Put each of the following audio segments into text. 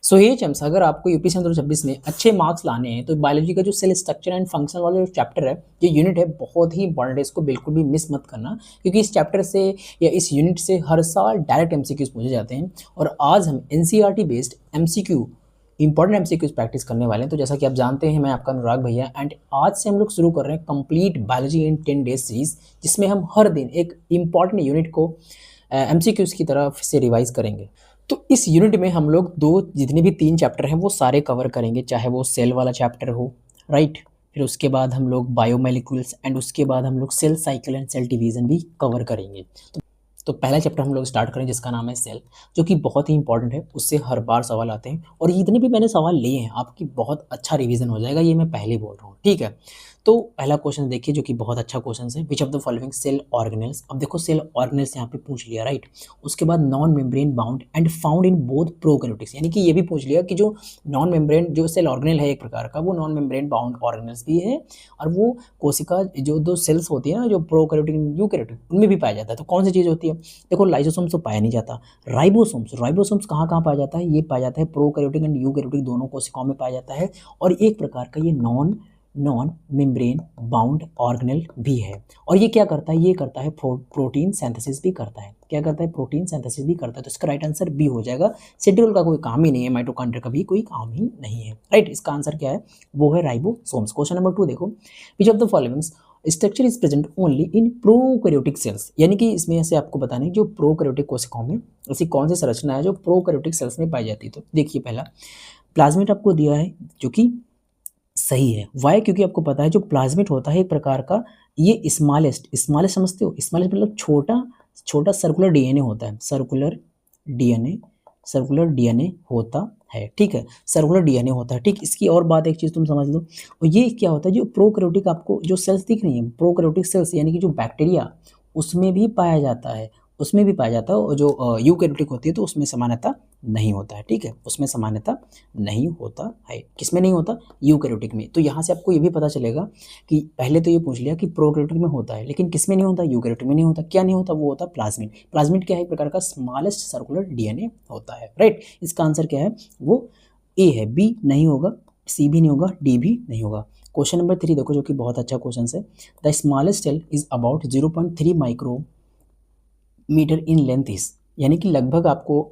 सो ये चम्स, अगर आपको यूपीएससी 2026 में अच्छे मार्क्स लाने हैं तो बायोलॉजी का जो सेल स्ट्रक्चर एंड फंक्शन वाला जो चैप्टर है, ये यूनिट है, बहुत ही इंपॉर्टेंट है, इसको बिल्कुल भी मिस मत करना, क्योंकि इस चैप्टर से या इस यूनिट से हर साल डायरेक्ट एमसीक्यूज पूछे जाते हैं। और आज हम NCERT based MCQ, important MCQs practice करने वाले हैं। तो जैसा कि आप जानते हैं, मैं आपका अनुराग भैया, एंड आज से हम लोग शुरू कर रहे हैं कंप्लीट बायोलॉजी इन 10 डेज सीरीज, जिसमें हम हर दिन एक इंपॉर्टेंट यूनिट को एमसीक्यूज की तरफ से रिवाइज करेंगे। तो इस यूनिट में हम लोग जितने भी 3 चैप्टर हैं वो सारे कवर करेंगे, चाहे वो सेल वाला चैप्टर हो, राइट, फिर उसके बाद हम लोग बायोमोलिक्यूल्स, एंड उसके बाद हम लोग cell cycle and cell division भी कवर करेंगे। तो पहला चैप्टर हम लोग स्टार्ट करें जिसका नाम है सेल, जो कि बहुत ही इंपॉर्टेंट है, उससे हर बार सवाल आते हैं, और जितने भी मैंने सवाल लिए हैं आपकी बहुत अच्छा रिवीजन हो जाएगा, ये मैं पहले ही बोल रहा हूँ, ठीक है। तो पहला क्वेश्चन देखिए, जो कि बहुत अच्छा क्वेश्चन है, which of the following cell organelles. अब देखो सेल ऑर्गेनेल्स यहाँ पे पूछ लिया, राइट। उसके बाद non membrane bound and found in both prokaryotics, यानी कि ये भी पूछ लिया कि जो नॉन मेम्ब्रेन जो सेल ऑर्गेनेल है एक प्रकार का, वो नॉन मेम्ब्रेन बाउंड ऑर्गेनेल्स भी है, और वो कोशिका जो दो सेल्स होती है ना, जो प्रोकैरियोटिक यूकैरियोटिक, उनमें भी पाया जाता है। तो कौन सी चीज़ होती है? देखो लाइसोसोम्स तो पाया नहीं जाता, राइबोसोम्स कहाँ कहाँ पाया जाता है? ये पाया जाता है प्रोकैरियोटिक एंड यूकैरियोटिक दोनों कोशिकाओं में पाया जाता है, और एक प्रकार का ये नॉन मेम्ब्रेन बाउंड ऑर्गेनेल भी है। और ये क्या करता है? ये करता है प्रोटीन सिंथेसिस भी करता है। क्या करता है? प्रोटीन सिंथेसिस भी करता है। तो इसका राइट आंसर बी हो जाएगा। सेंट्रियोल का कोई काम ही नहीं है, माइटोकॉन्ड्रिया का भी कोई काम ही नहीं है, राइट। इसका आंसर क्या है? वो है राइबोसोम्स। क्वेश्चन नंबर 2 देखो, which of the following structure is present only in prokaryotic cells, यानी कि इसमें ऐसे आपको बताना है जो प्रोकैरियोटिक कोशिकाओं में ऐसी कौन सी संरचना है जो प्रोकैरियोटिक सेल्स में पाई जाती है। तो देखिए पहला प्लाज्मिड आपको दिया है, जो कि सही है। वाई? क्योंकि आपको पता है जो प्लाज्मिड होता है एक प्रकार का, ये स्मॉलेस्ट समझते हो? स्मॉलेस्ट मतलब छोटा छोटा सर्कुलर डीएनए होता है, सर्कुलर डीएनए होता है, ठीक है, सर्कुलर डीएनए होता है, ठीक। इसकी और बात एक चीज़ तुम समझ लो, और ये क्या होता है, जो प्रोकैरियोटिक आपको जो सेल्स दिख रही हैं, प्रोकैरियोटिक सेल्स यानी कि जो बैक्टीरिया, उसमें भी पाया जाता है, और जो यूकैरियोटिक होती है तो उसमें समानता नहीं होता है, ठीक है, उसमें समानता नहीं होता है। किसमें नहीं होता? यूकैरियोटिक में। तो यहाँ से आपको ये भी पता चलेगा कि पहले तो ये पूछ लिया कि प्रोकैरियोटिक में होता है, लेकिन किसमें नहीं होता? यूकैरियोटिक में नहीं होता। क्या नहीं होता? वो होता प्लाज्मिड। प्लाज्मिड क्या है? एक प्रकार का स्मॉलेस्ट सर्कुलर डीएनए होता है, राइट। इसका आंसर क्या है? वो ए है, बी नहीं होगा, सी भी नहीं होगा, डी भी नहीं होगा। क्वेश्चन नंबर 3 देखो, जो कि बहुत अच्छा क्वेश्चन है। The smallest cell is about 0.3 micrometre in length is, यानी कि लगभग आपको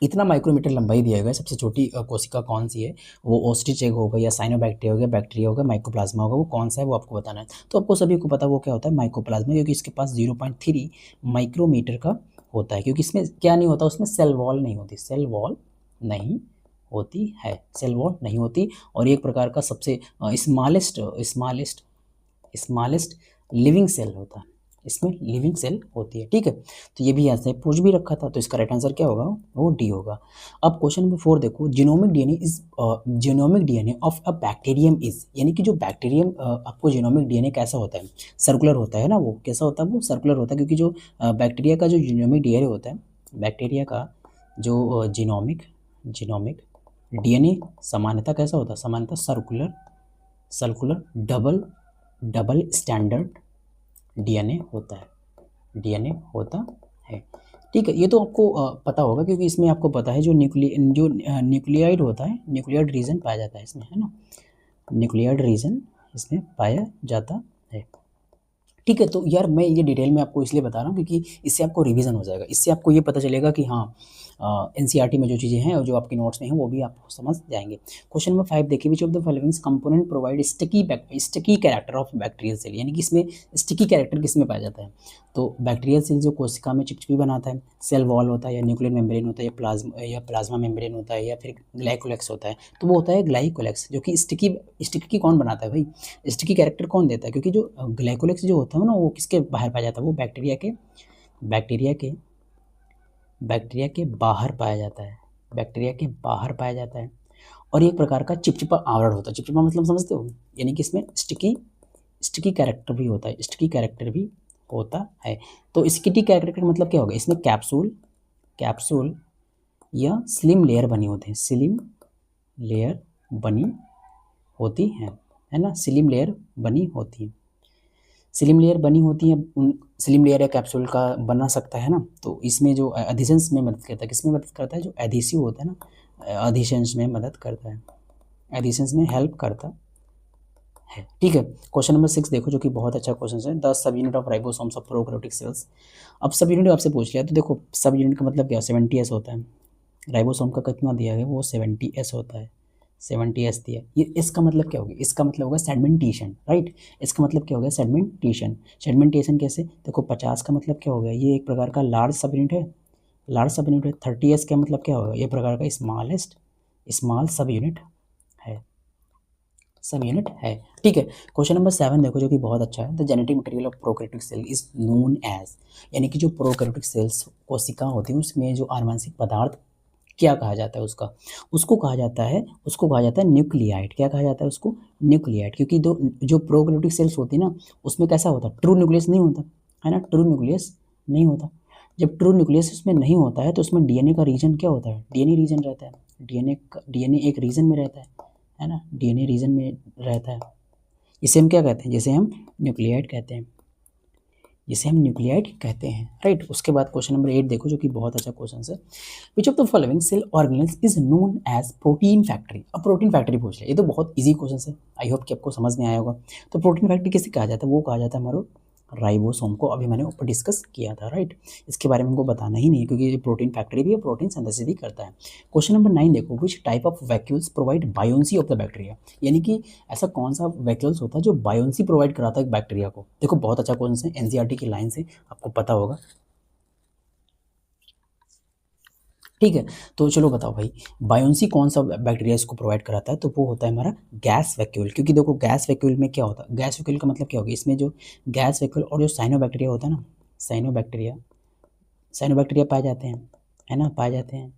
इतना माइक्रोमीटर लंबाई दिया गया। सबसे छोटी कोशिका कौन सी है? वो ओस्ट्रिच एग होगा, या बैक्टीरिया होगा, माइकोप्लाज्मा होगा, वो कौन सा है वो आपको बताना है। तो आपको सभी को पता वो क्या होता है? माइकोप्लाज्मा, क्योंकि इसके पास 0.3 माइक्रोमीटर का होता है, क्योंकि इसमें क्या नहीं होता? उसमें सेल वॉल नहीं होती, सेल वॉल नहीं होती है, सेल वॉल नहीं होती। और एक प्रकार का सबसे स्मॉलेस्ट लिविंग सेल होता है, इसमें लिविंग सेल होती है, ठीक है। तो ये भी ऐसे पूछ भी रखा था, तो इसका राइट आंसर क्या होगा? वो डी होगा। अब क्वेश्चन नंबर 4 देखो, genomic DNA of a bacterium is, यानी कि जो बैक्टीरियम आपको जीनोमिक डीएनए कैसा होता है? सर्कुलर होता है ना। वो कैसा होता है? वो सर्कुलर होता है, क्योंकि जो बैक्टीरिया का जो जीनोमिक डीएनए होता है, बैक्टीरिया का जो जीनोमिक डीएनए सामान्यतः कैसा होता है? सामान्यतः सर्कुलर डबल स्टैंडर्ड डीएनए होता है, ठीक है। ये तो आपको पता होगा, क्योंकि इसमें आपको पता है जो न्यूक्लियाइड होता है, न्यूक्लियाइड रीजन पाया जाता है इसमें, है ना, न्यूक्लियाइड रीजन इसमें पाया जाता है, ठीक है। तो यार मैं ये डिटेल में आपको इसलिए बता रहा हूँ क्योंकि इससे आपको रिवीजन हो जाएगा, इससे आपको ये पता चलेगा कि हाँ एनसीईआरटी में जो चीज़ें हैं और जो आपके नोट्स में हैं वो भी आप समझ जाएंगे। क्वेश्चन नंबर 5 देखिए, which of the following component provide sticky character of bacterial cell, यानी कि इसमें स्टिकी कैरेक्टर किस में पाया जाता है? तो बैक्टीरियल सेल जो कोशिका में चिपचिपी बनाता है, सेल वॉल होता है, या न्यूक्लियर मेम्ब्रेन होता है, या प्लाज्मा मेम्ब्रेन होता है, या फिर ग्लाइकोलेक्स होता है। तो वो होता है ग्लाइकोलेक्स, जो कि स्टिकी कौन बनाता है भाई? स्टिकी कैरेक्टर कौन देता है? क्योंकि जो ग्लाइकोलेक्स जो होता है ना, वो किसके बाहर पाया जाता है? वो बैक्टीरिया के बाहर पाया जाता है, बैक्टीरिया के बाहर पाया जाता है। और एक प्रकार का चिपचिपा आवरण होता है। चिपचिपा मतलब समझते हो? यानी कि इसमें स्टिकी कैरेक्टर भी होता है, स्टिकी कैरेक्टर भी होता है। तो स्टिकी कैरेक्टर मतलब क्या होगा? इसमें कैप्सूल या स्लिम लेयर बनी होती है, स्लिम लेयर बनी होती है ना, स्लिम लेयर बनी होती है, स्लिम लेयर बनी होती है। स्लिम लेयर या कैप्सूल का बना सकता है ना। तो इसमें जो एडिशंस में मदद करता है, किसमें मदद करता है? जो एडिसिव होता है ना, एडिशंस में मदद करता है, एडिशंस में हेल्प करता है। ठीक है, क्वेश्चन नंबर 6 देखो जो कि बहुत अच्छा क्वेश्चन है, the sub unit of ribosomes of prokaryotic cells. अब सब यूनिट आपसे पूछ लिया तो देखो सब यूनिट का मतलब क्या है, 70s होता है। राइबोसोम का कितना दिया है, वो 70s होता है, 70s दिया। ये इसका मतलब क्या होगा, इसका मतलब होगा सेगमेंटेशन, राइट। इसका मतलब क्या हो गया, सेगमेंटेशन। सेगमेंटेशन कैसे, देखो 50 का मतलब क्या हो गया, ये एक प्रकार का लार्ज सब यूनिट है, लार्ज सब यूनिट है। 30s का मतलब क्या होगा, ये प्रकार का स्मॉलेस्ट स्मॉल सब यूनिट है, सब यूनिट है। ठीक है, क्वेश्चन नंबर 7 देखो जो कि बहुत अच्छा है, the genetic material of prokaryotic cell is known as, यानी कि जो प्रोकैरियोटिक सेल्स कोशिका होती है उसमें जो आनुवंशिक पदार्थ क्या कहा जाता है, उसको कहा जाता है, उसको कहा जाता है न्यूक्लियाइड। क्या कहा जाता है उसको, न्यूक्लियाइड। क्योंकि जो प्रोकैरियोटिक सेल्स होती है ना उसमें कैसा होता है, ट्रू न्यूक्लियस नहीं होता है ना, ट्रू न्यूक्लियस नहीं होता। जब ट्रू न्यूक्लियस उसमें नहीं होता है तो उसमें डीएनए का रीजन क्या होता है, डीएनए रीजन रहता है, डीएनए एक रीजन में रहता है ना, डीएनए रीजन में रहता है। इसे हम क्या कहते हैं, जिसे हम न्यूक्लियाइड कहते हैं, जिसे हम न्यूक्लियाइड कहते हैं, राइट। उसके बाद क्वेश्चन नंबर 8 देखो जो कि बहुत अच्छा क्वेश्चन है, which of the following cell organelles is known as protein factory. अब प्रोटीन फैक्ट्री पूछ लिया, ये तो बहुत इजी क्वेश्चन है, आई होप कि आपको समझ में आया होगा। तो प्रोटीन फैक्ट्री किसे कहा जाता है, वो कहा जाता है हमारा राइबोसोम को, अभी मैंने ऊपर डिस्कस किया था, राइट। इसके बारे में हमको बताना ही नहीं है क्योंकि ये प्रोटीन फैक्ट्री भी है, प्रोटीन सिंथेसिस भी करता है। क्वेश्चन नंबर 9 देखो, विच type of vacuoles provide buoyancy of the bacteria, यानी कि ऐसा कौन सा वैक्यूल्स होता है जो बायोन्सी प्रोवाइड कराता है बैक्टीरिया को। देखो बहुत अच्छा क्वेश्चन है, एनसीईआरटी की लाइन से आपको पता होगा। ठीक है, तो चलो बताओ भाई, बायोन्सी कौन सा बैक्टीरिया इसको प्रोवाइड कराता है, तो वो होता है हमारा गैस वैक्यूल। क्योंकि देखो गैस वैक्यूल में क्या होता है, गैस वैक्यूल का मतलब क्या होगा, इसमें जो गैस वैक्यूल और जो साइनोबैक्टीरिया होता है ना, साइनोबैक्टीरिया साइनोबैक्टीरिया पाए जाते हैं, है ना, पाए जाते हैं,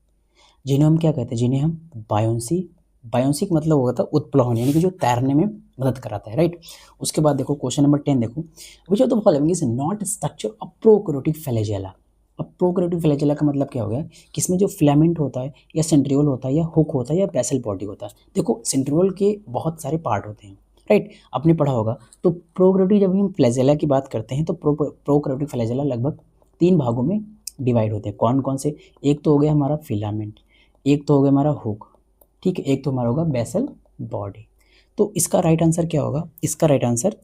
जिन्हें हम क्या कहते हैं, जिन्हें हम बायोन्सी, बायोन्सी का मतलब होता है उत्प्लावन, यानी कि जो तैरने में मदद कराता है, राइट। उसके बाद देखो क्वेश्चन नंबर 10 देखो, which of the following is not structure of prokaryotic flagella. अब प्रोकैरियोटिक फ्लैजेला का मतलब क्या हो गया कि इसमें जो फिलामेंट होता है या सेंट्रियोल होता है या हुक होता है या बेसल बॉडी होता है। देखो सेंट्रियोल के बहुत सारे पार्ट होते हैं, राइट, आपने पढ़ा होगा। तो प्रोकैरियोटिक जब हम फ्लैजेला की बात करते हैं तो प्रोकैरियोटिक फ्लैजेला लगभग 3 भागों में डिवाइड होते हैं। कौन कौन से, एक तो हो गया हमारा फिलामेंट, एक तो हो गया हमारा हुक, ठीक है, एक तो हमारा होगा बेसल बॉडी। तो इसका राइट आंसर क्या होगा, इसका राइट आंसर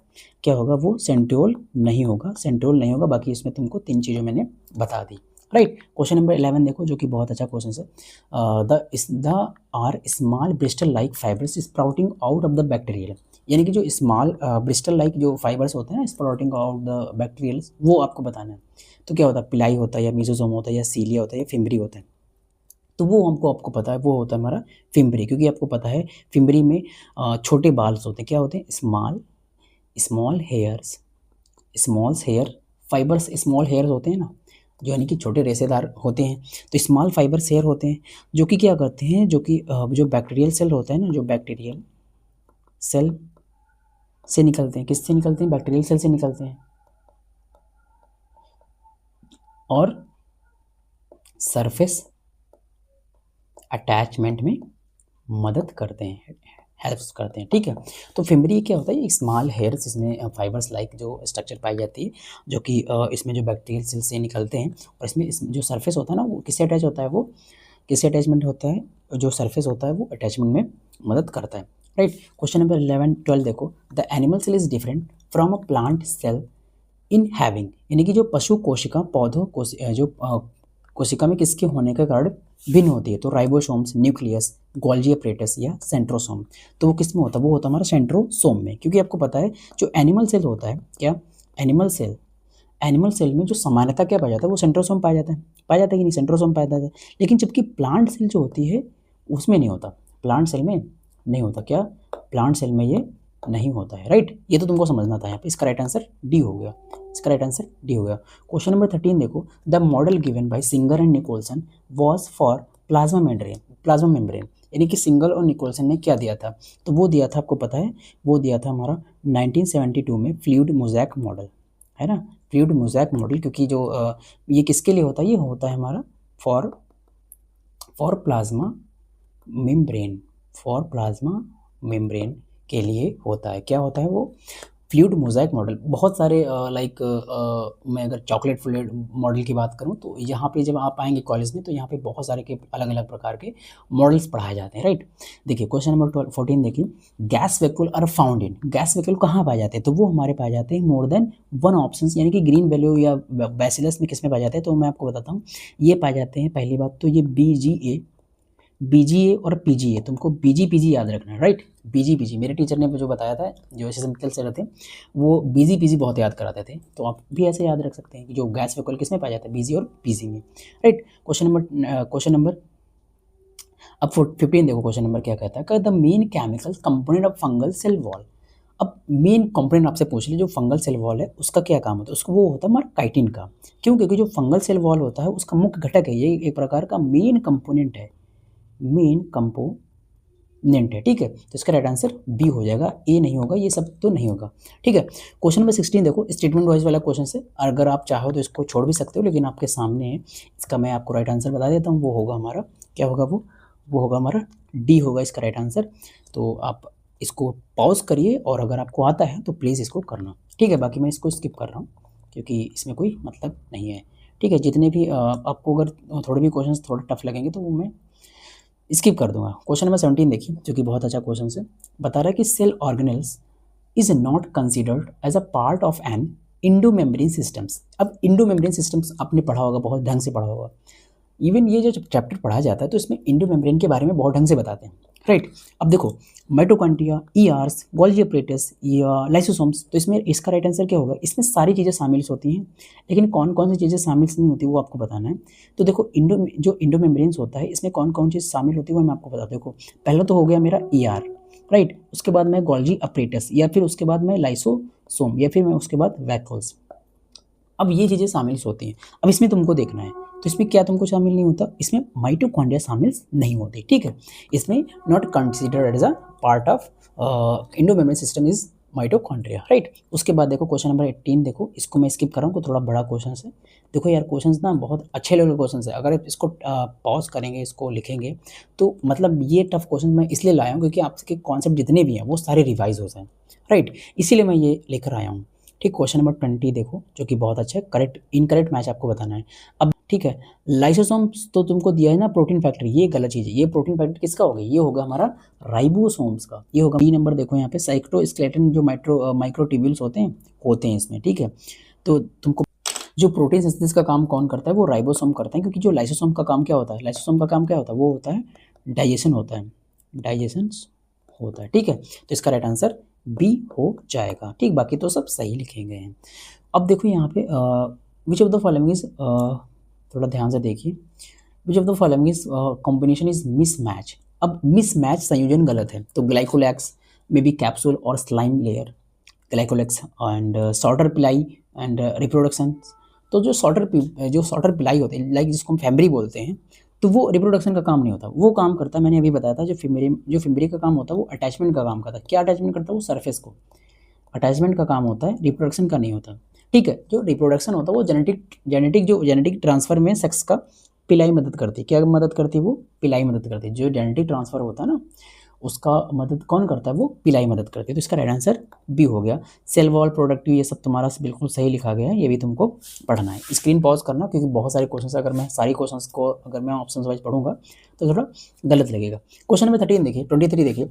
क्या होगा, वो सेंट्रियोल नहीं होगा, सेंट्रियोल नहीं होगा। बाकी इसमें तुमको 3 चीज़ें मैंने बता दी, राइट। क्वेश्चन नंबर 11 देखो जो कि बहुत अच्छा क्वेश्चन है, the are small bristle like fibres sprouting out of the bacterial, यानी कि जो स्मॉल ब्रिस्टल लाइक जो फाइबर्स होते हैं ना स्प्राउटिंग आउट द बैक्टीरियल, वो आपको बताना है। तो क्या होता है, पिलाई होता है या मीजोसोम होता है या सीलिया होता है या फिम्बरी होता है, तो वो हमको आपको पता है वो होता है हमारा फिम्बरी। क्योंकि आपको पता है फिम्बरी में छोटे बाल्स होते हैं, क्या होते हैं, small small hairs, small hair fibres, small hairs होते हैं ना, जो यानी कि छोटे रेशेदार होते हैं। तो स्मॉल फाइबर्स हेयर होते हैं जो कि क्या करते हैं, जो कि जो बैक्टीरियल सेल होता है ना, जो बैक्टीरियल सेल से निकलते हैं, किससे निकलते हैं, बैक्टीरियल सेल से निकलते हैं, और सरफेस अटैचमेंट में मदद करते हैं, हेल्प्स करते हैं, ठीक है। तो फिम्बरी क्या होता है, एक स्मॉल हेयर्स, इसमें फाइबर्स लाइक जो स्ट्रक्चर पाई जाती है, जो कि इसमें जो बैक्टीरियल सेल से निकलते हैं, और इसमें जो सरफेस होता है ना वो किससे अटैच होता है, वो किससे अटैचमेंट होता है, जो सरफेस होता है वो अटैचमेंट में मदद करता है, राइट। क्वेश्चन नंबर 11 12 देखो, the animal cell is different from a plant cell in having, यानी कि जो पशु कोशिका पौधों कोशिका में किसके होने के कारण भिन्न होती है। तो राइबोसोम्स, न्यूक्लियस, गोल्जी अपरेटस या सेंट्रोसोम, तो वो किस में होता है, वो होता है हमारा सेंट्रोसोम में। क्योंकि आपको पता है जो एनिमल सेल होता है, क्या एनिमल सेल में जो समानता क्या पाया जाता है, वो सेंट्रोसोम पाया जाता है, पाया जाता है कि नहीं, सेंट्रोसोम पाया जाता है। लेकिन जबकि प्लांट सेल जो होती है उसमें नहीं होता, प्लांट सेल में नहीं होता, क्या, प्लांट सेल में ये नहीं होता है, राइट। ये तो तुमको समझना था यहाँ पे, इसका राइट आंसर डी हो गया, इसका राइट आंसर डी हो गया। क्वेश्चन नंबर 13 देखो, the model given by Singer and Nicolson was for plasma membrane, plasma membrane, यानी कि सिंगल और निकोलसन ने क्या दिया था, तो वो दिया था, आपको पता है, वो दिया था हमारा 1972 में फ्लूइड मोज़ैक मॉडल, है ना, फ्लूइड मोज़ैक मॉडल। क्योंकि जो ये किसके लिए होता है, ये होता है हमारा for plasma membrane, for plasma membrane के लिए होता है, क्या होता है वो, फ्लूइड मोज़ाइक मॉडल बहुत सारे लाइक मैं अगर चॉकलेट फ्लूइड मॉडल की बात करूँ तो यहाँ पे जब आप आएंगे कॉलेज में तो यहाँ पे बहुत सारे के अलग अलग प्रकार के मॉडल्स पढ़ाए जाते हैं, राइट। देखिए क्वेश्चन नंबर 14 देखिए, gas vacuole are found in, gas vacuole कहाँ पाए जाते हैं, तो वो हमारे पाए जाते हैं मोर देन वन ऑप्शन, यानी कि ग्रीन वैल्यू या बैसिलस में किस में पाए जाते हैं, तो मैं आपको बताता हूँ। ये पाए जाते हैं पहली बात तो ये बीजीए और पीजीए, तुमको बीजी याद रखना है, राइट। बीजी मेरे टीचर ने जो बताया था, जो ऐसे सिंपल से रहते वो बीजी बहुत याद कराते थे, तो आप भी ऐसे याद रख सकते हैं कि जो गैस वैक्यूल किस में पाया जाता है, बीजी और पीजी में, राइट। क्वेश्चन नंबर अब 15 देखो, क्वेश्चन नंबर क्या कहता है, the main chemical component of fungal cell wall. अब मेन कंपोनेंट आपसे पूछ ले, जो फंगल सेल वॉल है उसका क्या काम होता है, उसको वो होता है हमारा काइटिन का। क्यों? क्योंकि जो फंगल सेल वॉल होता है उसका मुख्य घटक है, ये एक प्रकार का मेन कंपोनेंट है, मेन कंपोनेंट है, ठीक है। तो इसका राइट आंसर बी हो जाएगा, ए नहीं होगा, ये सब तो नहीं होगा, ठीक है। क्वेश्चन नंबर 16 देखो, स्टेटमेंट वाइज वाला क्वेश्चन है, अगर आप चाहो तो इसको छोड़ भी सकते हो, लेकिन आपके सामने है, इसका मैं आपको राइट आंसर बता देता हूँ। वो होगा हमारा, क्या होगा वो होगा हमारा डी होगा इसका राइट आंसर। तो आप इसको पॉज करिए और अगर आपको आता है तो प्लीज़ इसको करना, ठीक है। बाकी मैं इसको स्किप कर रहा हूँ क्योंकि इसमें कोई मतलब नहीं है, ठीक है। जितने भी आपको अगर थोड़े भी क्वेश्चंस थोड़े टफ लगेंगे तो वो मैं स्किप कर दूंगा। क्वेश्चन नंबर 17 देखिए, जो कि बहुत अच्छा क्वेश्चन है, बता रहा है कि cell organelles is not considered as a part of an endomembrane systems. अब इंडो मेम्ब्रेन सिस्टम्स आपने पढ़ा होगा, बहुत ढंग से पढ़ा होगा, इवन ये जो चैप्टर पढ़ा जाता है तो इसमें इंडो मेम्ब्रेन के बारे में बहुत ढंग से बताते हैं, राइट। अब देखो माइटोकॉन्ड्रिया, ईआरस, गोल्गी apparatus या लाइसोसोम्स, तो इसमें इसका राइट आंसर क्या होगा, इसमें सारी चीज़ें शामिल होती हैं, लेकिन कौन कौन सी चीज़ें शामिल नहीं होती वो आपको बताना है। तो देखो जो इंडो मेम्ब्रेन्स होता है इसमें कौन कौन चीज़ शामिल होती है वो मैं आपको बता, देखो पहला तो हो गया मेरा ईआर, राइट। उसके बाद मैं गोल्गी apparatus, या फिर उसके बाद मैं लाइसोसोम, या फिर मैं उसके बाद वैक्यूल्स। अब ये चीज़ें शामिल होती हैं। अब इसमें तुमको देखना है, तो इसमें क्या तुमको शामिल नहीं होता, इसमें माइटोकॉन्ड्रिया शामिल नहीं होती, ठीक है। इसमें not considered as a part of endomembrane system is mitochondria, right. उसके बाद देखो क्वेश्चन नंबर 18 देखो, इसको मैं स्किप कर रहा हूँ, थोड़ा बड़ा क्वेश्चन है। देखो यार क्वेश्चन ना बहुत अच्छे लेवल क्वेश्चन है, अगर आप इसको पॉज करेंगे, इसको लिखेंगे, तो मतलब ये टफ क्वेश्चन मैं इसलिए लाया हूँ क्योंकि आपके कॉन्सेप्ट जितने भी हैं वो सारे रिवाइज हो जाएं, राइट, इसीलिए मैं ये लेकर आया हूँ, ठीक। क्वेश्चन नंबर 20 देखो, जो कि बहुत अच्छा है, करेक्ट इनकरेक्ट मैच आपको बताना है। अब ठीक है, लाइसोसोम्स तो तुमको दिया है ना प्रोटीन फैक्टर, ये गलत चीज़ है, ये प्रोटीन फैक्टर किसका होगा, ये होगा हमारा राइबोसोम्स का, ये होगा बी नंबर। देखो यहाँ पे साइटोस्केलेटन जो माइक्रोट्यूब्यूल्स होते हैं इसमें, ठीक है। तो तुमको जो प्रोटीन सिंथेसिस का काम कौन करता है, वो राइबोसोम करते हैं, क्योंकि जो लाइसोसोम का काम क्या होता है, लाइसोसोम का काम क्या होता है, वो होता है डाइजेशन होता है, ठीक है। तो इसका राइट आंसर बी हो जाएगा, ठीक। बाकी तो सब सही लिखे गए हैं। अब देखो यहाँ पे विच ऑफ द फॉलोइंग इज, थोड़ा ध्यान से देखिए, which of the following is combination is mismatch. अब मिसमैच संयोजन गलत है, तो ग्लाइकोलैक्स में बी कैप्सूल और स्लाइम लेयर, ग्लाइकोलैक्स एंड सॉल्टर पिलाई एंड रिप्रोडक्शन। तो जो सॉल्टर पिलाई होते हैं, लाइक जिसको हम फैम्बरी बोलते हैं, तो वो रिप्रोडक्शन का काम नहीं होता, वो काम करता है, मैंने अभी बताया था, जो फिम्बरी का काम होता है वो अटैचमेंट का काम करता है। क्या अटैचमेंट करता है, वो सरफेस को अटैचमेंट का काम होता है, रिप्रोडक्शन का नहीं होता, ठीक है। जो रिप्रोडक्शन होता है वो जेनेटिक ट्रांसफर में सेक्स का पिलाई मदद करती है, क्या मदद करती है, वो पिलाई मदद करती है। जो जेनेटिक ट्रांसफर होता है ना, उसका मदद कौन करता है, वो पिलाई मदद करती है। तो इसका राइट आंसर बी हो गया। सेल वॉल प्रोडक्टिव, ये सब तुम्हारा बिल्कुल सही लिखा गया है, ये भी तुमको पढ़ना है। स्क्रीन पॉज करना, क्योंकि बहुत सारे क्वेश्चन, अगर मैं सारी क्वेश्चन को अगर मैं ऑप्शन वाइज पढ़ूंगा तो थोड़ा गलत लगेगा। क्वेश्चन नंबर 13 देखिए, 23 देखिए,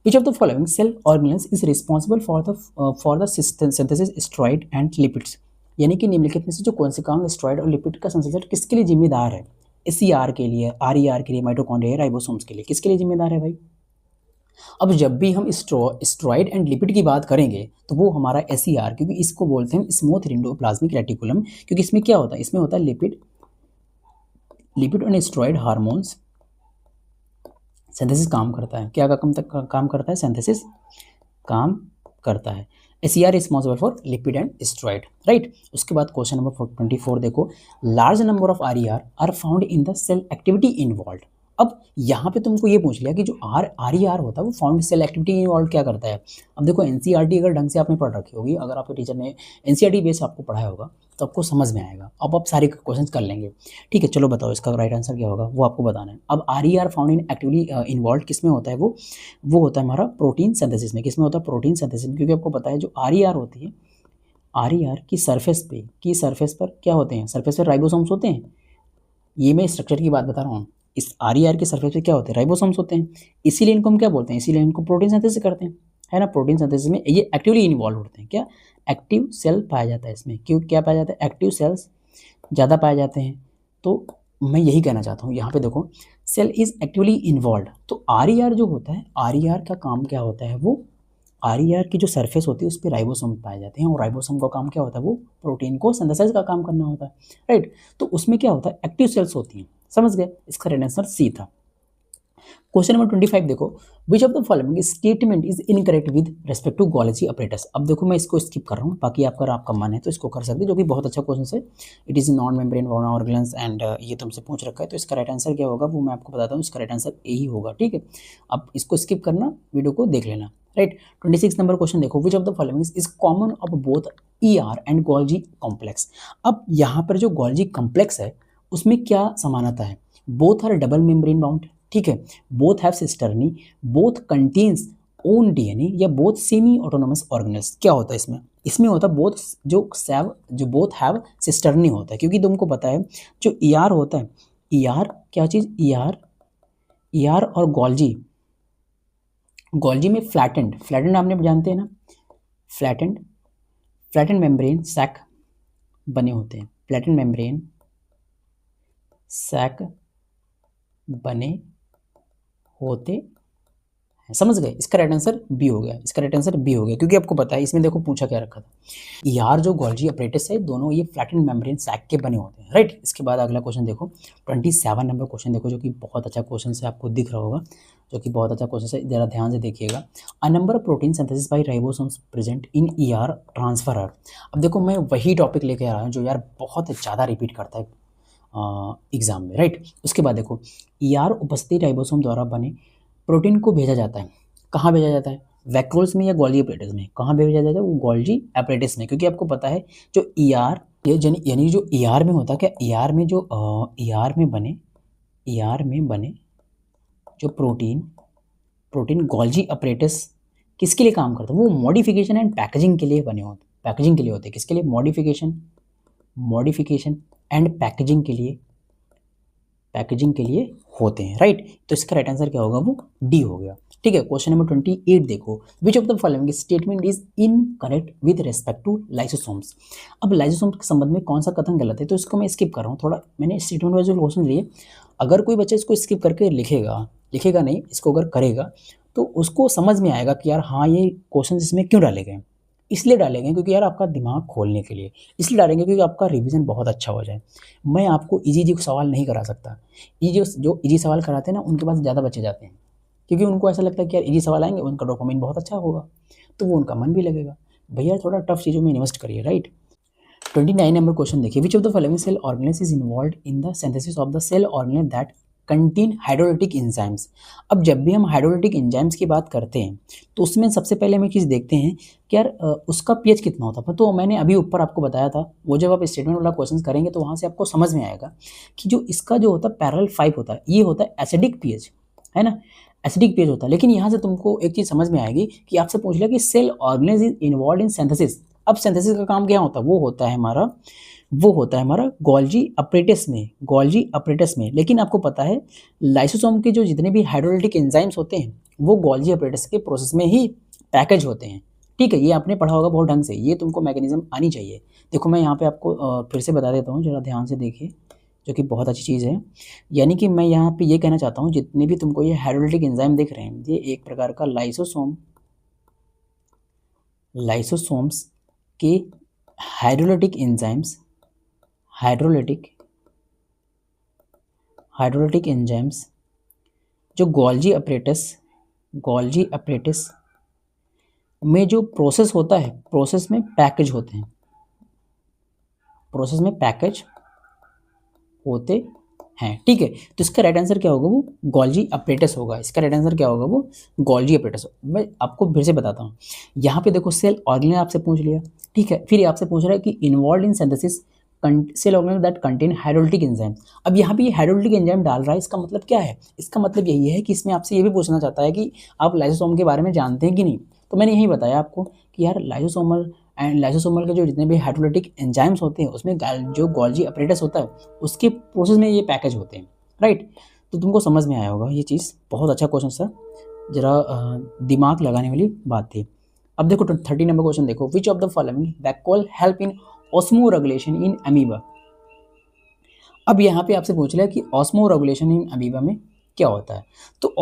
which of the following cell organelles is responsible for the synthesis steroid and lipids, यानी कि निम्नलिखित में से जो कोशिकाओं स्टेरॉइड और लिपिड का संश्लेषण किसके लिए जिम्मेदार है, SCR के लिए, RER के लिए, माइटोकॉन्ड्रिया, राइबोसोम्स के लिए, किसके लिए जिम्मेदार है भाई। अब जब भी हम स्टेरॉइड एंड लिपिड की बात करेंगे तो वो हमारा SCR, क्योंकि इसको बोलते हैं स्मूथ एंडोप्लाज्मिक रेटिकुलम, क्योंकि इसमें क्या होता है, इसमें होता है लिपिड और स्टेरॉइड हार्मोन्स सिंथेसिस काम करता है। क्या काम करता है, सिंथेसिस काम करता है। SCR responsible for lipid and steroid, right. उसके बाद क्वेश्चन नंबर 24 देखो, large number of RER are found in the cell activity involve. अब यहाँ पे तुमको ये पूछ लिया कि जो RER होता है वो फाउंड सेल एक्टिविटी इन्वॉल्व क्या करता है। अब देखो NCERT अगर ढंग से आपने पढ़ रखी होगी, अगर आपके टीचर ने NCERT बेस आपको पढ़ाया होगा तो आपको समझ में आएगा। अब आप सारे क्वेश्चंस कर लेंगे। ठीक है, चलो बताओ इसका राइट आंसर क्या होगा, वो आपको बताना है। अब RER found in actively involve किस में होता है, वो होता है हमारा प्रोटीन सिंथेसिस में। किस में होता है, प्रोटीन सिंथेसिस में, क्योंकि आपको पता है जो RER होती है, RER की सरफेस पर क्या होते हैं, सरफेस पर राइबोसोम्स होते हैं। ये मैं स्ट्रक्चर की बात बता रहा हूँ। इस RER के सरफेस पे क्या होते हैं, राइबोसोम्स होते हैं। इसीलिए इनको हम क्या बोलते हैं, इसीलिए इनको प्रोटीन सिंथेसिस करते हैं, है ना। प्रोटीन सिंथेसिस में ये एक्टिवली इन्वॉल्व होते हैं। क्या एक्टिव सेल पाया जाता है इसमें, क्यों क्या पाया जाता है, एक्टिव सेल्स ज़्यादा पाए जाते हैं। तो मैं यही कहना चाहता हूँ, यहाँ पे देखो सेल इज एक्टिवली इन्वॉल्व। तो RER जो होता है, RER का काम क्या होता है, वो RER की जो सरफेस होती है उस पर राइबोसोम पाए जाते हैं, और राइबोसोम का काम क्या होता है, वो प्रोटीन को सिंथेसाइज का काम करना होता है, राइट। तो उसमें क्या होता है, एक्टिव सेल्स होती हैं, समझ गए। इसका राइट आंसर सी था। क्वेश्चन नंबर 25 देखो, which of the following statement is incorrect with respect to Golgi apparatus. अब देखो मैं इसको स्किप कर रहा हूँ, बाकी आपका मन है तो इसको कर सकते हैं, जो कि बहुत अच्छा क्वेश्चन है। It is non membrane organs and ये तुमसे पूछ रखा है, तो इसका राइट आंसर क्या होगा वो मैं आपको बताता हूँ। इसका राइट आंसर यही होगा, ठीक है। अब इसको स्किप करना, वीडियो को देख लेना, राइट। 26 नंबर क्वेश्चन देखो, which of the following is common of both ER and Golgi complex. अब यहाँ पर जो गोल्जी कॉम्प्लेक्स है उसमें क्या समानता है, both are double membrane bound, ठीक है, both have cisternae, both contains own DNA, या बोथ सेमी ऑटोनोमस ऑर्गेनल्स। क्या होता है इसमें, इसमें होता है बोथ, जो बोथ हैव सिस्टर्नी होता है, क्योंकि तुमको पता है जो ER होता है, ER क्या चीज़, ER और गोल्जी में फ्लैटेंड आपने जानते हैं ना, फ्लैटेंड मेम्ब्रेन सैक बने होते हैं, फ्लैटेंड मेम्ब्रेन सैक बने होते हैं, समझ गए। इसका राइट आंसर बी हो गया, क्योंकि आपको पता है इसमें देखो पूछा क्या रखा था, यार जो गोल्जी अपरेटस है दोनों ये फ्लैटेंड मेम्ब्रेन सैक के बने होते हैं, राइट। इसके बाद अगला क्वेश्चन देखो, 27 नंबर क्वेश्चन देखो, जो कि बहुत अच्छा क्वेश्चन है, आपको दिख रहा होगा, जो कि बहुत अच्छा क्वेश्चन है, जरा ध्यान से देखिएगा। A number of protein synthesis by ribosomes present in ER transferor. अब देखो मैं वही टॉपिक लेके आ रहा हूँ जो यार बहुत ज़्यादा रिपीट करता है एग्जाम में, राइट। उसके बाद देखो ER उपस्थिति राइबोसोम द्वारा बने प्रोटीन को भेजा जाता है, कहाँ भेजा जाता है, वैक्यूल्स में या गोल्जी अपरेटस में। कहाँ भेजा जाता है, वो गोल्जी अपरेटस में, क्योंकि आपको पता है जो ER यानी जो ER में होता है, क्या ER में जो ER में बने जो प्रोटीन गोल्जी अपरेटस किसके लिए काम करता है, वो मॉडिफिकेशन एंड पैकेजिंग के लिए बने होते, पैकेजिंग के लिए होते हैं, किसके लिए, मॉडिफिकेशन एंड पैकेजिंग के लिए होते हैं, राइट। तो इसका राइट आंसर क्या होगा, वो डी हो गया, ठीक है। क्वेश्चन नंबर 28 देखो, which of the following statement is incorrect with respect to lysosomes. अब लाइसोसोम्स के संबंध में कौन सा कथन गलत है, तो इसको मैं स्किप कर रहा हूँ थोड़ा, मैंने स्टेटमेंट वाइज क्वेश्चन लिए। अगर कोई बच्चा इसको स्किप करके लिखेगा नहीं, इसको अगर करेगा तो उसको समझ में आएगा कि यार हाँ ये क्वेश्चन इसमें क्यों डाले गए। इसलिए डालेंगे क्योंकि यार आपका दिमाग खोलने के लिए, इसलिए डालेंगे क्योंकि आपका रिवीजन बहुत अच्छा हो जाए। मैं आपको इजी सवाल नहीं करा सकता, जो इजी सवाल कराते हैं ना उनके पास ज़्यादा बच्चे जाते हैं, क्योंकि उनको ऐसा लगता है कि यार इजी सवाल आएंगे, उनका डोपामिन बहुत अच्छा होगा, तो वो उनका मन भी लगेगा। भैया थोड़ा टफ चीज़ों में इन्वेस्ट करिए, राइट। 29 नंबर क्वेश्चन देखिए, which of the following cell organelles is involved in the synthesis of the cell organelle that contain hydrolytic enzymes. अब जब भी हम हाइड्रोलिटिक एंजाइम्स की बात करते हैं तो उसमें सबसे पहले हम एक चीज़ देखते हैं कि यार उसका पीएच कितना होता है। तो मैंने अभी ऊपर आपको बताया था, वो जब आप स्टेटमेंट वाला क्वेश्चन करेंगे तो वहाँ से आपको समझ में आएगा कि जो इसका जो होता है पैरेलल 5 होता है, ये होता है एसिडिक पीएच, है ना, एसिडिक पीएच होता है। लेकिन यहाँ से तुमको एक चीज़ समझ में आएगी कि आपसे पूछ लिया कि cell organelle is involve in synthesis. अब सिंथेसिस का काम क्या होता है, वो होता है हमारा गोल्जी अपरेटस में। लेकिन आपको पता है लाइसोसोम के जो जितने भी हाइड्रोलिटिक एंजाइम्स होते हैं वो गोल्जी अपरेटस के प्रोसेस में ही पैकेज होते हैं, ठीक है। ये आपने पढ़ा होगा बहुत ढंग से, ये तुमको मैकेनिज्म आनी चाहिए। देखो मैं यहाँ पे आपको फिर से बता देता हूँ, जरा ध्यान से देखिए, जो कि बहुत अच्छी चीज़ है। यानी कि मैं यहाँ पे ये कहना चाहता हूँ, जितने भी तुमको ये हाइड्रोलिटिक एंजाइम दिख रहे हैं, ये एक प्रकार का लाइसोसोम्स के हाइड्रोलिटिक एंजाइम्स जो गोल्जी अपरेटस में जो प्रोसेस होता है, प्रोसेस में पैकेज होते हैं, ठीक है। तो इसका राइट आंसर क्या होगा, वो गोल्जी अपरेटस होगा। इसका राइट आंसर क्या होगा, वो गोल्जी अपरेटस। मैं आपको फिर से बताता हूँ, यहाँ पे देखो सेल ऑर्गेनेल आपसे पूछ लिया, ठीक है। फिर ये आपसे पूछ रहा है कि involve in synthesis cell organelle that contain hydrolytic enzyme. अब यहाँ पे ये हाइड्रोलिटिक एंजाइम डाल रहा है, इसका मतलब क्या है, इसका मतलब यही है कि इसमें आपसे ये भी पूछना चाहता है कि आप लाइसोसोम के बारे में जानते हैं कि नहीं। तो मैंने यही बताया आपको कि यार लाइसोसोमल एंड लाइसोसोमल के जो जितने भी हाइड्रोलिटिक एंजाइम्स होते हैं उसमें जो गोल्जी अपरेटस होता है उसके प्रोसेस में ये पैकेज होते हैं, राइट। तो तुमको समझ में आया होगा ये चीज़, बहुत अच्छा क्वेश्चन था, जरा दिमाग लगाने वाली बात थी। अब देखो 30 नंबर क्वेश्चन देखो, which of the following vacuole help in osmo regulation in amoeba. अब यहाँ पे आपसे पूछ लिया कि ऑस्मो रेगुलेशन इन अमीबा में क्या होता है। तो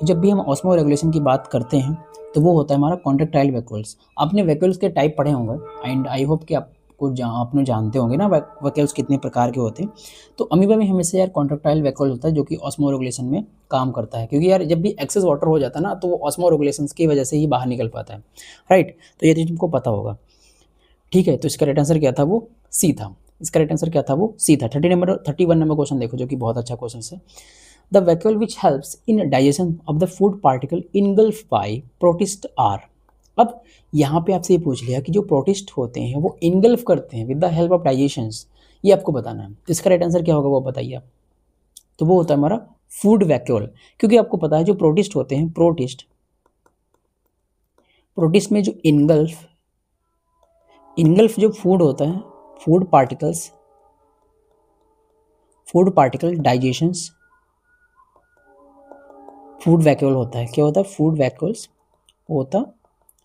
जब भी हम ऑस्मो रेगुलेशन की बात करते हैं तो वो होता है हमारा कॉन्ट्रेक्टाइल वैक्यूल्स। आपने वैक्यूल्स के टाइप पढ़े होंगे एंड आई होप कि आपको आपने जानते होंगे ना वैक्यूल्स कितने प्रकार के होते हैं। तो अमीबा में हमेशा यार कॉन्ट्रेक्टाइल वैक्यूल होता है जो कि ऑस्मो रेगुलेशन में काम करता है, क्योंकि यार जब भी एक्सेस वाटर हो जाता है ना तो वो ऑस्मो रेगुलेशन की वजह से ही बाहर निकल पाता है, राइट। तो ये चीज़ तुमको पता होगा, ठीक है। तो इसका राइट आंसर क्या था, वो सी था। इसका राइट आंसर क्या था, वो सी था। 31 नंबर क्वेश्चन देखो जो कि बहुत अच्छा क्वेश्चन है। The vacuole which helps in digestion of the food particle engulf by protist are. अब यहाँ पे आपसे ये पूछ लिया कि जो प्रोटिस्ट होते हैं वो इनगल्फ करते हैं with the help of digestion, ये आपको बताना है। तो इसका राइट आंसर क्या होगा वो बताइए आप। तो वो होता है हमारा फूड वैक्यूल, क्योंकि आपको पता है जो प्रोटिस्ट होते हैं, प्रोटिस्ट में जो इनगल्फ जो फूड होता है, food particle digestions, food vacuole होता है। क्या होता है, फूड वैक्यूल्स होता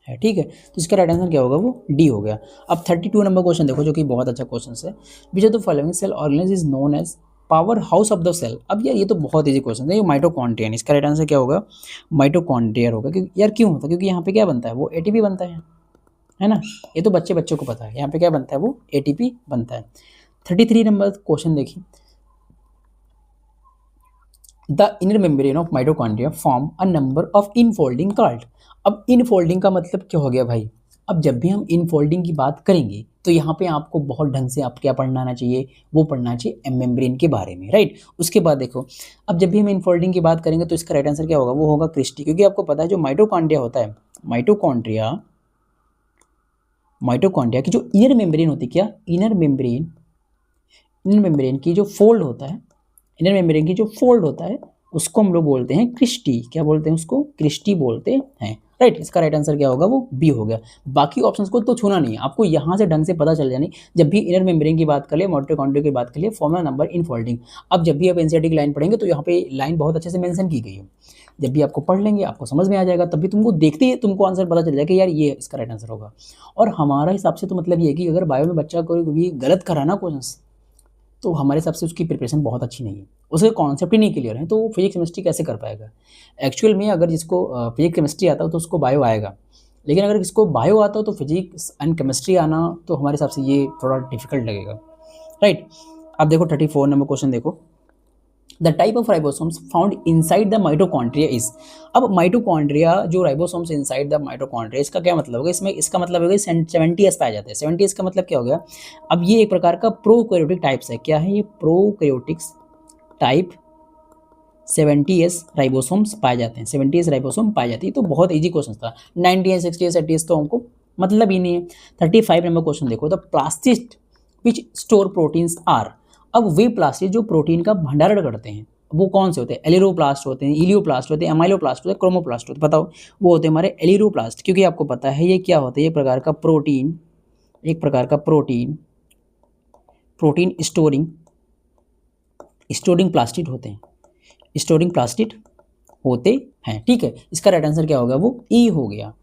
है, ठीक है। तो इसका राइट आंसर क्या होगा, वो डी हो गया। अब 32 नंबर क्वेश्चन देखो जो कि बहुत अच्छा क्वेश्चन है। Which of the following cell organelles is known as power house of the cell. अब यार ये तो बहुत ईजी क्वेश्चन है, ये माइटोकॉन्ड्रिया। इसका राइट आंसर क्या होगा, माइटोकॉन्ड्रिया होगा। क्योंकि यार क्यों होता है, क्योंकि यहाँ पे क्या बनता है, वो एटीपी बनता है ना। ये तो बच्चों को पता है, यहाँ पे क्या बनता है, वो एटीपी बनता है। 33 नंबर क्वेश्चन देखिए, the inner membrane of mitochondria form a number of infolding card. अब इनफोल्डिंग का मतलब क्या हो गया भाई, अब जब भी हम इनफोल्डिंग की बात करेंगे तो यहाँ पे आपको बहुत ढंग से आप क्या पढ़ना आना चाहिए, वो पढ़ना चाहिए मेम्ब्रेन के बारे में, राइट। उसके बाद देखो, अब जब भी हम इनफोल्डिंग की बात करेंगे तो इसका राइट आंसर क्या होगा, वो होगा क्रिस्टी। क्योंकि आपको पता है जो माइटोकॉन्ड्रिया होता है, माइटोकॉन्ड्रिया की जो इनर मेम्ब्रेन होती है, क्या इनर मेम्ब्रेन की जो फोल्ड होता है, इनर मेम्ब्रेन की जो फोल्ड होता है उसको हम लोग बोलते हैं क्रिस्टी। क्या बोलते हैं उसको, क्रिस्टी बोलते हैं, राइट। इसका राइट आंसर क्या होगा, वो बी हो गया। बाकी ऑप्शंस को तो छूना नहीं है, आपको यहाँ से ढंग से पता चल जानी, जब भी इनर मेम्ब्रेन की बात कर ले, माइटोकॉन्ड्रिया की बात कर ले, फॉर्म नंबर इनफोल्डिंग। अब जब भी आप एनसीईआरटी की लाइन पढ़ेंगे तो यहाँ पे लाइन बहुत अच्छे से मेंशन की गई है, जब भी आपको पढ़ लेंगे आपको समझ में आ जाएगा, तब भी तुमको देखते ही तुमको आंसर पता चल जाएगा कि यार ये इसका राइट आंसर होगा। और हमारा हिसाब से तो मतलब ये है कि अगर बायो में बच्चा कोई भी गलत करा ना क्वेश्चन, तो हमारे हिसाब से उसकी प्रिपरेशन बहुत अच्छी नहीं है, उसके कॉन्सेप्ट ही नहीं क्लियर है, तो वो फिजिक्स केमिस्ट्री कैसे कर पाएगा। एक्चुअल में अगर जिसको फिजिक्स केमिस्ट्री आता हो तो उसको बायो आएगा, लेकिन अगर किसको बायो आता हो तो फिजिक्स एंड केमिस्ट्री आना तो हमारे हिसाब से ये थोड़ा डिफिकल्ट लगेगा, राइट। अब देखो 34 नंबर क्वेश्चन देखो, the type of ribosomes found inside the mitochondria is. अब माइटोकॉन्ड्रिया जो राइबोसोम्स इनसाइड द माइटोकॉन्ड्रिया, इसका क्या मतलब होगा, इसमें इसका मतलब होगा 70s पाए जाते हैं। 70s का मतलब क्या हो गया, अब ये एक प्रकार का प्रोकैरियोटिक टाइप्स है। क्या है ये, प्रोकैरियोटिक्स टाइप 70s राइबोसोम्स पाए जाते हैं, 70s राइबोसोम पाए जाती है। तो बहुत ईजी क्वेश्चन था। 90s 60s 80s तो हमको मतलब ही नहीं है। 35 नंबर क्वेश्चन देखो, the plastid which store proteins are. अब वे प्लास्टिड जो प्रोटीन का भंडारण करते हैं वो कौन से होते हैं, एलिरोप्लास्ट होते हैं, इलियोप्लास्ट होते हैं, अमाइलोप्लास्ट होते हैं, क्रोमोप्लास्ट होते हैं। बताओ, वो होते हैं हमारे एलिरोप्लास्ट। क्योंकि आपको पता है ये क्या होता है, एक प्रकार का प्रोटीन स्टोरिंग प्लास्टिड होते हैं, ठीक है। इसका राइट आंसर क्या होगा, वो ई हो गया।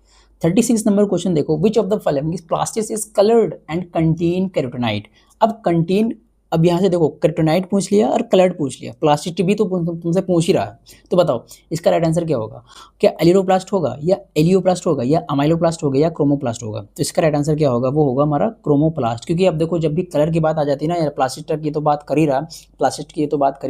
36 नंबर क्वेश्चन देखो, which of the following plastid is coloured and contain carotenoid. अब कंटेन, अब यहाँ से देखो कैरोटीनाइड पूछ लिया और कलर्ड पूछ लिया, प्लास्टिड भी तो तुमसे पूछ ही रहा है। तो बताओ इसका राइट आंसर क्या होगा, क्या एलिरोप्लास्ट होगा या एलियोप्लास्ट होगा या अमाइलोप्लास्ट होगा या क्रोमोप्लास्ट होगा। तो इसका राइट आंसर क्या होगा, वो होगा हमारा क्रोमोप्लास्ट। क्योंकि अब देखो जब भी कलर की बात आ जाती है ना, यार प्लास्टिड की तो बात कर ही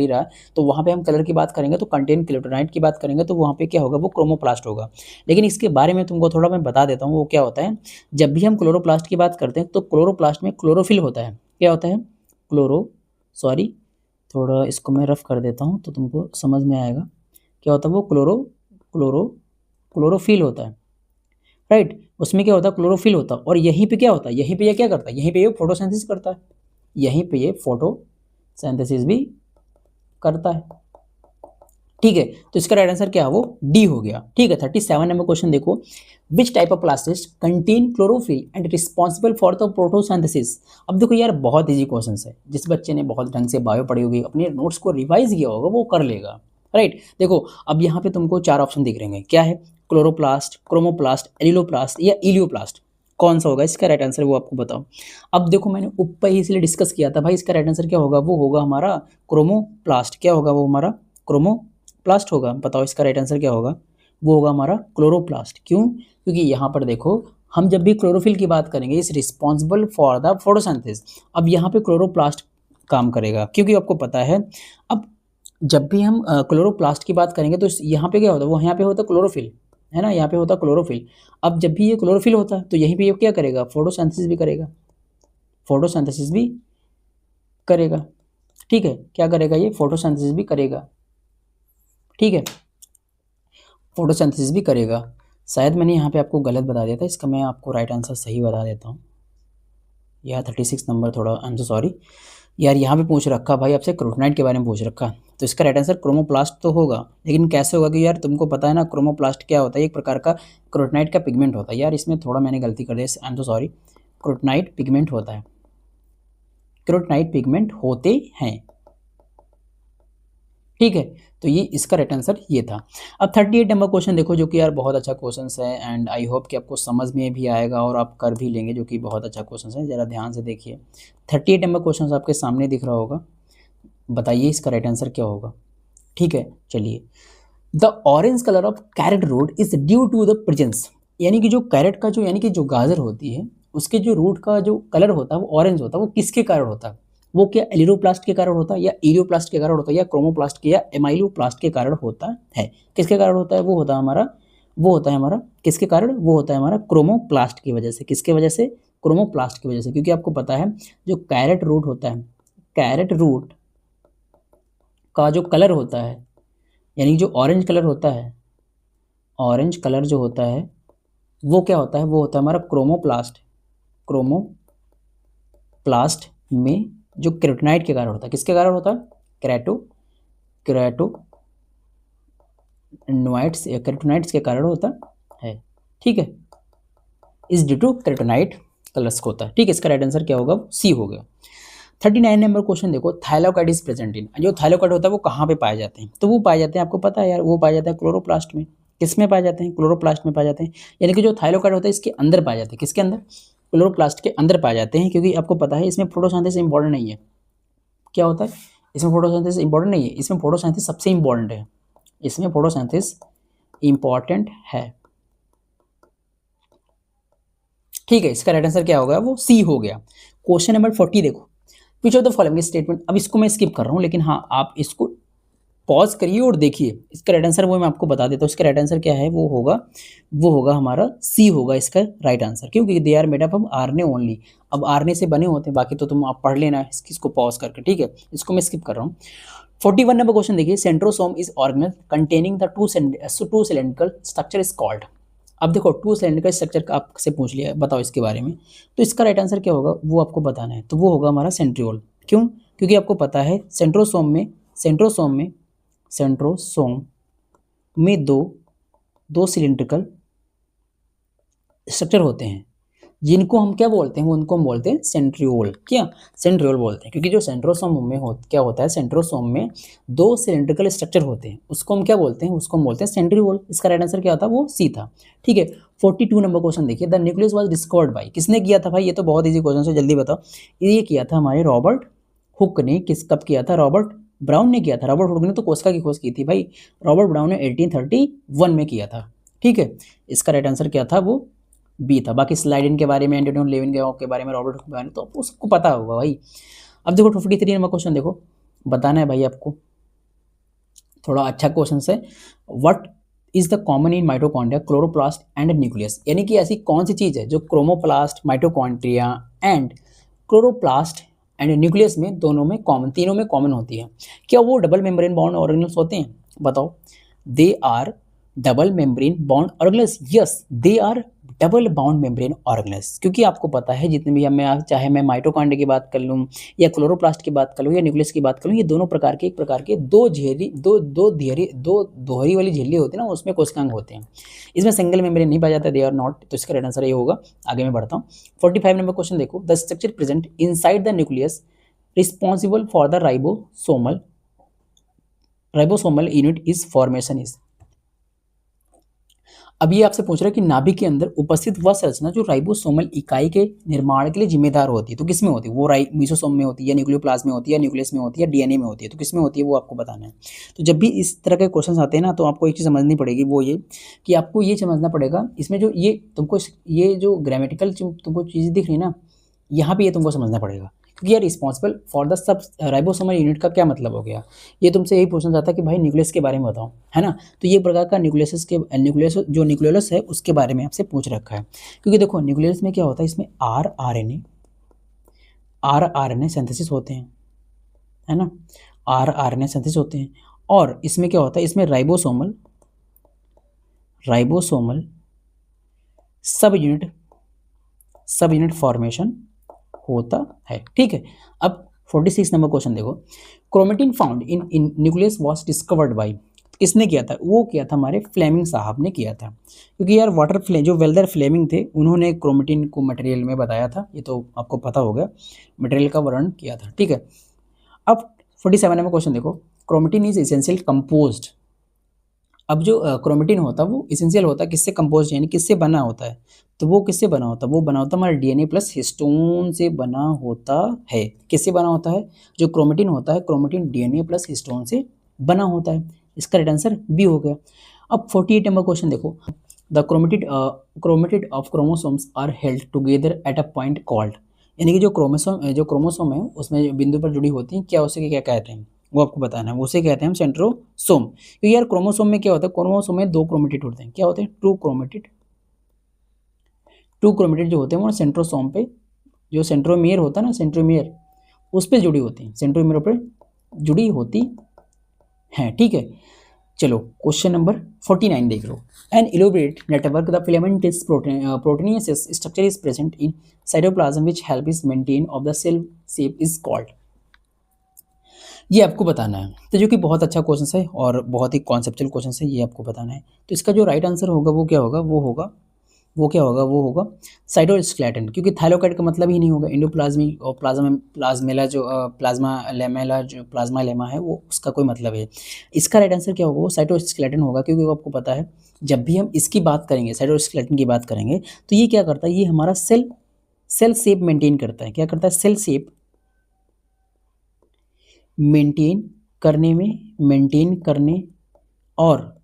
रहा है, तो वहाँ पे हम कलर की बात करेंगे तो कंटेन कैरोटीनाइड की बात करेंगे तो वहाँ पे क्या होगा, वो क्रोमोप्लास्ट होगा। लेकिन इसके बारे में तुमको थोड़ा मैं बता देता हूँ वो क्या होता है। जब भी हम क्लोरोप्लास्ट की बात करते हैं तो क्लोरोप्लास्ट में क्लोरोफिल होता है। क्या होता है, थोड़ा इसको मैं रफ कर देता हूँ तो तुमको समझ में आएगा। क्या होता है वो क्लोरोफिल होता है, राइट। उसमें क्या होता है क्लोरोफिल होता है, और यहीं पे क्या होता है, यहीं पे ये क्या करता है, यहीं पे ये फोटोसिंथेसिस करता है, यहीं पे ये फोटोसिंथेसिस भी करता है, ठीक है। तो इसका राइट आंसर क्या है, वो डी हो गया, ठीक है। 37 नंबर क्वेश्चन देखो, विच type of plastic contain chlorophyll and responsible for the photosynthesis. अब देखो यार बहुत इजी क्वेश्चन है, जिस बच्चे ने बहुत ढंग से बायो पढ़ी होगी, अपने नोट्स को रिवाइज किया होगा, वो कर लेगा, राइट। देखो अब यहाँ पे तुमको 4 ऑप्शन दिख रहे हैं, क्या है, क्लोरोप्लास्ट, क्रोमोप्लास्ट, एलिलोप्लास्ट या इलियोप्लास्ट। कौन सा होगा इसका राइट आंसर, वो आपको बताओ। अब देखो मैंने ऊपर ही इसलिए डिस्कस किया था भाई, इसका राइट आंसर क्या होगा, वो होगा हमारा क्रोमोप्लास्ट। क्या होगा वो, हमारा क्रोमोप्लास्ट होगा। बताओ इसका राइट आंसर क्या होगा, वो होगा हमारा क्लोरोप्लास्ट। क्यों, क्योंकि यहाँ पर देखो हम जब भी क्लोरोफिल की बात करेंगे, is responsible for the photosynthesis, अब यहाँ पे क्लोरोप्लास्ट काम करेगा, क्योंकि आपको पता है अब जब भी हम क्लोरोप्लास्ट की बात करेंगे तो यहाँ पे क्या होता है, वो यहाँ पे होता है क्लोरोफिल, है ना, यहाँ पे होता है क्लोरोफिल। अब जब भी ये क्लोरोफिल होता है तो यहीं पे ये क्या करेगा, फोटोसिंथेसिस भी करेगा, फोटोसिंथेसिस भी करेगा, ठीक है। क्या करेगा, ये फोटोसिंथेसिस भी करेगा, ठीक है, फोटोसिंथेसिस भी करेगा। शायद मैंने यहाँ पे आपको गलत बता दिया था, इसका मैं आपको राइट आंसर सही बता देता हूँ। यार 36 नंबर थोड़ा, आई एम सो सॉरी यार, यहाँ पे पूछ रखा भाई आपसे क्रोटोनाइट के बारे में पूछ रखा, तो इसका राइट आंसर क्रोमोप्लास्ट तो होगा, लेकिन कैसे होगा कि यार तुमको पता है ना क्रोमोप्लास्ट क्या होता है, एक प्रकार का क्रोटोनाइट का पिगमेंट होता है। यार इसमें थोड़ा मैंने गलती कर दी, I am so sorry, carotenoid pigment होता है, क्रोटोनाइट पिगमेंट होते हैं, ठीक है। तो ये इसका राइट आंसर ये था। अब 38 नंबर क्वेश्चन देखो, जो कि यार बहुत अच्छा क्वेश्चन है, एंड आई होप कि आपको समझ में भी आएगा और आप कर भी लेंगे, जो कि बहुत अच्छा क्वेश्चन है। ज़रा ध्यान से देखिए, 38 नंबर क्वेश्चन आपके सामने दिख रहा होगा, बताइए इसका राइट आंसर क्या होगा, ठीक है। चलिए, the orange colour of carrot root is due to the presence, यानी कि जो कैरेट का जो, यानी कि जो गाजर होती है उसके जो रूट का जो कलर होता है वो ऑरेंज होता है, वो किसके कारण होता है, वो क्या एलिरोप्लास्ट के कारण होता है, या इलियोप्लास्ट के कारण होता है, या क्रोमोप्लास्ट के या एमाइलोप्लास्ट के कारण होता है। किसके कारण होता है, वो होता है हमारा, वो होता है हमारा किसके कारण, वो होता है हमारा क्रोमोप्लास्ट की वजह से। किसके वजह से, क्रोमोप्लास्ट की वजह से, क्योंकि आपको पता है जो कैरेट रूट होता है, कैरेट रूट का जो कलर होता है, यानी जो ऑरेंज कलर होता है, ऑरेंज कलर जो होता है वो क्या होता है, वो होता है हमारा क्रोमोप्लास्ट, क्रोमोप्लास्ट में जो कैरोटिनाइड के कारण होता है। किसके कारण होता है, कैरोटिनॉइड्स या कैरोटिनॉइड्स के कारण होता है, ठीक है, इस ड्यू टू कैरोटिनाइड कलर्स को होता है, ठीक है। इसका राइट आंसर क्या होगा, सी हो गया। 39 नंबर क्वेश्चन देखो, थाइलाकोइड इज प्रेजेंट इन, जो थाइलाकोइड होता है वो कहाँ पे पाए जाते हैं, तो वो पाए जाते हैं, आपको पता है यार, वो पाए जाते हैं क्लोरोप्लास्ट में। किस में पाए जाते हैं, क्लोरोप्लास्ट में पाए जाते हैं, यानी कि जो थाइलाकोइड होता है इसके अंदर पाए जाते हैं, किसके अंदर, क्लोरोप्लास्ट के अंदर पाए जाते हैं, क्योंकि आपको पता है इसमें फोटोसिंथेसिस इंपॉर्टेंट नहीं है। क्या होता है, इसमें फोटोसिंथेसिस इंपॉर्टेंट नहीं है, इसमें फोटोसिंथेसिस सबसे इंपॉर्टेंट है, इसमें फोटोसिंथेसिस इंपॉर्टेंट है, ठीक है। इसका राइट आंसर क्या होगा, वो सी हो गया। क्वेश्चन नंबर 40 देखो, which of the following statement, अब इसको मैं स्किप कर रहा हूँ, लेकिन हाँ आप इसको पॉज करिए और देखिए, इसका राइट आंसर वो मैं आपको बता देता हूँ। इसका राइट आंसर क्या है, वो होगा हमारा सी होगा इसका राइट आंसर। क्यों, क्योंकि they are made up of RNA only, अब आरएनए से बने होते हैं, बाकी तो तुम आप पढ़ लेना इसको पॉज करके, ठीक है। इसको मैं स्किप कर रहा हूँ। 41 नंबर क्वेश्चन देखिए, centrosome is organelle containing the two cylindrical structure is called. अब देखो टू सिलेंड्रिकल स्ट्रक्चर का आपसे पूछ लिया, बताओ इसके बारे में, तो इसका राइट आंसर क्या होगा वो आपको बताना है, तो वो होगा हमारा सेंट्रियोल। क्यों, क्योंकि आपको पता है सेंट्रोसोम में दो सिलेंड्रिकल स्ट्रक्चर होते हैं, जिनको हम क्या बोलते हैं, उनको हम बोलते हैं सेंट्रियोल। क्या, सेंट्रियोल बोलते हैं, क्योंकि जो सेंट्रोसोम में क्या होता है, सेंट्रोसोम में दो सिलेंड्रिकल स्ट्रक्चर होते हैं, उसको हम क्या बोलते हैं, उसको हम बोलते हैं सेंट्रियोल। इसका राइट आंसर क्या था, वो सी था, ठीक है। 42 नंबर क्वेश्चन देखिए, the nucleus was discovered by, किसने किया था भाई, ये तो बहुत ईजी क्वेश्चन है, जल्दी बताओ। ये किया था हमारे रॉबर्ट हुक ने, कब किया था, रॉबर्ट ब्राउन ने किया था। रॉबर्ट हुक ने तो कोशिका की खोज की थी भाई, रॉबर्ट ब्राउन ने 1831 में किया था, ठीक है। इसका राइट आंसर क्या था, वो बी था। बाकी स्लाइडिन के बारे में, एंटोनियो लेविनगेव के बारे में, रॉबर्ट के बारे में तो आपको सबको पता होगा भाई। अब देखो 53 नंबर क्वेश्चन देखो, बताना है भाई आपको, थोड़ा अच्छा क्वेश्चन है। What is the common in mitochondria, chloroplast and nucleus, यानी कि ऐसी कौन सी चीज़ है जो chromoplast, mitochondria and chloroplast and nucleus में दोनों में कॉमन, तीनों में कॉमन होती है। क्या वो डबल मेम्ब्रेन बॉन्ड ऑर्गेनल्स होते हैं? बताओ। They are double membrane bond organelles, yes they are double bound membrane organelles. क्योंकि आपको पता है जितने भी मैं चाहे मैं माइटोकॉन्ड्रिया की बात कर लूँ या क्लोरोप्लास्ट की बात कर लूँ या न्यूक्लियस की बात कर लूँ, ये दोनों प्रकार के एक प्रकार के दो दोहरी वाली झिल्ली होती है ना, उसमें कोशिकांग होते हैं। इसमें सिंगल मेम्ब्रेन नहीं पाया जाता, दे आर नॉट, तो इसका राइट आंसर ये होगा। आगे मैं बढ़ता हूँ। 45 नंबर क्वेश्चन देखो, the structure present inside the nucleus responsible for the ribosomal unit is formation is. अब ये आपसे पूछ रहा है कि नाभिक के अंदर उपस्थित वह संरचना जो राइबोसोमल इकाई के निर्माण के लिए जिम्मेदार होती है, तो किसमें होती है वो? मीसोसोम में होती है या न्यूक्लियोप्लाज्म में होती है या न्यूक्लियस में होती है या डीएनए में होती है, तो किसमें होती है वो आपको बताना है। तो जब भी इस तरह के क्वेश्चन आते हैं ना, तो आपको एक चीज़ समझनी पड़ेगी, वो ये कि आपको ये समझना पड़ेगा इसमें जो ये जो ग्रामेटिकल तुमको चीज़ दिख रही है ना, यहाँ पे ये तुमको समझना पड़ेगा। क्योंकि यार responsible for the sub ribosomal unit का क्या मतलब हो गया? ये तुमसे यही पूछना चाहता है कि भाई न्यूक्लियस के बारे में बताओ, है ना। तो ये प्रकार का न्यूक्लियस जो न्यूक्लियोलस है उसके बारे में आपसे पूछ रखा है। क्योंकि देखो न्यूक्लियस में क्या होता है, इसमें आरआरएनए सिंथेसिस होते हैं, है ना, आरआरएनए सिंथेसिस होते हैं। और इसमें क्या होता है, इसमें राइबोसोमल सब यूनिट फॉर्मेशन होता है, ठीक है। अब 46 नंबर क्वेश्चन देखो, chromatin found in nucleus was discovered by, किसने किया था? वो किया था हमारे फ्लेमिंग साहब ने किया था। क्योंकि यार जो वेल्दर फ्लेमिंग थे, उन्होंने क्रोमेटिन को मटेरियल में बताया था, ये तो आपको पता होगा, मटेरियल का वर्णन किया था, ठीक है। अब 47 नंबर क्वेश्चन देखो, क्रोमेटिन इज एसेंशियल कंपोज्ड। अब जो क्रोमेटिन होता है वो इसेंशियल होता है किससे कंपोज, यानी किससे बना होता है? तो वो किससे बना होता है? वो बना होता है हमारे डीएनए प्लस हिस्टोन से बना होता है। किससे बना होता है? जो क्रोमेटिन होता है, क्रोमेटिन डीएनए प्लस हिस्टोन से बना होता है। इसका राइट आंसर बी हो गया। अब 48 नंबर क्वेश्चन देखो, the chromatid of chromosomes are held together at a point called, यानी कि जो क्रोमोसोम है उसमें बिंदु पर जुड़ी होती हैं, क्या उसे क्या कहते हैं वो आपको बताना है। उसे कहते हैं हम सेंट्रोसोम। क्योंकि यार क्रोमोसोम में क्या होता है, क्रोमोसोम में 2 क्रोमेटिड होते हैं, क्या होते हैं? 2 क्रोमेटिड जो होते हैं वो सेंट्रोसोम पे, जो सेंट्रोमियर होता है ना, सेंट्रोमियर उस पर जुड़ी होती हैं, सेंट्रोमियर पर जुड़ी होती हैं, ठीक है। चलो क्वेश्चन नंबर 49 देख लो, an elaborate network the filamentous proteinaceous structure is present in cytoplasm which help is maintain of the cell shape is called. ये आपको बताना है, तो जो कि बहुत अच्छा क्वेश्चन है और बहुत ही कॉन्सेप्चुअल क्वेश्चन है, ये आपको बताना है। तो इसका जो राइट आंसर होगा वो क्या होगा, वो होगा साइटोस्केलेटन। क्योंकि थाइलोकाइड का मतलब ही नहीं होगा एंडोप्लाज्मिक और प्लाज्मा लेमा है, वो उसका कोई मतलब है। इसका राइट आंसर क्या होगा, वो साइटोस्केलेटन होगा। क्योंकि वो आपको पता है जब भी हम इसकी बात करेंगे, साइटोस्केलेटन की बात करेंगे, तो ये क्या करता है, ये हमारा सेल शेप मेंटेन करता है। क्या करता है? सेल शेप मेंटेन करने और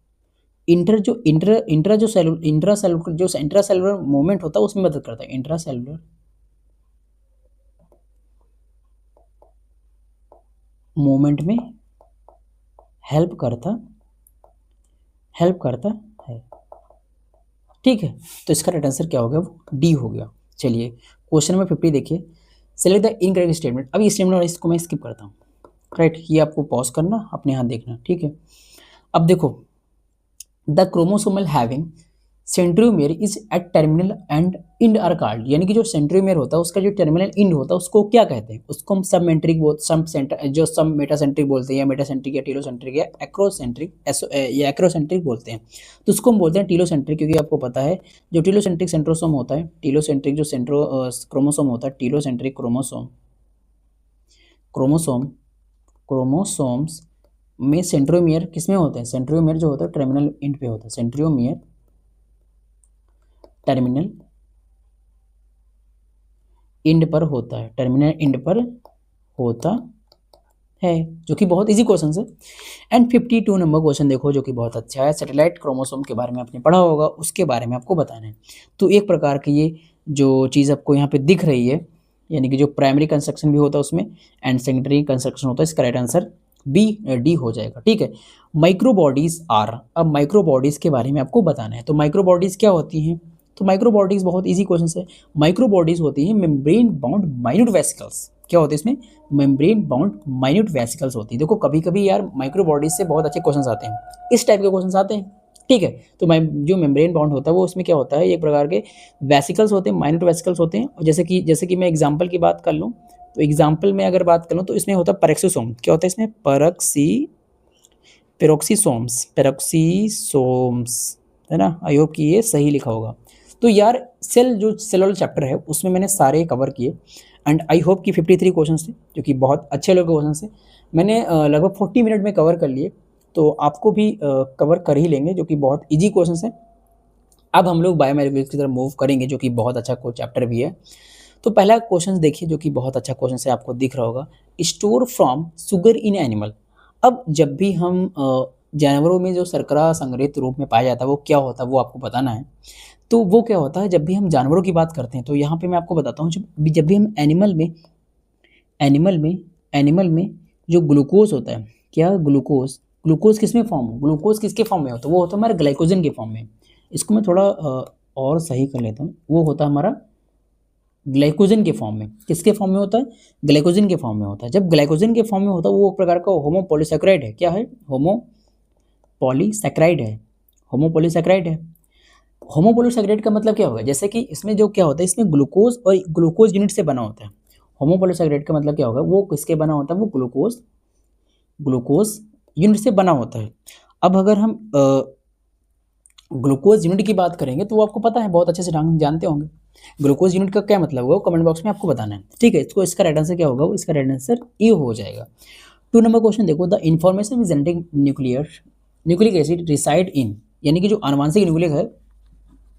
इंट्रासेलुलर मूवमेंट होता है उसमें मदद करता है। इंट्रासेलुलर मूवमेंट में हेल्प करता है, ठीक है। तो इसका राइट आंसर क्या हो गया, वो डी हो गया। चलिए क्वेश्चन नंबर 50 देखिए, सेलेक्ट द इनकरेक्ट स्टेटमेंट। अब ये स्टेटमेंट और इसको मैं स्किप करता हूँ, राइट। ये आपको पॉज करना, अपने हाथ देखना, ठीक है। अब देखो, the chromosomal having centromere is at terminal end end are called, यानी कि जो सेंट्रोमियर होता है उसका जो टर्मिनल इंड होता है उसको क्या कहते हैं? उसको हम सब मेटासेंट्रिक बोलते हैं, या मेटासेंट्रिक या टीलोसेंट्रिक या एक्रोसेंट्रिक बोलते हैं। तो उसको हम बोलते हैं टीलोसेंट्रिक। क्योंकि आपको पता है जो टीलोसेंट्रिक सेंट्रोसोम होता है, टीलोसेंट्रिक जो क्रोमोसोम होता है, टीलोसेंट्रिक क्रोमोसोम्स में सेंट्रोमियर किसमें होते हैं? सेंट्रोमियर जो होता है टर्मिनल इंड पे होता है। सेंट्रोमियर टर्मिनल इंड पर होता है, टर्मिनल इंड पर होता है, जो कि बहुत इजी क्वेश्चन है। एंड 52 नंबर क्वेश्चन देखो, जो कि बहुत अच्छा है। सैटेलाइट क्रोमोसोम के बारे में आपने पढ़ा होगा, उसके बारे में आपको बताना है। तो एक प्रकार की ये जो चीज़ आपको यहाँ पे दिख रही है, यानी कि जो प्राइमरी कंस्ट्रक्शन भी होता है उसमें एंड सेकेंडरी कंस्ट्रक्शन होता है, इसका राइट आंसर डी हो जाएगा, ठीक है। माइक्रोबॉडीज आर, अब माइक्रोबॉडीज के बारे में आपको बताना है। तो माइक्रोबॉडीज क्या होती हैं? तो माइक्रोबॉडीज बहुत इजी क्वेश्चन है। माइक्रोबॉडीज होती हैं मेम्ब्रेन बाउंड माइन्यूट वेसिकल्स। क्या होते हैं इसमें, मेम्ब्रेन बाउंड माइन्यूट वेसिकल्स होती है। देखो कभी कभी यार माइक्रो बॉडीज से बहुत अच्छे क्वेश्चन आते हैं, इस टाइप के क्वेश्चन आते हैं, ठीक है। तो जो मेम्ब्रेन बाउंड होता है वो उसमें क्या होता है, एक प्रकार के वेसिकल्स होते हैं, माइन्यूट वेसिकल्स होते हैं। और जैसे कि मैं एग्जाम्पल की बात कर लूँ, तो एग्जाम्पल में अगर बात करूँ तो इसमें होता है पेरोक्सीसोम। क्या होता है इसमें, पेरोक्सीसोम्स, है ना। आई होप कि ये सही लिखा होगा। तो यार जो सेल वाला चैप्टर है उसमें मैंने सारे कवर किए, एंड आई होप कि 53 क्वेश्चन थे जो कि बहुत अच्छे लोग क्वेश्चन थे। मैंने लगभग 40 मिनट में कवर कर लिए, तो आपको भी कवर कर ही लेंगे, जो कि बहुत ईजी क्वेश्चन है। अब हम लोग बायोमोलिक्यूल्स की तरफ मूव करेंगे, जो कि बहुत अच्छा चैप्टर भी है। तो पहला क्वेश्चन देखिए, जो कि बहुत अच्छा क्वेश्चन है, आपको दिख रहा होगा, store from sugar in animal. अब जब भी हम जानवरों में जो शर्करा संग्रहित रूप में पाया जाता है वो क्या होता है, वो आपको बताना है। तो वो क्या होता है, जब भी हम जानवरों की बात करते हैं, तो यहाँ पे मैं आपको बताता हूँ, जब भी हम एनिमल में जो ग्लूकोज होता है, क्या ग्लूकोज किस में फॉर्म हो, ग्लूकोज किसके फॉर्म में होता है, वो होता है हमारे ग्लाइकोजन के फॉर्म में। इसको मैं थोड़ा और सही कर लेता हूँ, वो होता है हमारा ग्लाइकोजन के फॉर्म में। किसके फॉर्म में होता है, ग्लाइकोजन के फॉर्म में होता है। जब ग्लाइकोजन के फॉर्म में होता है वो एक प्रकार का होमोपॉलीसैकेराइड है। क्या है, होमोपॉलीसैकेराइड है, होमोपॉलीसैकेराइड है। होमोपॉलीसैकेराइड का मतलब क्या होगा, जैसे कि इसमें जो क्या होता है, इसमें ग्लूकोज और ग्लूकोज यूनिट से बना होता है। होमोपॉलीसैकेराइड का मतलब क्या होगा, वो किसके बना होता है, वो ग्लूकोज यूनिट से बना होता है। अब अगर हम ग्लूकोज यूनिट की बात करेंगे तो वो आपको पता है, बहुत अच्छे से जानते होंगे। ग्लूकोज यूनिट का क्या मतलब होगा, कमेंट बॉक्स में आपको बताना है, ठीक है। इसका राइट आंसर क्या होगा, इसका राइट आंसर ए हो जाएगा। 2 नंबर क्वेश्चन देखो, the information genetic nucleic acid reside in, यानी कि जो आनुवांशिक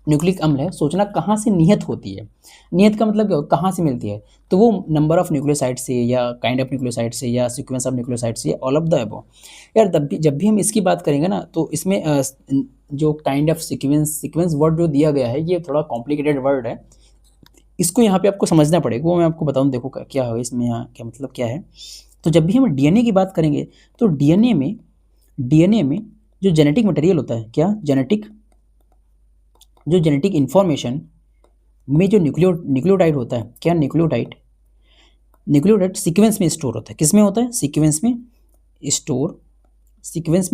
न्यूक्लिक अम्ल है, सोचना कहाँ से निहित होती है। निहित का मतलब क्या होगा, कहाँ से मिलती है, तो वो नंबर ऑफ न्यूक्लियोसाइड से, या काइंड ऑफ न्यूक्लियोसाइड से, या सीक्वेंस ऑफ न्यूक्लियोसाइड से, ऑल ऑफ द अबव। यार जब भी हम इसकी बात करेंगे ना, तो इसमें जो काइंड ऑफ सीक्वेंस वर्ड जो दिया गया है, ये थोड़ा कॉम्प्लिकेटेड वर्ड है, इसको यहाँ पे आपको समझना पड़ेगा। वो मैं आपको बताऊँ, देखो क्या है इसमें, यहाँ क्या मतलब क्या है। तो जब भी हम डीएनए की बात करेंगे, तो डीएनए में जो जेनेटिक मटेरियल होता है, क्या जेनेटिक इन्फॉर्मेशन में जो न्यूक्लियोटाइड होता है, क्या न्यूक्लियोटाइड सीक्वेंस में स्टोर होता है। किस में होता है, सीक्वेंस में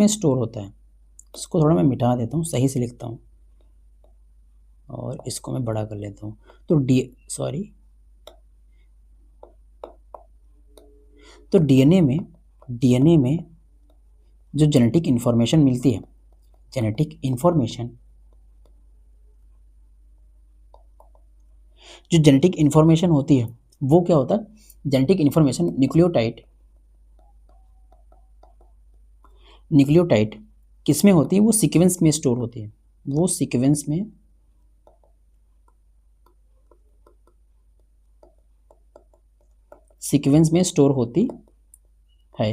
स्टोर होता है। इसको थोड़ा मैं मिटा देता हूँ, सही से लिखता हूँ, और इसको मैं बड़ा कर लेता हूँ। तो डीएनए में जो जेनेटिक इन्फॉर्मेशन मिलती है, जो जेनेटिक इन्फॉर्मेशन होती है, वो क्या होता है, जेनेटिक इन्फॉर्मेशन न्यूक्लियोटाइड किस में होती है, वो सीक्वेंस में स्टोर होती है। वो सीक्वेंस में स्टोर होती है,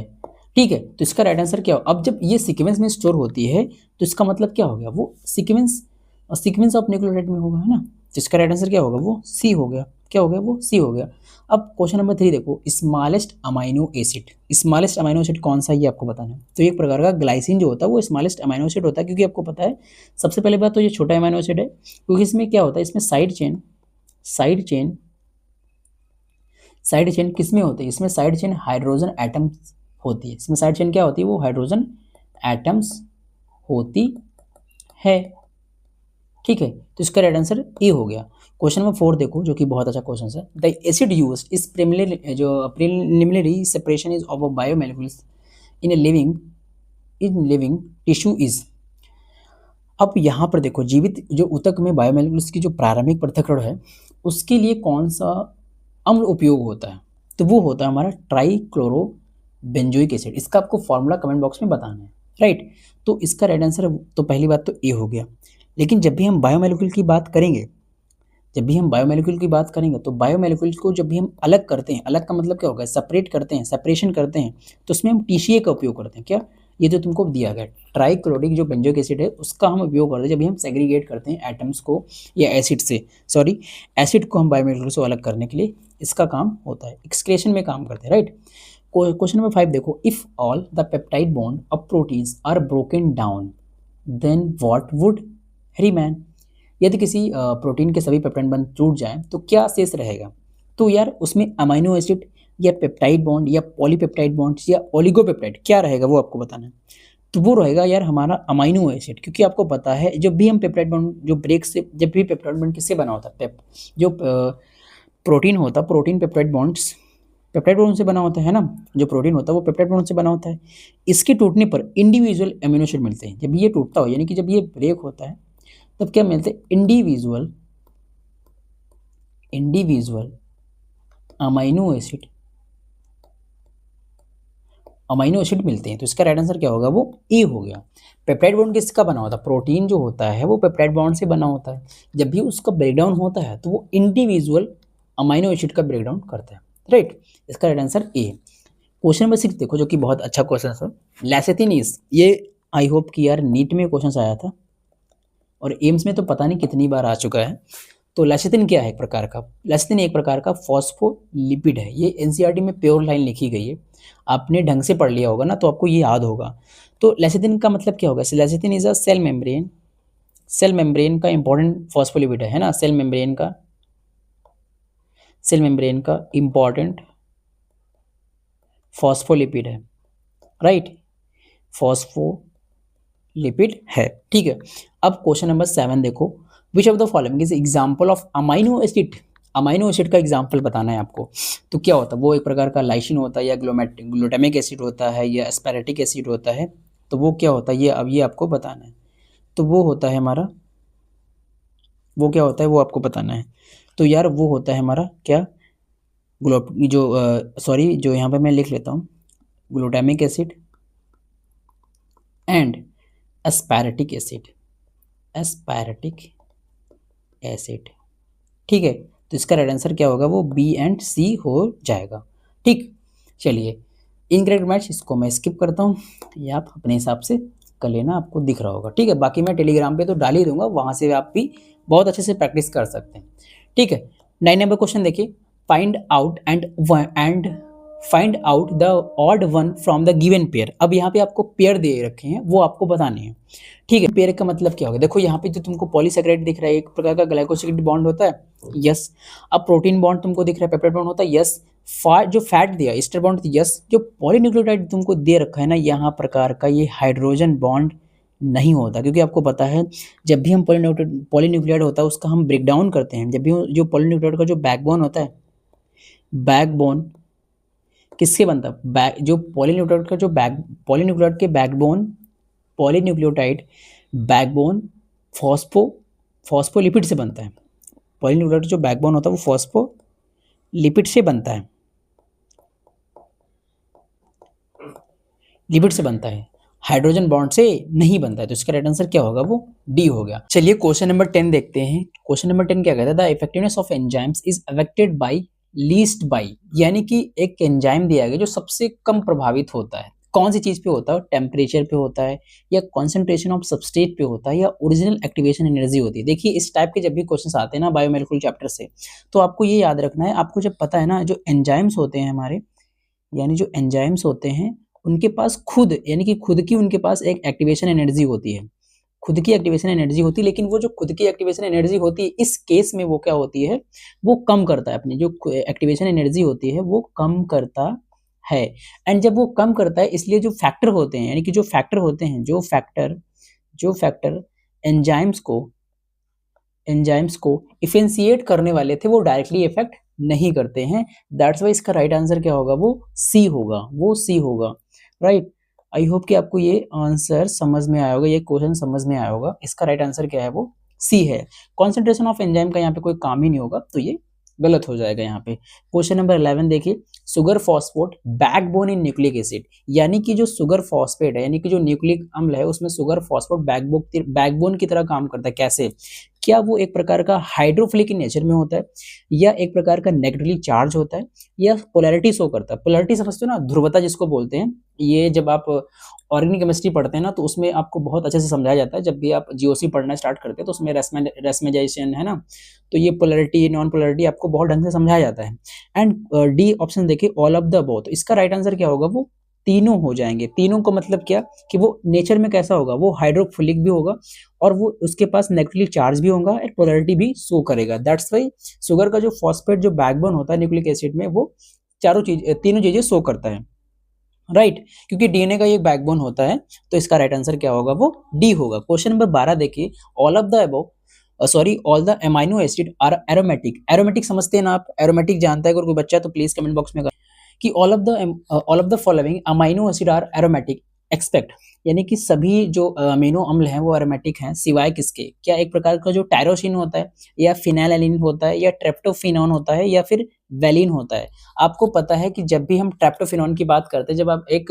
ठीक है। तो इसका राइट आंसर क्या हो, अब जब ये सीक्वेंस में स्टोर होती है, तो इसका मतलब क्या हो गया, वो सीक्वेंस ऑफ न्यूक्लियोटाइड में होगा, है ना। तो इसका राइट आंसर क्या होगा, वो सी हो गया। क्या हो गया, वो सी हो गया। अब क्वेश्चन नंबर 3 देखो, स्मॉलेस्ट अमाइनो एसिड कौन सा है, ये आपको बताना है। तो एक प्रकार का ग्लाइसिन जो होता है वो स्मॉलेस्ट अमाइनो एसिड होता है, क्योंकि आपको पता है, सबसे पहले बात तो ये छोटा अमाइनो एसिड है, क्योंकि इसमें क्या होता है, इसमें साइड चेन किस में होती है, इसमें साइड चेन हाइड्रोजन एटम्स होती है। इसमें साइड चेन क्या होती है, वो हाइड्रोजन एटम्स होती है, ठीक है। तो इसका राइट आंसर ए हो गया। क्वेश्चन नंबर 4 देखो, जो कि बहुत अच्छा क्वेश्चन है। The acid used is preliminary separation is of biomolecules in living tissue is. अब यहाँ पर देखो, जीवित जो ऊतक में बायोमोलिक्यूल्स की जो प्रारंभिक पृथक्करण है, उसके लिए कौन सा अम्ल उपयोग होता है, तो वो होता है हमारा ट्राइक्लोरोबेंजोइक एसिड। इसका आपको फॉर्मूला कमेंट बॉक्स में बताना है, राइट। तो इसका राइट आंसर, तो पहली बात तो ए हो गया। लेकिन जब भी हम बायोमोलिक्यूल की बात करेंगे, तो बायोमोलिक्यूल को जब भी हम अलग करते हैं, अलग का मतलब क्या होगा, सेपरेशन करते हैं, तो उसमें हम टीसीए का उपयोग करते हैं। क्या, ये जो तुमको दिया गया ट्राइक्लोरिक जो बेंजोइक एसिड है, उसका हम उपयोग करते हैं जब भी हम सेग्रीगेट करते हैं एटम्स को, या एसिड को हम बायोमोलिक्यूल से अलग करने के लिए इसका काम होता है, एक्सक्रेशन में काम करते हैं, राइट। क्वेश्चन नंबर 5 देखो, if all the peptide bond of proteins are broken down then what would remain. यदि किसी प्रोटीन के सभी पेप्टाइड बॉन्ड टूट जाएं तो क्या शेष रहेगा, तो यार उसमें अमाइनो एसिड या पेप्टाइड बॉन्ड या पॉलीपेप्टाइड बॉन्ड या ओलिगोपेप्टाइड, क्या रहेगा वो आपको बताना है। तो वो रहेगा यार हमारा अमाइनो एसिड, क्योंकि आपको पता है जब भी हम पेप्टाइड बॉन्ड जो ब्रेक से, जब भी पेप्टाइड बॉन्ड किससे बना होता है, जो प्रोटीन होता है, protein peptide bonds peptide bond से बना होता है ना, जो प्रोटीन होता है वो पेप्टाइड बॉन्ड से बना होता है। इसके टूटने पर इंडिविजुअल अमीनो एसिड मिलते हैं। जब ये टूटता हो यानी कि जब ये ब्रेक होता है तब क्या मिलते हैं, इंडिविजुअल अमाइनो एसिड मिलते हैं। तो इसका राइट आंसर क्या होगा, वो ए हो गया। पेप्टाइड बॉन्ड किसका बना होता है, प्रोटीन जो होता है वो पेप्टाइड बॉन्ड से बना होता है। जब भी उसका ब्रेकडाउन होता है तो वो इंडिविजुअल अमाइनो एसिड का ब्रेकडाउन करता है, राइट। इसका right answer A. Question number 6 देखो, जो कि बहुत अच्छा क्वेश्चन है। लेसेथिन इज, ये आई होप कि यार नीट में क्वेश्चन आया था और एम्स में तो पता नहीं कितनी बार आ चुका है। तो लेसेथिन क्या है, एक प्रकार का, लेसेथिन एक प्रकार का फॉस्फोलिपिड है। ये एनसीईआरटी में प्योर लाइन लिखी गई है, आपने ढंग से पढ़ लिया होगा ना तो आपको ये याद होगा। तो लेसेथिन का मतलब क्या होगा, lecithin is a cell membrane का इंपॉर्टेंट फॉस्फोलिपिड है ना, सेल मेम्ब्रेन का इंपॉर्टेंट फॉस्फोलिपिड है, राइट, फॉस्फोलिपिड है, ठीक है। अब क्वेश्चन नंबर 7 देखो, which of the following is example of amino acid. Amino acid का एग्जाम्पल बताना है आपको। तो क्या होता है, वो एक प्रकार का लाइसिन होता है या ग्लूटामिक एसिड होता है या एस्पेरेटिक एसिड होता है। तो वो क्या होता है, ये अब ये आपको बताना है। तो वो होता है हमारा, वो क्या होता है वो आपको बताना है। तो यार वो होता है हमारा क्या, जो यहाँ पे मैं लिख लेता हूँ, glutamic acid and aspartic acid, ठीक है। तो इसका राइट आंसर क्या होगा, वो बी एंड सी हो जाएगा, ठीक। चलिए, इनकरेक्ट मैच इसको मैं स्किप करता हूँ, ये आप अपने हिसाब से कर लेना, आपको दिख रहा होगा, ठीक है। बाकी मैं टेलीग्राम पे तो डाल ही दूंगा, वहाँ से आप भी बहुत अच्छे से प्रैक्टिस कर सकते हैं, ठीक है। 9 नंबर क्वेश्चन देखिए, find out the odd one from the given pair. अब यहाँ पे आपको पेयर दे रखे हैं, वो आपको बताने हैं, ठीक है। पेयर का मतलब क्या होगा, देखो यहाँ पे जो तुमको पॉलीसैकेराइड दिख रहा है, एक प्रकार का ग्लाइकोसिलिक बॉन्ड होता है, यस। अब प्रोटीन बॉन्ड तुमको दिख रहा है, पेप्टाइड बॉन्ड होता है, यस। जो फैट दिया ईस्टर बॉन्ड, यस। जो पॉलीन्यूक्लियोटाइड तुमको दे रखा है ना, यहाँ प्रकार का ये हाइड्रोजन बॉन्ड नहीं होता, क्योंकि आपको पता है जब भी हम पॉलीन्यूक्लियोटाइड होता है उसका हम ब्रेकडाउन करते हैं, जब भी जो पॉलीन्यूक्लियोटाइड का जो बैकबोन होता है, बैकबोन किससे बनता है, जो पॉलीन्यूक्लियोटाइड का जो पॉलीन्यूक्लियोटाइड के पॉलीन्यूक्लियोटाइड बैकबोन फॉस्फोलिपिड से बनता है। पॉलीन्यूक्लियोटाइड जो बैकबोन होता है वो फॉस्फोलिपिड से बनता है, लिपिड से बनता है, हाइड्रोजन बॉन्ड से नहीं बनता है। तो इसका राइट आंसर क्या होगा, वो डी हो गया। चलिए क्वेश्चन नंबर 10 देखते हैं। क्वेश्चन नंबर 10 क्या कहता है, the effectiveness of enzymes is affected by least by, यानी कि एक एंजाइम दिया गया जो सबसे कम प्रभावित होता है, कौन सी चीज पे होता है, टेम्परेचर पे होता है या कॉन्सेंट्रेशन ऑफ सबस्ट्रेट पे होता है या ओरिजिनल एक्टिवेशन एनर्जी होती है। देखिए इस टाइप के जब भी क्वेश्चन आते हैं ना बायोमोलिकुलर चैप्टर से, तो आपको ये याद रखना है, आपको जब पता है ना जो एंजाइम्स होते हैं हमारे, यानी जो एंजाइम्स होते हैं उनके पास खुद, यानी कि खुद की उनके पास एक एक्टिवेशन एनर्जी होती है, खुद की एक्टिवेशन एनर्जी होती है। लेकिन वो जो खुद की एक्टिवेशन एनर्जी होती है, इस केस में वो क्या होती है, वो कम करता है, अपनी जो एक्टिवेशन एनर्जी होती है वो कम करता है। एंड जब वो कम करता है, इसलिए जो फैक्टर होते हैं, यानी कि जो फैक्टर होते हैं, जो फैक्टर एंजाइम्स को इफेंशिएट करने वाले थे, वो डायरेक्टली इफेक्ट नहीं करते हैं। दैट्स वाई इसका राइट आंसर क्या होगा, वो सी होगा, राइट। आई होप कि आपको ये आंसर समझ में आया होगा, ये क्वेश्चन समझ में आया होगा। इसका राइट आंसर क्या है, वो सी है। कॉन्सेंट्रेशन ऑफ एंजाइम का यहाँ पे कोई काम ही नहीं होगा, तो ये गलत हो जाएगा यहाँ पे। क्वेश्चन नंबर 11 देखिए, सुगर फॉस्फेट बैकबोन इन न्यूक्लिक एसिड, यानी कि जो सुगर फॉस्फेट है, यानी कि जो न्यूक्लिक अम्ल है, उसमें सुगर फॉस्फेट बैकबोन की तरह काम करता है। कैसे, क्या वो एक प्रकार का हाइड्रोफिलिक इन नेचर में होता है, या एक प्रकार का नेगेटिवली चार्ज होता है, या पोलैरिटी शो करता है। पोलैरिटी समझते हो ना, ध्रुवता जिसको बोलते हैं। ये जब आप ऑर्गेनिक केमिस्ट्री पढ़ते हैं ना, तो उसमें आपको बहुत अच्छे से समझाया जाता है। जब भी आप जीओसी पढ़ना स्टार्ट करते हैं तो उसमें रेसमेजाइजेशन है ना, तो ये पोलैरिटी नॉन पोलैरिटी आपको बहुत ढंग से समझाया जाता है। एंड डी ऑप्शन देखिए, ऑल ऑफ द अबव। तो इसका राइट आंसर क्या होगा, वो तीनों हो जाएंगे। तीनों का मतलब क्या, कि वो नेचर में कैसा होगा, वो हाइड्रोफिलिक भी होगा और वो उसके पास नेगेटिवली चार्ज भी होगा, एक पोलैरिटी भी शो करेगा। दैट्स वाई शुगर का जो फॉस्फेट जो बैकबोन होता है न्यूक्लिक एसिड में, वो चारों चीज तीनों चीजें शो करता है, राइट क्योंकि डीएनए का एक बैकबोन होता है, तो इसका राइट आंसर क्या होगा, वो डी होगा। क्वेश्चन नंबर 12 देखिए, all of the above sorry all the amino acid are aromatic. Aromatic समझते हैं ना आप, एरोमेटिक जानता है अगर कोई बच्चा तो प्लीज कमेंट बॉक्स में कि all of the following amino acid are aromatic except, यानी कि सभी जो अमीनो अम्ल हैं वो एरोमेटिक हैं सिवाय किसके, क्या एक प्रकार का जो टायरोसिन होता है या फिनाइलएलिन होता है या ट्रेप्टोफिनॉन होता है या फिर वैलिन होता है। आपको पता है कि जब भी हम ट्रेप्टोफिनॉन की बात करते हैं, जब आप एक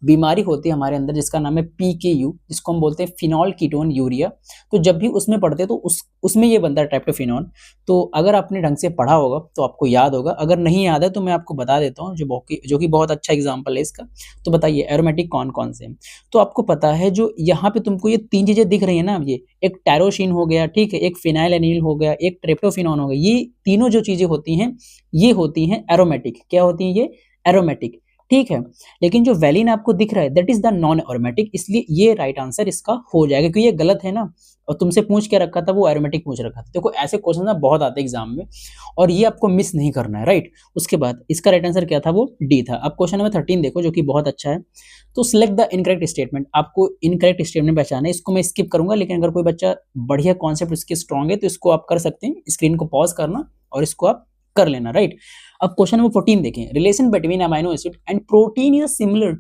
बीमारी होती है हमारे अंदर जिसका नाम है पीकेयू, जिसको हम बोलते हैं फिनॉल कीटोन यूरिया, तो जब भी उसमें पढ़ते हैं तो उसमें ये बनता है ट्रेप्टोफिनॉन। तो अगर आपने ढंग से पढ़ा होगा तो आपको याद होगा, अगर नहीं याद है तो मैं आपको बता देता हूँ जो कि बहुत अच्छा एग्जाम्पल है इसका। तो बताइए एरोमेटिक कौन कौन से हैं। तो आपको पता है जो यहाँ पे तुमको ये तीन चीजें दिख रही है ना, ये एक टायरोसिन हो गया, ठीक है, एक फिनाइलएनिल हो गया, एक ट्रिप्टोफिनॉन हो गया, ये तीनों जो चीजें होती हैं ये होती हैं एरोमेटिक। क्या होती हैं ये, एरोमेटिक, ठीक है। लेकिन जो वैलिन आपको दिख रहा है that is the non aromatic, इसलिए ये राइट आंसर इसका हो जाएगा, क्योंकि ये गलत है ना, और तुमसे पूछ के रखा था वो एरोमेटिक पूछ रखा था। देखो ऐसे क्वेश्चन ना बहुत आते हैं एग्जाम में, और ये आपको मिस नहीं करना है, राइट। उसके बाद इसका राइट आंसर क्या था, वो डी था। अब क्वेश्चन नंबर 13 देखो जो कि बहुत अच्छा है। तो सिलेक्ट द इनकरेक्ट स्टेटमेंट, आपको इनकरेक्ट स्टेटमेंट पहचाना है, इसको मैं स्किप करूंगा, लेकिन अगर कोई बच्चा बढ़िया कॉन्सेप्ट इसके स्ट्रॉन्ग है तो इसको आप कर सकते हैं, स्क्रीन को पॉज करना और इसको आप कर लेना, राइट। अब क्वेश्चन नंबर 14 देखें, relation between amino acid and protein is similar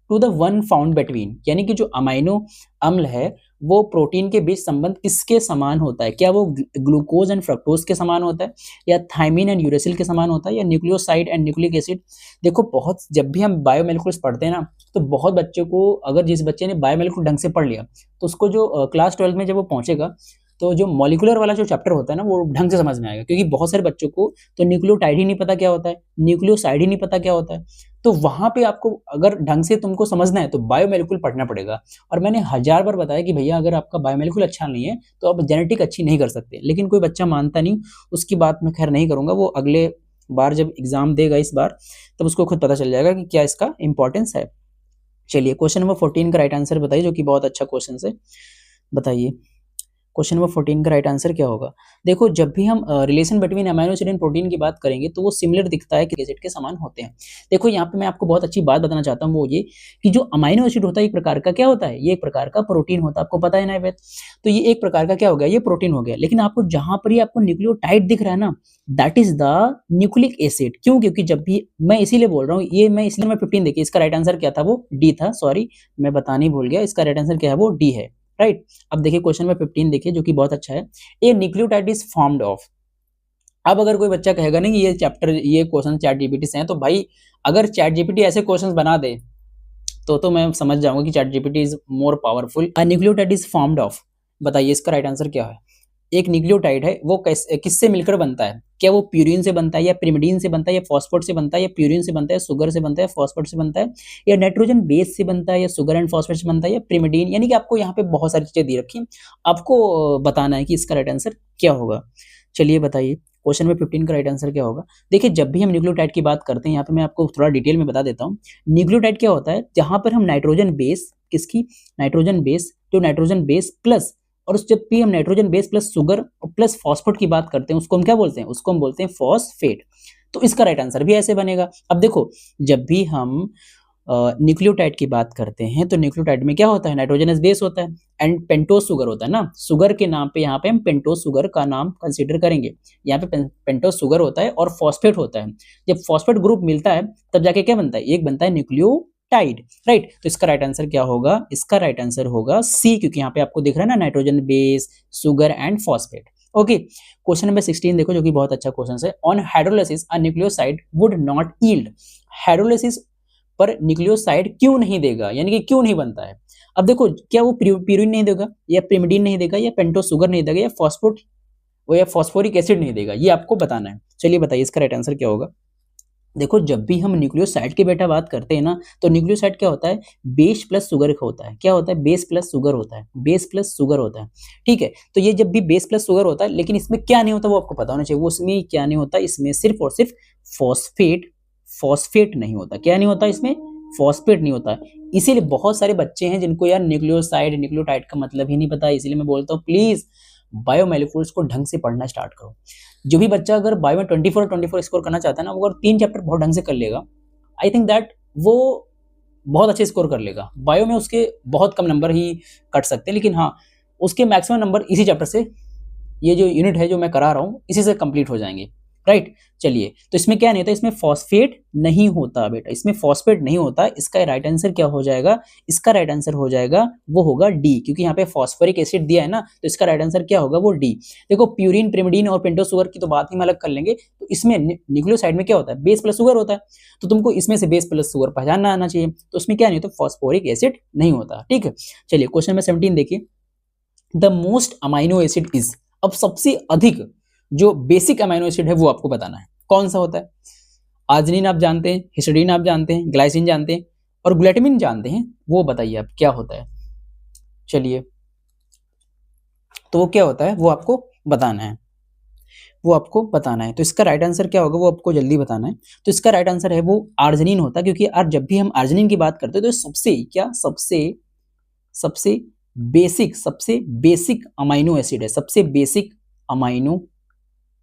to the one found between, यानी कि जो अमाइनो अम्ल है वो प्रोटीन के बीच संबंध किसके समान होता है, क्या वो ग्लूकोज एंड फ्रक्टोज के समान होता है, या थायमिन एंड यूरेसिल के समान होता है, या न्यूक्लियोसाइड एंड न्यूक्लिक एसिड। देखो बहुत, जब भी हम बायोमोलिक्यूल्स पढ़ते हैं ना, तो बहुत बच्चों को, अगर जिस बच्चे ने बायोमोलिक्यूल ढंग से पढ़ लिया तो उसको जो क्लास 12 में जब वो पहुंचेगा तो जो मॉलिक्यूलर वाला जो चैप्टर होता है ना वो ढंग से समझ में आएगा, क्योंकि बहुत सारे बच्चों को तो न्यूक्लियोटाइड ही नहीं पता क्या होता है, न्यूक्लियोसाइड ही नहीं पता क्या होता है। तो वहां पे आपको अगर ढंग से तुमको समझना है तो बायोमोलिक्यूल पढ़ना पड़ेगा। और मैंने 1000 बार बताया कि भैया अगर आपका बायोमोलिक्यूल अच्छा नहीं है तो आप जेनेटिक अच्छी नहीं कर सकते, लेकिन कोई बच्चा मानता नहीं, उसकी बात मैं खैर नहीं करूंगा, वो अगले बार जब एग्जाम देगा इस बार तब उसको खुद पता चल जाएगा कि क्या इसका इंपॉर्टेंस है। चलिए क्वेश्चन नंबर 14 का राइट आंसर बताइए, जो कि बहुत अच्छा क्वेश्चन है। बताइए क्वेश्चन नंबर 14 का राइट आंसर क्या होगा। देखो जब भी हम relation between amino acid and protein की बात करेंगे तो वो सिमिलर दिखता है कि एसिड के समान होते हैं। देखो यहाँ पे मैं आपको बहुत अच्छी बात बताना चाहता हूँ, वो ये कि जो अमाइनो एसिड होता है एक प्रकार का क्या होता है, ये एक प्रकार का प्रोटीन होता है, आपको पता है ना वेद। तो ये एक प्रकार का क्या हो गया, ये प्रोटीन हो गया। लेकिन आपको जहां पर ये आपको न्यूक्लियोटाइड दिख रहा है ना, that is the nucleic acid. क्यों, क्योंकि जब भी मैं इसीलिए बोल रहा हूँ ये, मैं इसलिए मैं 15 देखिए इसका राइट आंसर क्या था, वो डी था, सॉरी मैं बताना ही भूल गया, इसका राइट आंसर क्या है, वो डी है, राइट। अब देखिए क्वेश्चन नंबर 15 देखिए जो कि बहुत अच्छा है। ए न्यूक्लियोटाइड इज फॉर्म्ड ऑफ। अब अगर कोई बच्चा कहेगा नहीं कि ये चैप्टर, ये क्वेश्चन चैट जीपीटी से हैं, तो भाई अगर चैट जीपीटी ऐसे क्वेश्चंस बना दे तो मैं समझ जाऊंगा कि chat GPT is more powerful. A nucleotide is formed of, बताइए इसका राइट आंसर क्या है। एक न्यूक्लियोटाइड है वो किससे मिलकर बनता है, क्या वो प्यूरिन से बनता है, या पिरिमिडीन से बनता है, या फॉस्फेट से बनता है, या प्यूरिन से बनता है, सुगर से बनता है, फॉस्फेट से बनता है, या नाइट्रोजन बेस से बनता है, या सुगर एंड फॉस्फेट से बनता है, या पिरिमिडीन। यानी कि आपको यहाँ पे बहुत सारी चीजें दी रखी, आपको बताना है कि इसका राइट आंसर क्या होगा। चलिए बताइए क्वेश्चन नंबर 15 का राइट आंसर क्या होगा। देखिए जब भी हम न्यूक्लियोटाइड की बात करते हैं, यहाँ पे मैं आपको थोड़ा डिटेल में बता देता हूँ। न्यूक्लियोटाइड क्या होता है, जहां पर हम नाइट्रोजन बेस, किसकी, नाइट्रोजन बेस, जो नाइट्रोजन बेस प्लस, और उस जब भी हम nitrogen base plus sugar plus phosphate की बात करते हैं उसको हम क्या बोलते हैं, उसको हम बोलते हैं फॉस्फेट। तो इसका राइट आंसर भी ऐसे बनेगा। अब देखो जब भी हम न्यूक्लियोटाइड की बात करते हैं तो न्यूक्लियोटाइड में क्या होता है, नाइट्रोजनस बेस होता है एंड पेंटोज सुगर होता है ना। सुगर के नाम पे यहाँ पे हम पेंटोज सुगर का नाम कंसीडर करेंगे। यहाँ पे पेंटोज सुगर होता है और फॉस्फेट होता है। जब फॉस्फेट ग्रुप मिलता है तब जाके क्या बनता है, एक बनता है न्यूक्लियोटाइड, राइट। तो इसका राइट आंसर क्या होगा, इसका राइट आंसर होगा सी, क्योंकि यहाँ पे आपको दिख रहा है ना nitrogen base, sugar and phosphate. Okay question number 16 देखो जो कि बहुत अच्छा क्वेश्चन है। On hydrolysis a nucleoside would not yield. Hydrolysis पर न्यूक्लियोसाइड क्यों नहीं देगा, यानी कि क्यों नहीं बनता है। अब देखो क्या वो प्यूरिन नहीं देगा, या पिरिमिडीन नहीं देगा, या पेंटोज सुगर नहीं देगा, या फॉस्फेट वो या फॉस्फोरिक एसिड नहीं देगा, ये आपको बताना है। चलिए बताइए इसका राइट आंसर क्या होगा। देखो जब भी हम न्यूक्लियोसाइड की बेटा बात करते हैं ना, तो न्यूक्लियोसाइड क्या होता है, बेस प्लस सुगर होता है। क्या होता है, बेस प्लस सुगर होता है, बेस प्लस सुगर होता है, ठीक है। तो ये जब भी बेस प्लस सुगर होता है, लेकिन इसमें क्या नहीं होता वो आपको पता होना चाहिए। वो इसमें क्या नहीं होता, इसमें सिर्फ और सिर्फ फॉस्फेट नहीं होता। क्या नहीं होता इसमें, फॉस्फेट नहीं होता। इसीलिए बहुत सारे बच्चे हैं जिनको यार न्यूक्लियोसाइड न्यूक्लियोटाइड का मतलब ही नहीं पता। इसीलिए मैं बोलता हूँ प्लीज बायोमोलिक्यूल्स को ढंग से पढ़ना स्टार्ट करो। जो भी बच्चा अगर बायो में 24 स्कोर करना चाहता है ना, वो अगर 3 चैप्टर बहुत ढंग से कर लेगा, आई थिंक दैट वो बहुत अच्छे स्कोर कर लेगा। बायो में उसके बहुत कम नंबर ही कट सकते हैं, लेकिन हाँ, उसके मैक्सिमम नंबर इसी चैप्टर से, ये जो यूनिट है जो मैं करा रहा हूँ, इसी से कंप्लीट हो जाएंगे, राइट। चलिए, तो इसमें क्या नहीं होता, इसमें फॉस्फेट नहीं होता बेटा, इसमें फॉस्फेट नहीं होता। इसका राइट आंसर क्या हो जाएगा, इसका राइट आंसर हो जाएगा वो होगा डी, क्योंकि यहाँ पे फॉस्फोरिक एसिड दिया है ना, तो इसका राइट आंसर क्या होगा, वो डी। देखो, प्यूरिन, पिरिमिडीन और पेंटोस शुगर की तो बात ही हम अलग कर लेंगे। तो इसमें न्यूक्लियोसाइड में क्या होता है, बेस प्लस शुगर होता है, तो तुमको इसमें से बेस प्लस शुगर पहचानना आना चाहिए। तो इसमें क्या नहीं होता, फॉस्फोरिक एसिड नहीं होता, ठीक है। चलिए, क्वेश्चन नंबर 17 देखिए, the most amino acid is. अब सबसे अधिक जो बेसिक अमाइनो एसिड है वो आपको बताना है, कौन सा होता है। आर्जिनिन आप जानते हैं, हिस्टीडीन आप जानते हैं, ग्लाइसिन जानते हैं और ग्लूटामिन जानते हैं, वो बताइए आप क्या होता है। चलिए, तो वो क्या होता है वो आपको बताना है, वो आपको बताना है। तो इसका राइट आंसर क्या होगा वो आपको जल्दी बताना है। तो इसका राइट आंसर है वो आर्जिनिन होता है, क्योंकि यार जब भी हम आर्जिनिन की बात करते हैं तो सबसे क्या, सबसे बेसिक अमाइनो एसिड है, सबसे बेसिक अमाइनो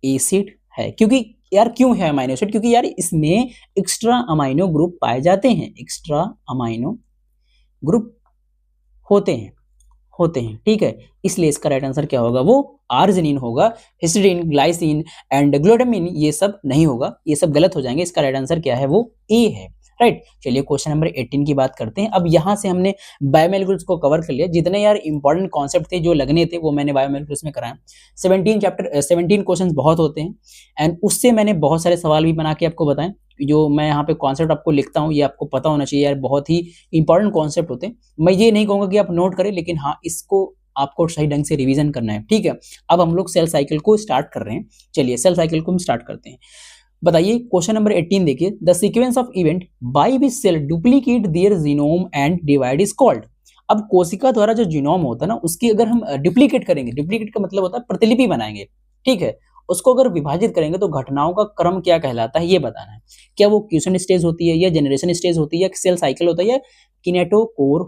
एसिड है। क्योंकि यार क्यों है अमाइनो एसिड, क्योंकि यार इसमें एक्स्ट्रा अमाइनो ग्रुप पाए जाते हैं, एक्स्ट्रा अमाइनो ग्रुप होते हैं, ठीक है। इसलिए इसका राइट आंसर क्या होगा, वो आर्जिनिन होगा। हिस्टीडीन, ग्लाइसिन एंड ग्लूटामिन ये सब नहीं होगा, ये सब गलत हो जाएंगे। इसका राइट आंसर क्या है, वो ए है, राइट। चलिए, क्वेश्चन नंबर 18 की बात करते हैं। अब यहाँ से हमने बायोमोलिक्यूल्स को कवर कर लिया। जितने यार इंपॉर्टेंट कॉन्सेप्ट थे जो लगने थे वो मैंने बायोमोलिक्यूल्स में कराया। 17 क्वेश्चंस बहुत होते हैं, एंड उससे मैंने बहुत सारे सवाल भी बना के आपको बताएं। जो मैं यहाँ पे कॉन्सेप्ट आपको लिखता हूँ, ये आपको पता होना चाहिए यार, बहुत ही इंपॉर्टेंट कॉन्सेप्ट होते हैं। मैं ये नहीं कहूँगा कि आप नोट करें, लेकिन हाँ, इसको आपको सही ढंग से रिवीजन करना है, ठीक है। अब हम लोग सेल साइकिल को स्टार्ट कर रहे हैं। चलिए, सेल साइकिल को हम स्टार्ट करते हैं। बताइए, क्वेश्चन नंबर 18 देखिए, the sequence of event by which cell duplicate their genome and divide is called. अब कोशिका द्वारा जो जीनोम होता है ना, उसकी अगर हम डुप्लीकेट करेंगे, डुप्लीकेट का मतलब होता है प्रतिलिपि बनाएंगे, ठीक है, उसको अगर विभाजित करेंगे तो घटनाओं का क्रम क्या कहलाता है, ये बताना है। क्या वो क्यूसेंट स्टेज होती है, या जनरेशन स्टेज होती है, या सेल साइकिल होता है, या किनेटोकोर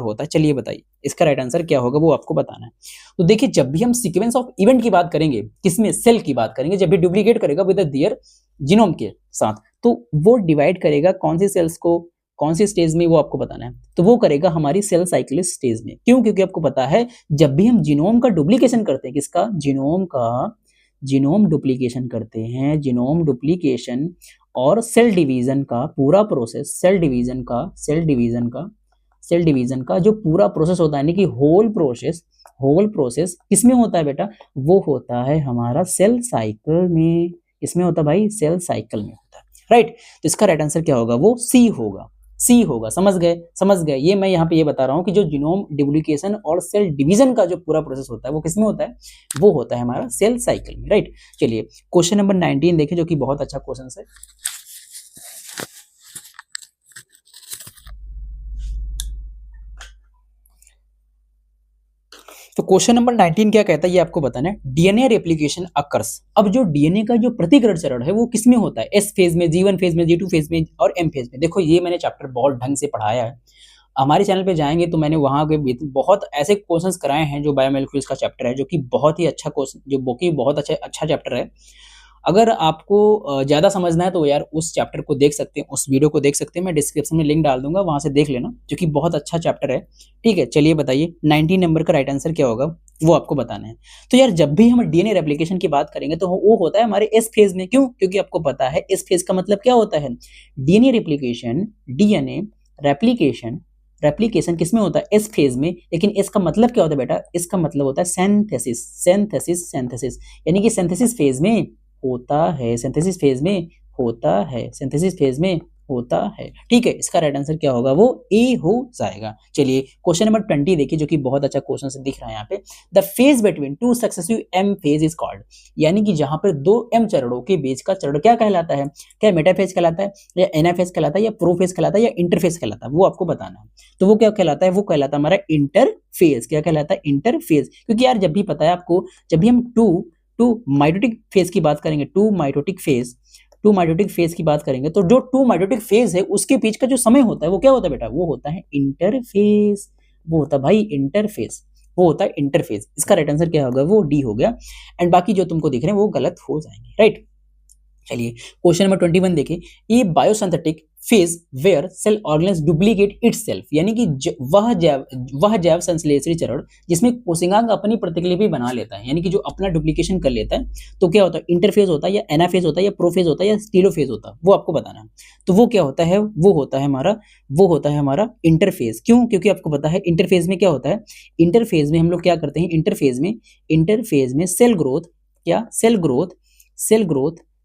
होता है। चलिए बताइए, इसका राइट आंसर क्या होगा वो आपको बताना है। तो देखिए, जब भी हम सीक्वेंस ऑफ इवेंट की बात करेंगे, किसमें, सेल की बात करेंगे, जब भी डुप्लीकेट करेगा विद देयर जीनोम के साथ, तो वो डिवाइड करेगा कौन सी सेल्स को, कौन सी स्टेज में, वो आपको बताना है। तो वो करेगा हमारी सेल साइकिल स्टेज में। क्यों, क्योंकि आपको पता है जब भी हम जीनोम का डुप्लीकेशन करते हैं, किसका, जीनोम डुप्लीकेशन करते हैं, जीनोम डुप्लीकेशन और सेल डिवीजन का पूरा प्रोसेस, सेल डिवीजन का जो पूरा प्रोसेस होता है, यानी कि होल प्रोसेस किसमें होता है बेटा, वो होता है हमारा सेल साइकिल में। इसमें होता है भाई, सेल साइकिल में होता है, राइट। तो इसका राइट आंसर क्या होगा, वो सी होगा। समझ गए। ये मैं यहाँ पे ये बता रहा हूँ कि जो जीनोम डुप्लीकेशन और सेल डिवीजन का जो पूरा प्रोसेस होता है वो किसमें होता है, वो होता है हमारा सेल साइकिल में, राइट। चलिए, क्वेश्चन नंबर 19 देखिए, जो कि बहुत अच्छा क्वेश्चन है। तो क्वेश्चन नंबर 19 क्या कहता है, ये आपको बताना है। DNA replication occurs. अब जो डीएनए का जो प्रतिकरण चरण है वो किसमें होता है, एस फेज में, G1 फेज में, G2 फेज में और एम फेज में। देखो, ये मैंने चैप्टर बहुत ढंग से पढ़ाया है। हमारे चैनल पे जाएंगे तो मैंने वहां के बहुत ऐसे क्वेश्चंस कराए हैं जो बायोमोलिक्यूल्स का चैप्टर है, जो कि बहुत ही अच्छा क्वेश्चन, जो कि बहुत अच्छा चैप्टर है। अगर आपको ज़्यादा समझना है तो यार उस चैप्टर को देख सकते हैं, उस वीडियो को देख सकते हैं। मैं डिस्क्रिप्शन में लिंक डाल दूंगा, वहां से देख लेना, जो कि बहुत अच्छा चैप्टर है, ठीक है। चलिए बताइए, 19 नंबर का राइट आंसर क्या होगा वो आपको बताना है। तो यार जब भी हम डीएनए रेप्लिकेशन की बात करेंगे तो वो होता है हमारे एस फेज में। क्यों, क्योंकि आपको पता है एस फेज का मतलब क्या होता है, डीएनए रेप्लिकेशन किसमें होता है, एस फेज में। लेकिन इसका मतलब क्या होता है बेटा, इसका मतलब होता है सिंथेसिस, यानी कि सिंथेसिस फेज में होता है, ठीक है। इसका राइट आंसर क्या होगा, वो ए हो जाएगा। चलिए, क्वेश्चन नंबर 20 देखिए, जो कि बहुत अच्छा क्वेश्चन से दिख रहा है यहाँ पे। The phase between two successive M phase is called. यानी कि जहां पर दो एम चरणों के बीच का चरण क्या कहलाता है, क्या मेटाफेज कहलाता है, या एनाफेज कहलाता है, या प्रोफेज कहलाता है, या इंटरफेज कहलाता है, वो आपको बताना है। तो वो क्या कहलाता है, वो कहलाता है हमारा इंटरफेज। क्या कहलाता है, इंटरफेज। क्योंकि यार जब भी पता है आपको, जब भी हम टू माइटोटिक फेज की बात करेंगे, टू माइटोटिक फेज की बात करेंगे, तो जो टू माइटोटिक फेज है उसके बीच का जो समय होता है वो क्या होता है बेटा, वो होता है इंटरफेज। वो होता है भाई इंटरफेज। वो होता है इंटरफेज। इसका राइट आंसर क्या होगा, वो डी हो गया। एंड बाकी जो तुमको दिख रहे हैं वो गलत हो जाएंगे, राइट। चलिए क्वेश्चन नंबर 21 देखिए, ये biosynthetic phase where cell organelles duplicate itself, यानी कि वह जैव संश्लेषणी चरण जिसमें कोशिकांग अपनी प्रतिलिपि बना लेता है, यानी कि जो अपना डुप्लीकेशन कर लेता है। तो क्या होता है, इंटरफेज होता है या एनाफेज होता है या प्रोफेज होता है या टेलोफेज होता है, वो आपको बताना है। तो वो क्या होता है, वो होता है हमारा इंटरफेज। क्यों? क्योंकि आपको पता है इंटरफेज में क्या होता है, इंटरफेज में हम लोग क्या करते हैं, इंटरफेज में सेल ग्रोथ, क्या cell growth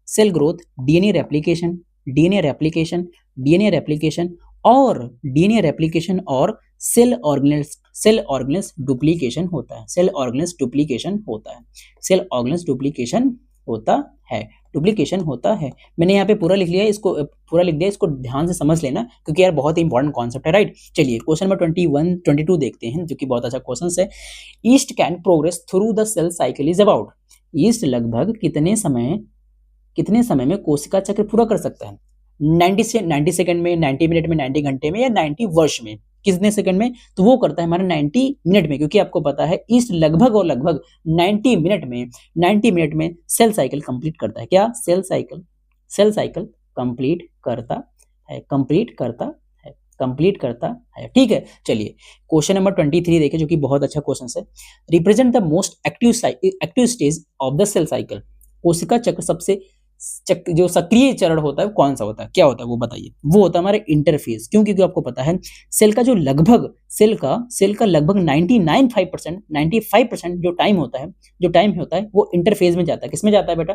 cell growth, DNA replication, DNA replication, DNA replication और डीएनए रेप्लिकेशन और सेल ऑर्गेनेल्स डुप्लीकेशन होता है, सेल ऑर्गेनेल्स डुप्लीकेशन होता है, सेल ऑर्गेनेल्स डुप्लीकेशन होता है, डुप्लीकेशन होता है। मैंने यहाँ पे पूरा लिख लिया है, इसको पूरा लिख दिया, इसको ध्यान से समझ लेना क्योंकि यार बहुत ही इंपॉर्टेंट कॉन्सेप्ट है, राइट। चलिए क्वेश्चन नंबर 21 22 देखते हैं, जो कि बहुत अच्छा क्वेश्चन है। Yeast can progress through the cell cycle is about, yeast लगभग कितने समय में कोशिका चक्र पूरा कर सकता है, 90 सेकंड में, 90 मिनट में, 90 घंटे में या 90 वर्ष में, कितने सेकंड में? तो वो करता है हमारा 90 मिनट में, क्योंकि आपको पता है ईस्ट लगभग और लगभग 90 मिनट में सेल साइकिल कंप्लीट करता है। क्या? सेल साइकिल कंप्लीट करता है, ठीक है। चलिए क्वेश्चन नंबर 23 देखिए, जो कि बहुत अच्छा क्वेश्चन है। Represent the most active stage of the cell cycle, कोशिका चक्र सबसे जो सक्रिय चरण होता है कौन सा होता है, क्या होता है वो बताइए। वो होता है हमारे इंटरफेज। क्यों? क्योंकि आपको पता है सेल का लगभग 95% जो टाइम होता है वो इंटरफेज में जाता है। किसमें जाता है बेटा?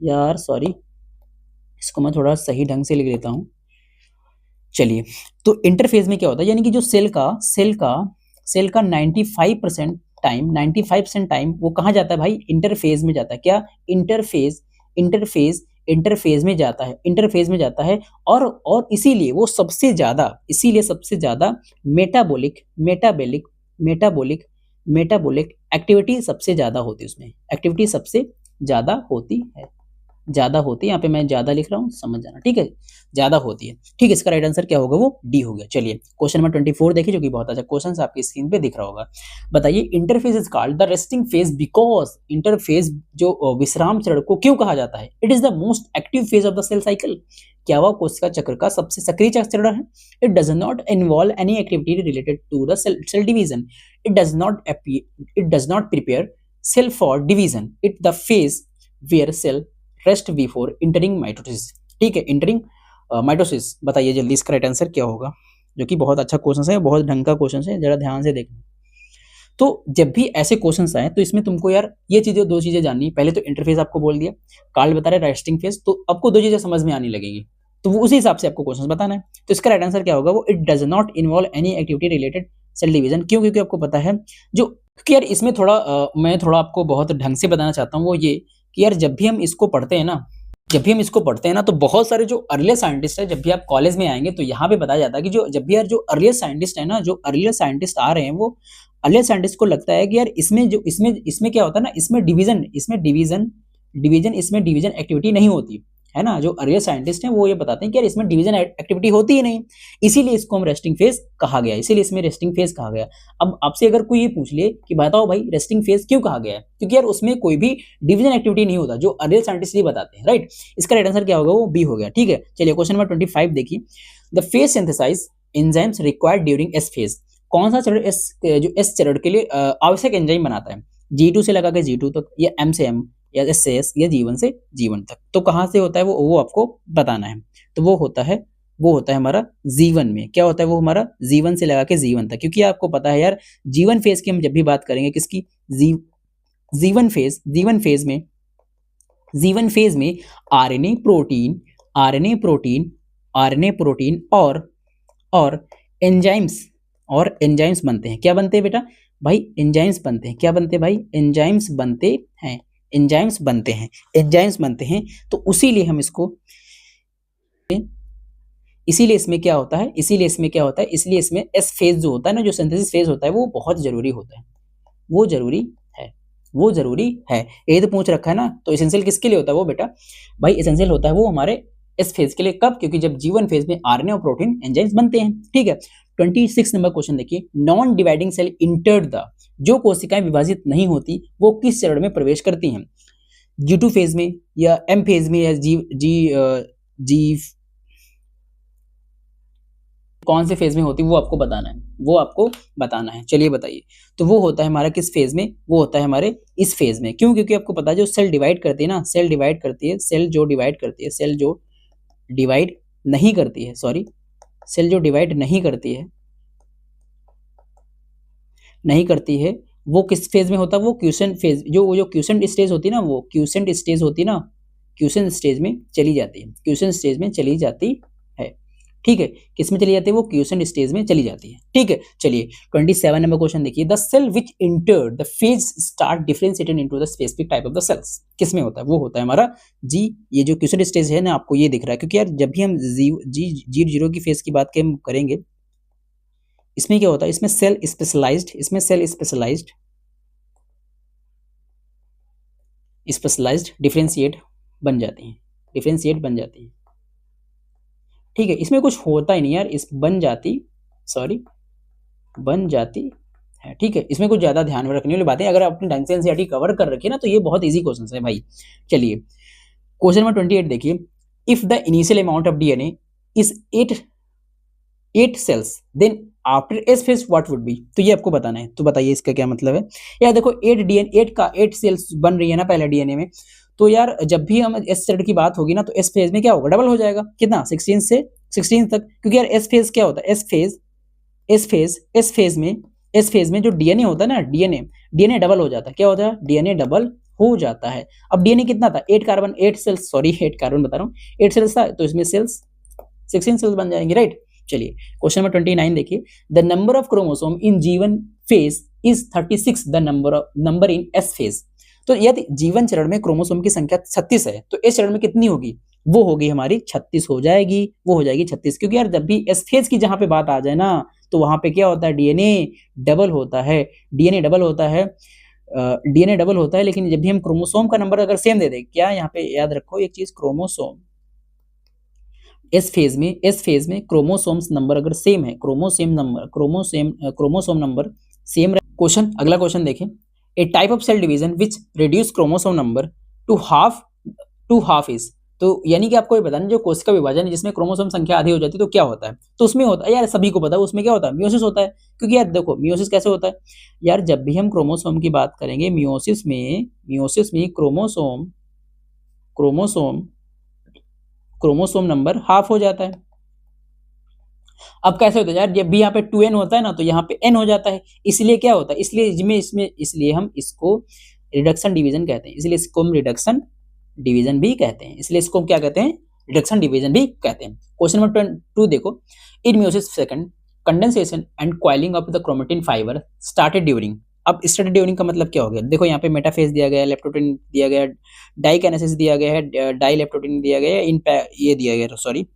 यार सॉरी, इसको मैं थोड़ा सही ढंग से लिख लेता हूं। चलिए, तो इंटरफेज में क्या होता है, यानी कि जो सेल का 95% टाइम वो कहाँ जाता है भाई? इंटरफेज में जाता है। क्या? इंटरफेज में जाता है और इसीलिए सबसे ज्यादा मेटाबॉलिक एक्टिविटी सबसे ज्यादा होती है, उसमें एक्टिविटी सबसे ज्यादा होती है, यहाँ पे मैं ज्यादा लिख रहा हूँ, समझ जाना, ठीक है, ज्यादा होती है, ठीक है। इसका राइट आंसर क्या होगा? वो डी हो गया। चलिए क्वेश्चन नंबर 24 देखिए, जो कि बहुत अच्छा क्वेश्चन है, आपकी स्क्रीन पे दिख रहा होगा। बताइए, interphase is called the resting phase because, interphase जो विश्राम चरण को क्यों कहा जाता है? It is the most active phase of the cell cycle, क्या वह कोशिका चक्र का सबसे सक्रिय चरण है? It does not involve any activity related to the cell division, it does not prepare cell for division, it the phase where cell rest before entering mitosis, ठीक है, इंटरिंग माइटोसिस। बताइए जल्दी इसका राइट आंसर क्या होगा, जो कि बहुत अच्छा क्वेश्चन है, बहुत ढंग का क्वेश्चन है, जरा ध्यान से देखना। तो जब भी ऐसे क्वेश्चंस आए तो इसमें तुमको यार ये चीजें, दो चीजें जाननी। पहले तो इंटरफेस आपको बोल दिया, कार्ल बता रहे रेस्टिंग फेज, तो आपको दो चीजें समझ में आने लगेंगी, तो वो उसी हिसाब से आपको क्वेश्चन बताना है। तो इसका राइट आंसर क्या होगा? वो it does not involve any activity related cell division. क्यों? क्योंकि आपको पता है जो, क्योंकि यार इसमें मैं थोड़ा आपको बहुत ढंग से बताना चाहता हूँ, वो ये कि यार जब भी हम इसको पढ़ते हैं ना, तो बहुत सारे जो अर्लियर साइंटिस्ट है, जब भी आप कॉलेज में आएंगे तो यहाँ पे बताया जाता है कि जो अर्लियर साइंटिस्ट है ना, जो अर्लियर साइंटिस्ट आ रहे हैं, वो अर्लियर साइंटिस्ट को लगता है कि यार इसमें क्या होता है ना, इसमें डिवीजन एक्टिविटी नहीं होती है ना। जो अर्लियर साइंटिस्ट हैं वो ये बताते हैं कि यार इसमें डिवीजन एक्टिविटी होती ही नहीं, इसीलिए इसको हम रेस्टिंग फेज कहा गया, अब आपसे अगर कोई ये पूछ ले कि बताओ भाई रेस्टिंग फेज क्यों कहा गया है, क्योंकि यार उसमें कोई भी डिवीजन एक्टिविटी नहीं होता, जो अर्लियर साइंटिस्ट ये बताते हैं, राइट। इसका राइट आंसर क्या होगा? वो बी हो गया, ठीक है। चलिए क्वेश्चन नंबर 25 देखिए, the phase synthesize enzymes required during S phase, कौन सा चरण एस चरण के लिए आवश्यक एंजाइम बनाता है? G2 से लगा के G2 तक, या M से M, या S से S, या G1 से G1 तक। तो कहाँ से होता है वो आपको बताना है। तो वो होता है हमारा G1 में। क्या होता है? वो हमारा G1 से लगा के G1 तक, क्योंकि आपको पता है यार G1 फेज की हम जब भी बात करेंगे, किसकी? G1 फेज में आरएनए प्रोटीन और एंजाइम्स बनते हैं। क्या बनते हैं बेटा? भाई एंजाइम्स बनते हैं। क्या बनते हैं भाई? एंजाइम्स बनते हैं। तो इसीलिए इसमें क्या होता है? इसीलिए इसमें एस फेज जो होता है ना, जो सिंथेसिस फेज होता है, वो बहुत जरूरी होता है, वो जरूरी है। ये तो पूछ रखा है ना, तो एसेंशियल किसके लिए होता है वो बेटा? भाई एसेंशियल होता है वो हमारे इस फेज के लिए। कब? क्योंकि जब G1 फेज में आरएनए और प्रोटीन एंजाइम्स बनते हैं, ठीक है। 26 नंबर क्वेश्चन देखिए, non dividing cell entered the जो कोशिकाएं विभाजित नहीं होती वो किस चरण में प्रवेश करती हैं? G2 फेज में या M फेज में या जी कौन से फेज में होती है वो आपको बताना है। चलिए बताइए। तो वो होता है हमारा किस फेज में? वो होता है हमारे इस फेज में। क्यों? क्योंकि आपको पता है जो सेल डिवाइड करती है ना, सेल जो डिवाइड नहीं करती है, वो किस फेज में होता है? वो क्यूसेंट फेज, जो क्यूसेंट स्टेज होती है ना, वो क्यूसेंट स्टेज में चली जाती है। ठीक है, किस में चली जाती है? वो क्यूसेंट स्टेज में चली जाती है। ठीक है, चलिए 27 नंबर क्वेश्चन देखिए। The cell which entered the phase start differentiated into the specific type of the cells, किस में होता है? वो होता है हमारा जी, ये जो क्यूसेंट स्टेज है ना, आपको ये दिख रहा है, क्योंकि यार जब भी हम जीरो की फेज की बात करेंगे, इसमें क्या होता है? इसमें सेल स्पेशलाइज्ड डिफरेंशिएट बन जाती हैं। ठीक है, इसमें कुछ होता ही नहीं यार, बन जाती है। ठीक है, इसमें कुछ ज्यादा ध्यान में रखने वाली बातें, अगर आप अपनी ढंग से एनसीईआरटी कवर कर रखी है ना, तो ये बहुत इजी क्वेश्चन है भाई। चलिए क्वेश्चन नंबर 28 देखिए। If the initial amount of DNA is 8 cells, then after S phase what would be? तो ये आपको बताना है। तो बताइए इसका क्या मतलब है। यार देखो 8 सेल्स बन रही है ना पहले डीएनए में, तो यार जब भी हम एस सेल की बात होगी ना, तो एस फेज में क्या होगा? डबल हो जाएगा। कितना? 16 से 16 तक। क्योंकि यार एस फेज क्या होता है? एस फेज में जो डीएनए होता है ना, डीएनए डबल हो जाता है। क्या होता है? डीएनए डबल हो जाता है। अब डीएनए कितना था? 8 कार्बन बता रहा हूँ, 8 सेल्स था, तो इसमें सेल्स 16 सेल्स बन जाएंगे, राइट। चलिए क्वेश्चन नंबर 29 देखिए। The number of chromosome in G one phase is 36, the number in S phase. तो यदि जीवन चरण में क्रोमोसोम की संख्या 36 है, तो इस चरण में कितनी होगी? वो होगी हमारी 36 हो जाएगी, 36। क्योंकि यार जब भी एस फेज की जहां पे बात आ जाए ना, तो वहां पे क्या होता है? डीएनए डबल होता है। लेकिन जब भी हम क्रोमोसोम का नंबर अगर सेम दे दे, क्या यहाँ पे याद रखो एक चीज, क्रोमोसोम एस फेज में क्रोमोसोम्स नंबर अगर सेम है, क्रोमोसोम नंबर सेम। क्वेश्चन, अगला क्वेश्चन देखें। A type of cell division which reduce chromosome number to half is. तो यानी कि आपको ये बताना, जो कोशिका विभाजन है जिसमें क्रोमोसोम संख्या आधी हो जाती है, तो क्या होता है? तो उसमें होता है यार, सभी को पता है उसमें क्या होता है? मियोसिस होता है। क्योंकि यार देखो मियोसिस कैसे होता है यार, जब भी हम क्रोमोसोम की बात करेंगे, मियोसिस में क्रोमोसोम नंबर हाफ हो जाता है। अब कैसे होता है यार, जब भी यहाँ पे 2n होता है ना, तो यहाँ पे n हो जाता है। इसलिए क्या होता है? इसलिए हम इसको रिडक्शन डिवीजन कहते हैं। इसलिए इसको हम रिडक्शन डिवीजन भी कहते हैं। क्वेश्चन नंबर 2 देखो। इन meiosis second, condensation and coiling of the chromatin fibre started during. अब स्टार्टेड ड्यूरिंग का मतलब क्या हो गया? देखो यहाँ पे मेटाफेज दिया गया है, लेप्टोप्रोटीन दिया गया है, डाइकिनेसिस दिया गया है, डाइलेप्टोप्रोटीन दिया गया है, ये दिया गया है, सॉरी,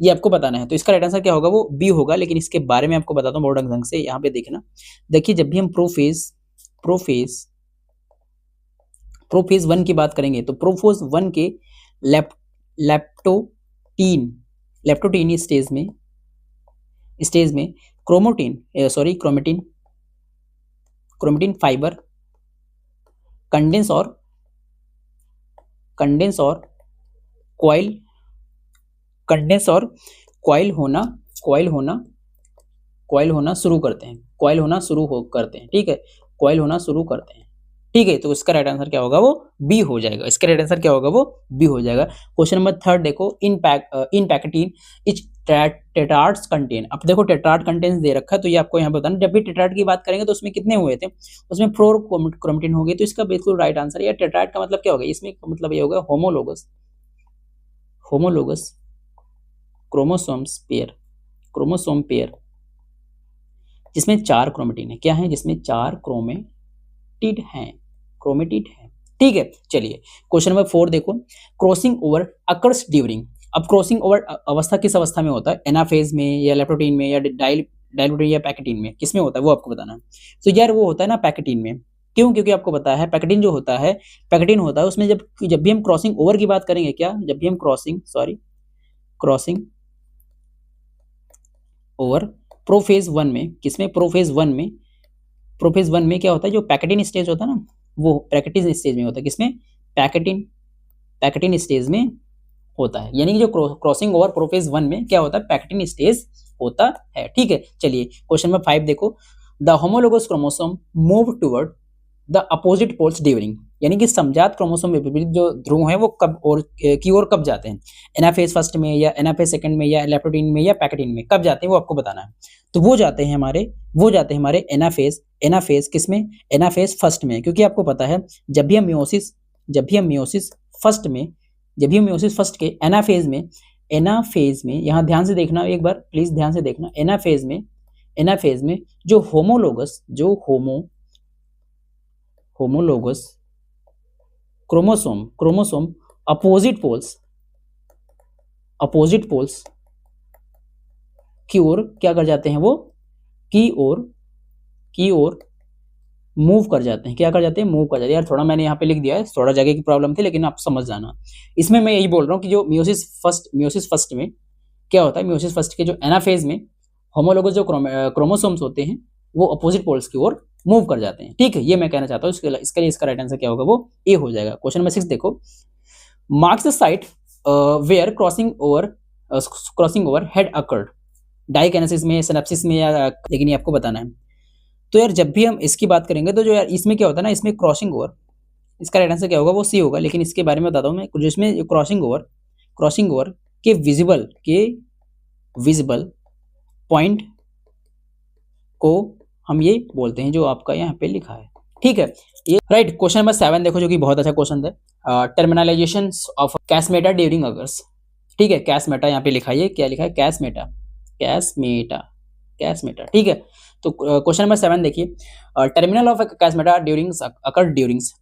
ये आपको बताना है। तो इसका राइट आंसर क्या होगा? वो बी होगा। लेकिन इसके बारे में आपको बताता हूँ बहुत ढंग से, यहाँ पे देखना। देखिए जब भी हम प्रोफेज 1 की बात करेंगे, तो प्रोफेज 1 के लेप्टोटीन स्टेज में क्रोमेटिन फाइबर कंडेंस और कॉइल होना शुरू करते हैं। ठीक है, तो इसका राइट आंसर क्या होगा? वो बी हो जाएगा। क्वेश्चन नंबर 3 देखो। इन पैकेटीन इच टेट्राड्स कंटेन। अब देखो टेट्राड कंटेंस दे रखा है, तो ये आपको यहाँ बताना। जब भी टेट्राड की बात करेंगे, तो उसमें कितने हुए थे? उसमें 4 क्रोमेटिन हो गए। तो इसका बिल्कुल राइट आंसर है। टेट्राड का मतलब क्या होगा? इसमें मतलब ये होगा होमोलोगस क्रोमोसोम पेयर जिसमें 4 क्रोमेटिन है। क्या है? जिसमें 4 क्रोमेटिड हैं। ठीक है, चलिए क्वेश्चन नंबर 4 देखो। Crossing over occurs during. अब क्रॉसिंग ओवर अवस्था किस अवस्था में होता है? एनाफेज में या लेप्टोटीन में या डाइलोटीन या पैकेटीन में? किसमें होता है वो आपको बताना है। तो यार वो होता है ना पैकेटीन में। क्यों? क्योंकि आपको पता है पैकेटीन होता है उसमें जब भी हम क्रॉसिंग ओवर की बात करेंगे, क्या जब भी हम क्रॉसिंग ओवर प्रोफेज 1 में, किसमें? प्रोफेज 1 में प्रोफेज 1 में क्या होता है, जो पैकेटिन स्टेज होता है ना, वो पैकेटिन स्टेज में होता है। किसमें? पैकेटिन स्टेज में होता है। यानी कि जो क्रॉसिंग ओवर प्रोफेज 1 में क्या होता है, पैकेटिन स्टेज होता है। ठीक है, चलिए क्वेश्चन नंबर 5 देखो। The homologous chromosome move toward the opposite poles during, यानी कि समजात क्रोमोसोम में विपरीत जो ध्रुव हैं वो कब और की ओर कब जाते हैं, एनाफेज फर्स्ट में या एनाफेज सेकंड में या लेप्टोडीन में या पैकेटिन में, कब जाते हैं वो आपको बताना है। तो वो जाते हैं हमारे एनाफेज किसमें, एनाफेज फर्स्ट में, क्योंकि आपको पता है जब भी हम मियोसिस फर्स्ट के एनाफेज में यहाँ ध्यान से देखना, एक बार प्लीज ध्यान से देखना, एनाफेज में जो होमोलोगस क्रोमोसोम अपोजिट पोल्स की ओर क्या कर जाते हैं, वो की ओर मूव कर जाते हैं। क्या कर जाते हैं? मूव कर जाते हैं। यार थोड़ा मैंने यहाँ पे लिख दिया है, थोड़ा जगह की प्रॉब्लम थी, लेकिन आप समझ जाना। इसमें मैं यही बोल रहा हूँ कि जो मियोसिस फर्स्ट में क्या होता है, मियोसिस फर्स्ट के जो एनाफेज में होमोलोगस जो क्रोमोसोम्स होते हैं वो अपोजिट पोल्स की ओर मूव कर जाते हैं। ठीक है, ये मैं कहना चाहता हूँ। इसके लिए इसका राइट आंसर क्या होगा, वो ए हो जाएगा। क्वेश्चन नंबर 6 देखो। Marks the site where crossing over had occurred, diakinesis में, सिनेप्सिस में, या लेकिन ये आपको बताना है। तो यार जब भी हम इसकी बात करेंगे तो जो यार इसमें क्या होता है ना, इसमें क्रॉसिंग ओवर, इसका राइट आंसर क्या होगा, वो सी होगा। लेकिन इसके बारे में बताता हूँ मैं, जो इसमें क्रॉसिंग ओवर के विजिबल पॉइंट को हम ये बोलते हैं, जो आपका यहाँ पे लिखा है। ठीक है, ये राइट। क्वेश्चन नंबर 7 देखो, जो कि बहुत अच्छा क्वेश्चन है। Terminalisation of chiasmata during occurs. ठीक है, कैसमेटा यहाँ पे लिखा है, क्या लिखा है, कैसमेटा। ठीक है, तो क्वेश्चन नंबर 7 देखिए। टर्मिनल ऑफ कैसमेटा ड्यूरिंग,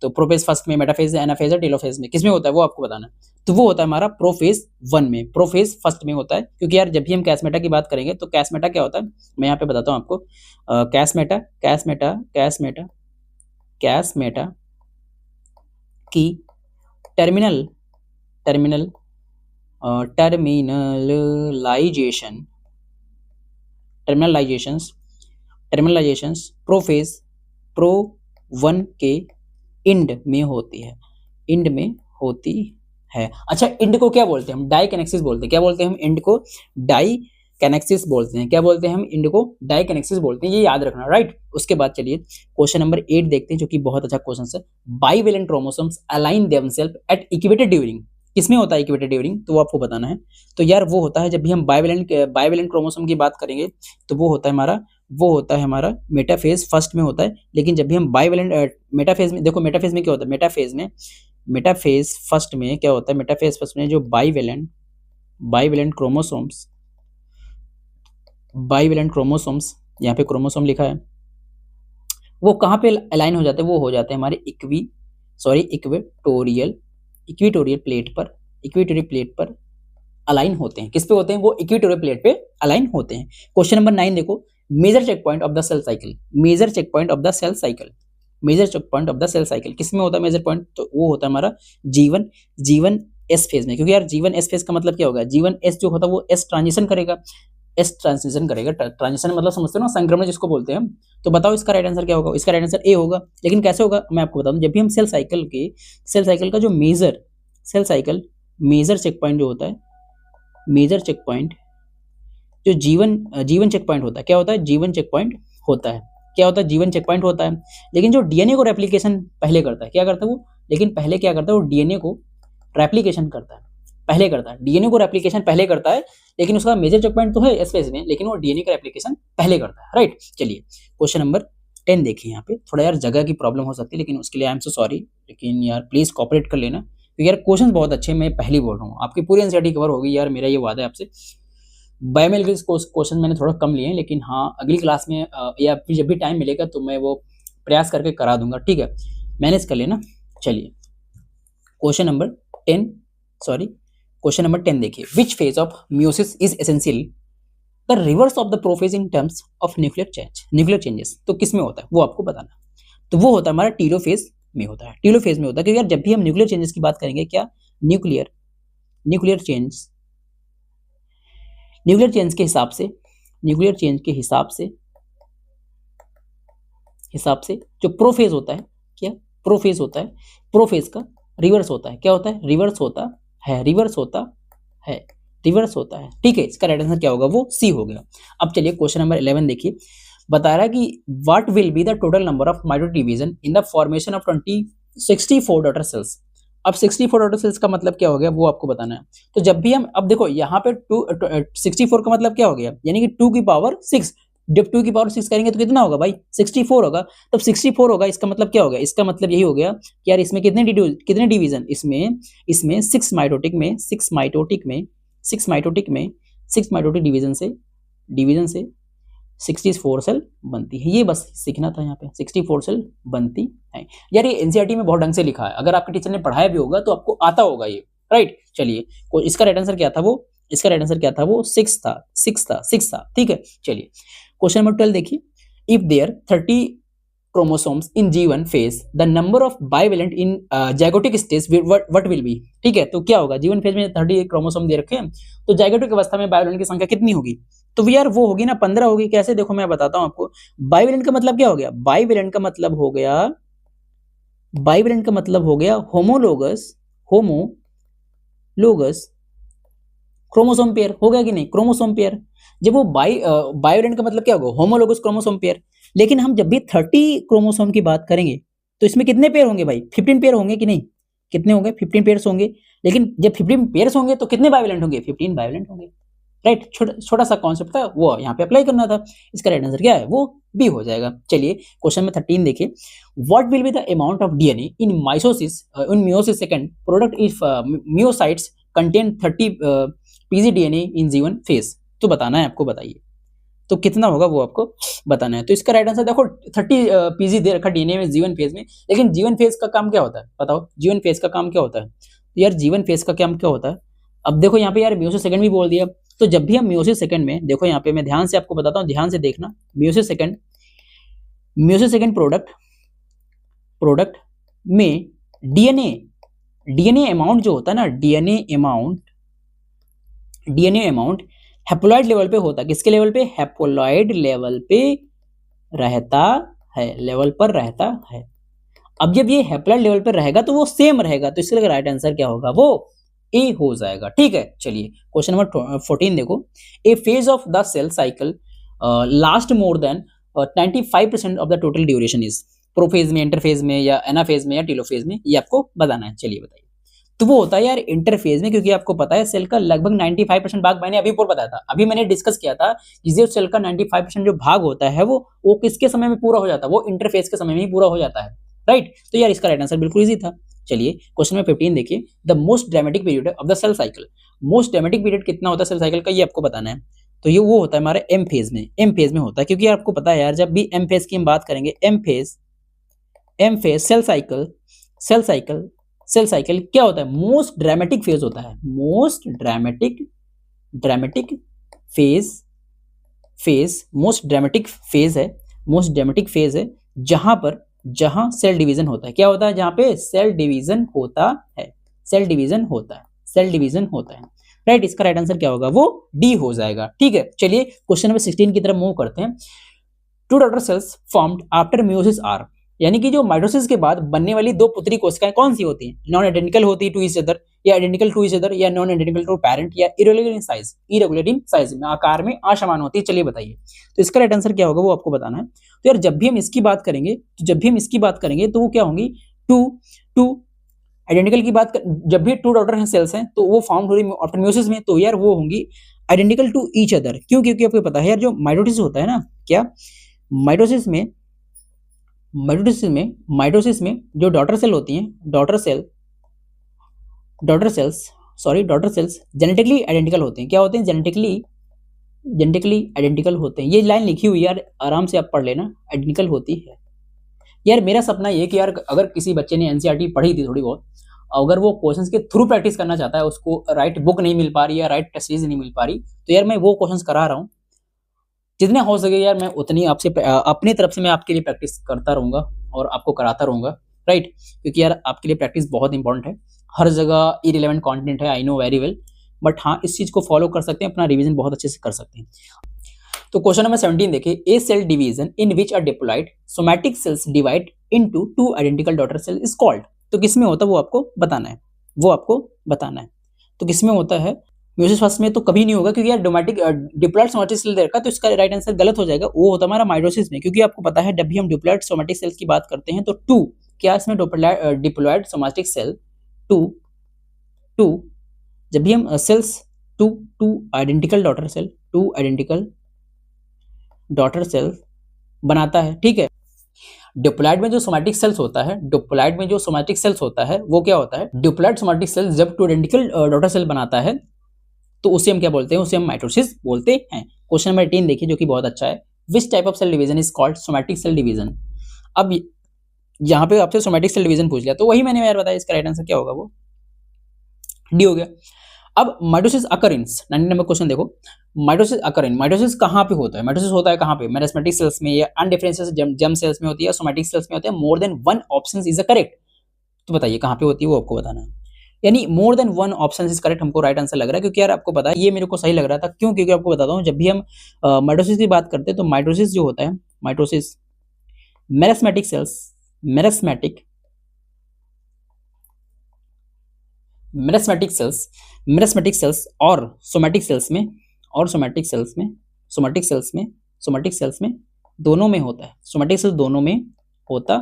तो प्रोफेज फर्स्ट में, मेटाफेज, एनाफेज और टेलोफेज में किसमें होता है, वो आपको बताना है। तो वो होता है हमारा प्रोफेज 1 में, प्रोफेज फर्स्ट में होता है। क्योंकि यार जब भी हम कैसमेटा की बात करेंगे तो कैसमेटा क्या होता है, मैं यहाँ पे बताता हूँ आपको। कैसमेटा की टर्मिनलाइजेशंस प्रो 1 के इंड में होती है। अच्छा, इंड को क्या बोलते हैं हम, डाइकनेक्सिस बोलते हैं। क्या बोलते हैं हम, इंड को डाइकनेक्सिस बोलते हैं। क्या बोलते हैं हम, इंड को डाइकनेक्सिस बोलते हैं, ये याद रखना, राइट। उसके बाद चलिए क्वेश्चन नंबर 8 देखते हैं, जो कि बहुत अच्छा क्वेश्चन है। Bivalent chromosomes align themselves at equated during, किसमें होता है इक्वेटेड ड्यूरिंग, तो वो आपको बताना है। तो यार वो होता है जब भी हम बाइवेलेंट क्रोमोसोम की बात करेंगे तो वो होता है हमारा मेटाफेज फर्स्ट में होता है। लेकिन जब भी हम बाइवेलेंट मेटाफेज में, देखो मेटाफेज में क्या होता है, मेटाफेज फर्स्ट में क्या होता है, मेटाफेज फर्स्ट में जो बाइवेलेंट क्रोमोसोम्स, यहाँ पे क्रोमोसोम लिखा है, वो कहाँ पे अलाइन हो जाते हैं, वो हो जाते हैं हमारे इक्वेटोरियल प्लेट पर अलाइन होते हैं। किस पे होते हैं, वो इक्वेटोरियल प्लेट पे अलाइन होते हैं। क्वेश्चन नंबर 9 देखो। Major check point of the cell cycle किसमें होता है मेजर पॉइंट, तो वो होता है हमारा जीवन एस फेज में। क्योंकि यार जीवन एस फेज का मतलब क्या होगा, जीवन एस जो होता है वो एस ट्रांजिशन करेगा। ट्रांजिशन मतलब समझते हो ना, संक्रमण जिसको बोलते हैं हम। तो बताओ इसका राइट आंसर क्या होगा, इसका राइट आंसर ए होगा। लेकिन कैसे होगा, मैं आपको बताऊं। जब भी हम सेल साइकिल का जो मेजर चेक पॉइंट जो होता है, मेजर चेक पॉइंट जो जीवन चेक पॉइंट होता है, क्या होता है, जीवन चेक पॉइंट होता है। क्या होता है, जीवन चेक पॉइंट होता है। लेकिन जो डीएनए को रेप्लिकेशन पहले करता है, क्या करता है वो, लेकिन पहले क्या करता है वो, डीएनए को रेप्लिकेशन पहले करता है। लेकिन उसका मेजर चेक पॉइंट तो है एस फेज में, लेकिन वो डीएनए का रेप्लिकेशन पहले करता है, राइट। चलिए क्वेश्चन नंबर 10 देखिए। यहाँ पे थोड़ा यार जगह की प्रॉब्लम हो सकती है, लेकिन उसके लिए आई एम सो सॉरी, लेकिन यार प्लीज कोऑपरेट कर लेना, क्योंकि यार क्वेश्चन बहुत अच्छे, मैं पहले बोल रहा हूँ, आपकी पूरी एनसीईआरटी कवर होगी यार, मेरा ये वादा है आपसे। बायोमेडिकल क्वेश्चन मैंने थोड़ा कम लिए हैं, लेकिन हाँ अगली क्लास में या फिर जब भी टाइम मिलेगा तो मैं वो प्रयास करके करा दूंगा, ठीक है, मैनेज कर लेना। चलिए क्वेश्चन नंबर 10 देखिए। Which phase of meiosis is essential the reverse of the prophase in terms of nuclear changes, तो किस में होता है वो आपको बताना। तो वो होता है हमारा टीलोफेज में होता है, क्योंकि यार जब भी हम न्यूक्लियर चेंजेस की बात करेंगे, क्या न्यूक्लियर चेंज के हिसाब से हिसाब से जो प्रोफेज होता है, क्या प्रोफेज होता है, प्रोफेज का रिवर्स होता है, क्या होता है, रिवर्स होता है, रिवर्स होता है, रिवर्स होता है। ठीक है, इसका राइट आंसर क्या होगा, वो सी हो गया। अब चलिए क्वेश्चन नंबर 11 देखिए, बता रहा है कि what will be the total number of mitotic division in the formation of 64 daughter cells. अब 64 डॉटर सेल्स का मतलब क्या हो गया, वो आपको बताना है। तो जब भी हम, अब देखो यहाँ पे 64 का मतलब क्या हो गया, यानी कि 2 की पावर 6, जब 2 की पावर 6 करेंगे तो कितना होगा भाई, 64 होगा। तब 64 होगा, इसका मतलब क्या हो गया, इसका मतलब यही हो गया कि यार इसमें कितने डिवीजन, इसमें 6 माइटोटिक में 6 माइटोटिक डिवीजन से 64 सेल बनती है। ये बस सीखना था, यहाँ पे 64 सेल बनती है। यार ये एनसीईआरटी में बहुत ढंग से लिखा है, अगर आपके टीचर ने पढ़ाया भी होगा तो आपको आता होगा ये, राइट। चलिए इसका राइट आंसर क्या था, वो 6 था। ठीक है, चलिए क्वेश्चन नंबर 12 देखिए, if there 30 chromosomes in G1 phase, the number of bivalent in zygotic stage what will be। ठीक है, तो क्या होगा, जीवन फेज में 30 क्रोमोसोम दे रखे हैं, तो zygotic अवस्था में बाइवेलेंट की संख्या कितनी होगी, तो यार वो होगी ना 15 होगी। कैसे, देखो मैं बताता हूं आपको। बाइवेलेंट का मतलब क्या हो गया, बाइवेलेंट का मतलब हो गया होमोलोगस क्रोमोसोम पेयर, हो गया कि नहीं, क्रोमोसोम पेयर। जब वो बायोलेंट का मतलब क्या होगा, होमोलोगस क्रोमोसोम पेयर। लेकिन हम जब भी 30 क्रोमोसोम की बात करेंगे तो इसमें कितने पेयर होंगे भाई, 15 पेयर होंगे कि नहीं, कितने होंगे, 15 पेयर्स होंगे। लेकिन जब 15 पेयर्स होंगे तो कितने बायोलेंट होंगे, 15 बायोलेंट होंगे, राइट। छोटा सा कॉन्सेप्ट था, वो यहाँ पे अप्लाई करना था। इसका राइट आंसर क्या है, वो बी हो जाएगा। चलिए क्वेश्चन में 13 देखिए, what will be the amount of DNA in meiosis second product if meiocytes contain 30 PG DNA in G one phase. तो बताना है आपको, बताइए तो कितना होगा वो आपको बताना है। तो इसका राइट आंसर देखो 30 पीजी दे रखा डीएनए में जीवन फेज में। लेकिन जीवन फेज का काम क्या होता है, बताओ जीवन फेज का काम क्या होता है, यार जीवन फेज का काम क्या होता है। अब देखो यहाँ पे यार मियोसिस सेकंड भी बोल दिया, तो जब भी हम मियोसिस सेकंड में, देखो यहाँ पे मैं ध्यान से आपको बताता हूँ, ध्यान से देखना। मियोसिस सेकंड प्रोडक्ट में डीएनए अमाउंट जो होता है ना, डीएनए अमाउंट हैप्लॉइड लेवल पे होता है, किसके लेवल पे, हैप्लॉइड लेवल पे रहता है, लेवल पर रहता है। अब जब ये हैप्लॉइड लेवल पर रहेगा तो वो सेम रहेगा, तो इसके लिए राइट आंसर क्या होगा, वो ए हो जाएगा। ठीक है, चलिए क्वेश्चन नंबर 14 देखो, a phase of the cell cycle last more than 95% of the total duration is, prophase में, इंटरफेज में, या एनाफेज में, या टेलोफेज में, ये आपको बताना है। चलिए बताइए, तो वो होता है यार इंटरफेज में, क्योंकि आपको पता है सेल का लगभग 95% भाग मैंने अभी ऊपर बताया था, अभी मैंने डिस्कस किया था कि जो सेल का 95% जो भाग होता है वो किसके समय में पूरा हो जाता है, वो इंटरफेज के समय में ही पूरा हो जाता है, राइट। तो यार इसका राइट आंसर बिल्कुल इजी था। चलिए क्वेश्चन में 15 देखिए, the most dramatic period of the cell cycle, most dramatic period कितना होता है सेल साइकिल का, ये आपको बताना है। तो ये वो होता है हमारे एम फेज में होता है, क्योंकि आपको पता है यार जब भी एम फेज की हम बात करेंगे, एम फेज सेल साइकिल क्या होता है, मोस्ट ड्रामेटिक फेज होता है, मोस्ट ड्रामेटिक फेज है जहां सेल डिवीजन होता है। क्या होता है, जहां पे सेल डिवीजन होता है, राइट। इसका राइट आंसर क्या होगा, वो डी हो जाएगा। ठीक है, चलिए क्वेश्चन नंबर 16 की तरफ मूव करते हैं। 2 daughter cells formed after meiosis are, यानी कि जो माइटोसिस के बाद बनने वाली 2 पुत्री कोशिकाएं कौन सी होती हैं, नॉन आइडेंटिकल होती है टू ईच अदर, या आइडेंटिकल टू ईच अदर, या नॉन आइडेंटिकल टू पैरेंट, या इरेगुलर इन साइज में, आकार में असमान होती है। चलिए बताइए, तो इसका राइट आंसर क्या होगा, वो आपको बताना है। तो यार जब भी हम इसकी बात करेंगे तो वो क्या होंगी, टू आइडेंटिकल की बात जब भी 2 डॉटर सेल्स हैं तो वो फॉर्म हो रही आफ्टर मियोसिस में, तो यार वो होंगी आइडेंटिकल टू ईच अदर। क्यों, क्योंकि आपको पता है यार जो माइटोसिस होता है ना, क्या माइटोसिस में जो डॉटर सेल होती हैं, डॉटर सेल्स जेनेटिकली आइडेंटिकल होते हैं। क्या होते हैं, जेनेटिकली आइडेंटिकल होते हैं। ये लाइन लिखी हुई यार, आराम से आप पढ़ लेना, आइडेंटिकल होती है। यार मेरा सपना ये कि यार अगर किसी बच्चे ने एनसीईआरटी पढ़ी थी थोड़ी बहुत, अगर वो क्वेश्चंस के थ्रू प्रैक्टिस करना चाहता है, उसको राइट बुक नहीं मिल पा रही या राइट टेस्ट सीरीज नहीं मिल पा रही, तो यार मैं वो क्वेश्चंस करा रहा हूँ, जितने हो सके यार मैं उतनी आपसे अपनी तरफ से मैं आपके लिए प्रैक्टिस करता रहूंगा और आपको कराता रहूंगा, राइट। क्योंकि यार आपके लिए प्रैक्टिस बहुत इंपॉर्टेंट है, हर जगह इरिलेवेंट कंटेंट है, I know very well, but हाँ इस चीज को फॉलो कर सकते हैं, अपना रिवीजन बहुत अच्छे से कर सकते हैं। तो क्वेश्चन नंबर 17 देखिए, a cell division in which are diploid somatic cells divide into two identical daughter cell is called. तो किसमें होता है वो आपको बताना है, वो आपको बताना है। तो किसमें होता है, म्यूसिस फर्स्ट में तो कभी नहीं होगा क्योंकि यार डोमेटिक डिप्लॉयड सोमैटिक सेल देखा, तो इसका राइट आंसर गलत हो जाएगा। वो होता है हमारा माइटोसिस में, क्योंकि आपको पता है जब भी हम डिप्लॉयड सोमैटिक सेल्स की बात करते हैं तो टू, क्या इसमें diploid somatic cell two two, जब भी हम cells two two identical daughter cell बनाता है, ठीक है। डिप्लॉयड में जो सोमैटिक सेल्स होता है, डिप्लॉयड में जो सोमैटिक सेल्स होता है वो क्या होता है, डिप्लॉयड सोमैटिक सेल्स जब टू आइडेंटिकल डॉटर सेल बनाता है तो उसे हम क्या बोलते हैं, उसे हम माइटोसिस बोलते हैं। क्वेश्चन नंबर 18 देखिए जो कि बहुत अच्छा है, which type of cell division is called somatic cell division. अब यहाँ पे आपसे सोमैटिक सेल डिवीजन पूछ लिया, तो वही मैंने यार बताया, इसका राइट आंसर क्या होगा, वो डी हो गया। अब माइटोसिस अकरेंस 19 नंबर क्वेश्चन देखो, माइटोसिस अकरेंस, माइटोसिस कहाँ पे होता है, माइटोसिस होता है कहाँ पे, मेरिस्टेमेटिक सेल्स में या अनडिफरेंशिएटेड जर्म सेल्स में होती है, सोमैटिक सेल्स में होता है, more than one option is correct. तो बताइए कहाँ पे होती है, वो आपको बताना है। यानी more than one option is correct हमको राइट आंसर लग रहा है, क्योंकि यार आपको पता है ये मेरे को सही लग रहा था, क्यों, क्योंकि आपको बताता हूँ जब भी हम माइटोसिस की बात करते हैं तो माइटोसिस जो होता है, mitosis meristematic cells, meristematic cells और सोमैटिक सेल्स में दोनों में होता है, सोमैटिक सेल्स दोनों में होता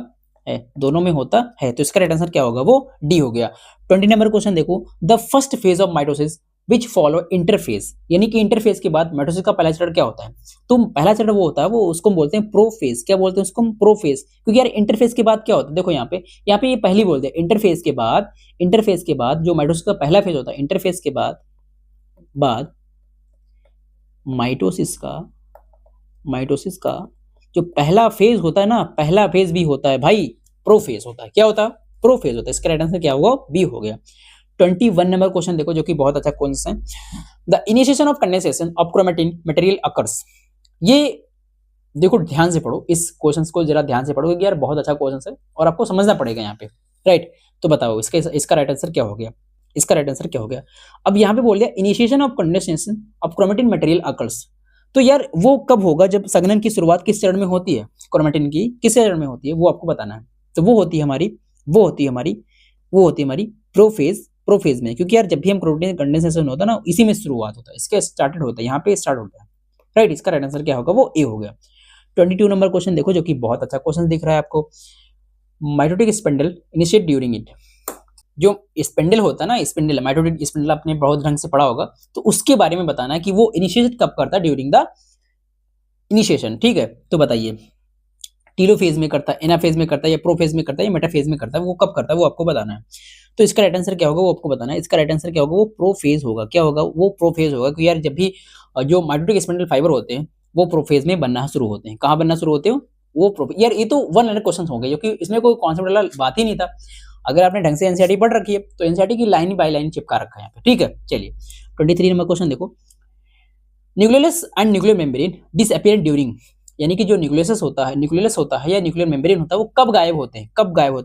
है, तो इसका राइट आंसर क्या होगा, वो डी हो गया। 20 नंबर क्वेश्चन देखो, the first phase of mitosis which follow interphase, यानी कि इंटरफेज के बाद माइटोसिस का पहला चरण क्या होता है, तो पहला चरण वो होता है, वो उसको हम बोलते हैं प्रोफेज। क्या बोलते हैं उसको हम, प्रोफेज, क्योंकि यार इंटरफेज के बाद क्या होता है, देखो यहाँ पे ये पहली बोलते हैं इंटरफेज के बाद जो माइटोसिस का पहला फेज होता है, इंटरफेज के बाद माइटोसिस का जो पहला फेज होता है ना, पहला फेज भी होता है भाई प्रोफेज होता है। क्या होता है, प्रोफेज होता है। इसका राइट आंसर क्या होगा, बी हो गया। 21 नंबर क्वेश्चन देखो जो कि बहुत अच्छा क्वेश्चन है, the initiation of condensation of chromatin material occurs. ये देखो ध्यान से पढ़ो, इस क्वेश्चन को जरा ध्यान से पढ़ो, क्योंकि यार बहुत अच्छा क्वेश्चन है और आपको समझना पड़ेगा यहाँ पे, राइट। तो बताओ इसका राइट आंसर क्या हो गया, इसका राइट आंसर क्या हो गया। अब यहाँ पे बोल दिया initiation of condensation of chromatin material occurs, तो यार वो कब होगा, जब संघनन की शुरुआत किस चरण में होती है, क्रोमैटिन की किस चरण में होती है, वो आपको बताना है। तो वो होती है हमारी प्रोफेज में, क्योंकि यार जब भी हम प्रोटीन कंडेंसेशन होता है ना, इसी में शुरुआत होता है, इसके स्टार्टेड होता है, यहाँ पे स्टार्ट होता है, राइट। इसका राइट आंसर क्या होगा, वो ए हो गया। 22 नंबर क्वेश्चन देखो जो कि बहुत अच्छा क्वेश्चन दिख रहा है आपको, mitotic spindle initiate during it. जो स्पिंडल होता है ना, स्पिंडल, माइटोटिक स्पिंडल आपने बहुत ढंग से पढ़ा होगा, तो उसके बारे में बताना है कि वो इनिशिएट कब करता है, ड्यूरिंग द इनिशिएशन, ठीक है। तो बताइए टीलोफेज में करता है, एनाफेज में करता है, या प्रोफेज में करता है, या मेटाफेज में करता है, वो कब करता है, वो आपको बताना है। तो इसका राइट आंसर क्या होगा, वो आपको बताना है। इसका राइट आंसर क्या होगा, वो प्रोफेज होगा। क्या होगा, वो प्रोफेज होगा, क्योंकि यार जब भी जो माइटोटिक स्पिंडल फाइबर होते हैं वो प्रोफेज में बनना शुरू होते हैं। कहाँ बनना शुरू होते हो, वो यार ये तो 100 क्वेश्चन हो गए, क्योंकि इसमें कोई कॉन्सेप्ट वाला बात ही नहीं था। अगर आपने ढंग से एनसीईआरटी पढ़ रखी है तो एनसीईआरटी की लाइन बाय लाइन चिपका रखा है यहाँ पे, ठीक है। चलिए 23 नंबर क्वेश्चन देखो, nucleus and nuclear membrane disappear during, यानी कि जो न्यूक्लियस होता है या न्यूक्लियर मेम्ब्रेन होता है, वो कब गायब होते हैं,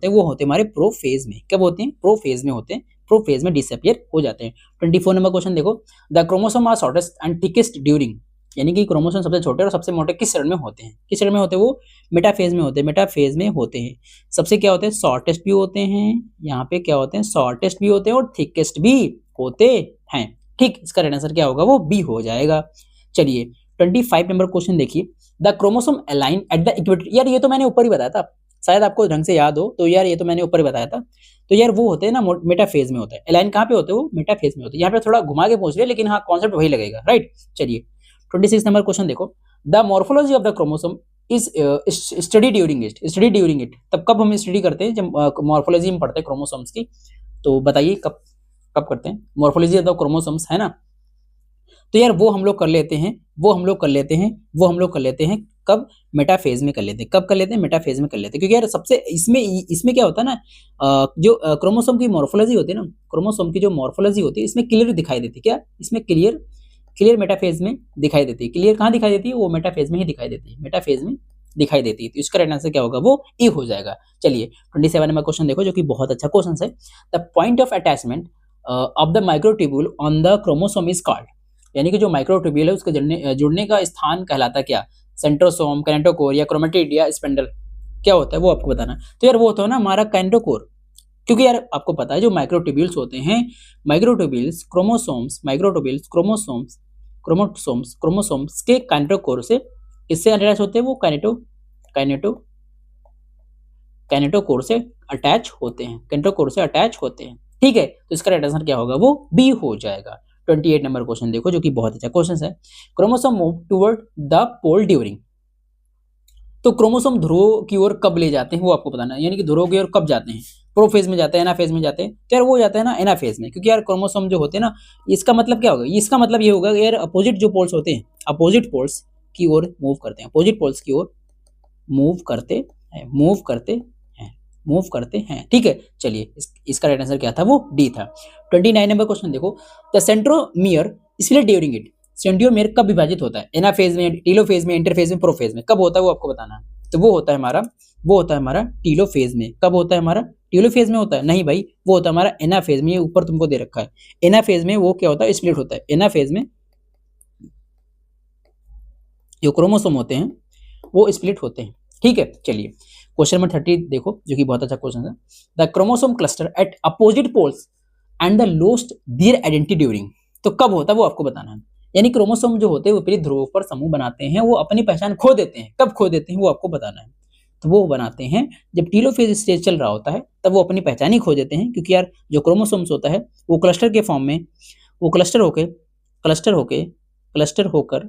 वो होते हैं हमारे प्रोफेज में। कब होते हैं, प्रोफेज में होते हैं, प्रोफेज में डिसअपीयर हो जाते हैं। 24 नंबर क्वेश्चन देखो, the chromosome are shortest and thickest during, यानी कि क्रोमोसोम सबसे छोटे और सबसे मोटे किस चरण में होते हैं, वो मेटाफेज में होते हैं, सबसे क्या होते हैं, शॉर्टेस्ट भी होते हैं, यहाँ पे क्या होते हैं, शॉर्टेस्ट भी होते हैं और थिकेस्ट भी होते हैं, ठीक। इसका राइट आंसर क्या होगा, वो बी हो जाएगा। चलिए 25 नंबर क्वेश्चन देखिए, the chromosome align at the equator, यार ये तो मैंने ऊपर ही बताया था, शायद आपको ढंग से याद हो, तो यार ये तो मैंने ऊपर ही बताया था। तो यार वो होते हैं ना, मेटाफेज में होता है। अलाइन कहाँ पे होते हैं, वो मेटाफेज में होते हैं। यहाँ पे थोड़ा घुमा के पूछ रहे, लेकिन हाँ कॉन्सेप्ट वही लगेगा, राइट। चलिए 26 नंबर क्वेश्चन देखो, the morphology of the chromosome is study during it, तब कब हम स्टडी करते हैं, जब मॉर्फोलॉजी में पढ़ते हैं क्रोमोसोम्स की। तो बताइए कब करते हैं मॉर्फोलॉजी ऑफ द क्रोमोसोम्स, है ना। तो यार वो हम लोग कर लेते हैं कब, मेटाफेज में कर लेते हैं। कब कर लेते हैं, मेटाफेज में कर लेते हैं, क्योंकि यार सबसे इसमें क्या होता है ना, जो क्रोमोसोम की मॉर्फोलॉजी होती है ना, क्रोमोसोम की जो मॉर्फोलॉजी होती है इसमें क्लियर दिखाई देती है। क्या इसमें क्लियर मेटाफेज में दिखाई देती है। क्लियर कहाँ दिखाई देती है, वो मेटाफेज में ही दिखाई देती है, तो इसका राइट आंसर क्या होगा, वो ए हो जाएगा। चलिए 27 नंबर क्वेश्चन देखो जो कि बहुत अच्छा क्वेश्चन है, the point of attachment of the microtubule on the chromosome is called, यानी कि जो माइक्रोट्यूब्यूल है उसके जुड़ने का स्थान कहलाता क्या, सेंट्रोसोम, कैनेटोकोर या क्रोमेटिड या स्पेंडल, क्या होता है वो आपको बताना है। तो यार वो होता है ना हमारा कैनेटोकोर, क्योंकि यार आपको पता है जो माइक्रोट्यूब्यूल्स होते हैं, माइक्रोट्यूब्यूल्स क्रोमोसोम्स के कैनेटोकोर से किससे अटैच होते हैं, वो कैनेटोकोर से अटैच होते हैं, कैनेटोकोर से अटैच होते हैं। ठीक है, तो इसका राइट आंसर क्या होगा, वो बी हो जाएगा। 28 नंबर क्वेश्चन देखो जो कि बहुत अच्छा क्वेश्चन है। Chromosome move toward the pole during, तो क्रोमोसोम ध्रुव की ओर कब ले जाते हैं वो आपको बताना है, यानी कि ध्रुव की ओर कब जाते हैं, प्रोफेज में जाते हैं, एनाफेज में जाते हैं, तो यार वो जाते हैं ना एनाफेज में, क्योंकि यार क्रोमोसोम जो होते हैं ना, इसका मतलब क्या होगा, इसका मतलब ये होगा यार अपोजिट जो पोल्स होते हैं, अपोजिट पोल्स की ओर मूव करते हैं, अपोजिट पोल्स की ओर मूव करते हैं। ठीक है, चलिए इसका राइट आंसर क्या था, वो डी था। 29 नंबर क्वेश्चन देखो, the centromere split during it, centromere कब विभाजित होता है, एनाफेज में, टेलोफेज में, इंटरफेज में, प्रोफेज में, कब होता है वो आपको बताना है। तो वो होता है हमारा टीलोफेज में। कब होता है हमारा, टीलोफेज में होता है, नहीं भाई वो होता है हमारा एनाफेज में, ये ऊपर तुमको दे रखा है। एनाफेज में वो क्या होता है, स्प्लिट होता है। एनाफेज में जो क्रोमोसोम होते हैं वो स्प्लिट होते हैं। ठीक है, चलिए क्वेश्चन नंबर 30 देखो जो कि बहुत अच्छा क्वेश्चन है। The chromosome cluster at opposite poles and the lost their identity during, तो कब होता है वो आपको बताना है। यानी क्रोमोसोम जो होते हैं विपरीत ध्रुवों पर समूह बनाते हैं, वो अपनी पहचान खो देते हैं, कब खो देते हैं वो आपको बताना है। तो वो बनाते हैं जब टीलोफेज स्टेज चल रहा होता है, तब वो अपनी पहचान ही खो देते हैं, क्योंकि यार जो क्रोमोसोम्स होता है वो क्लस्टर के फॉर्म में, वो क्लस्टर होकर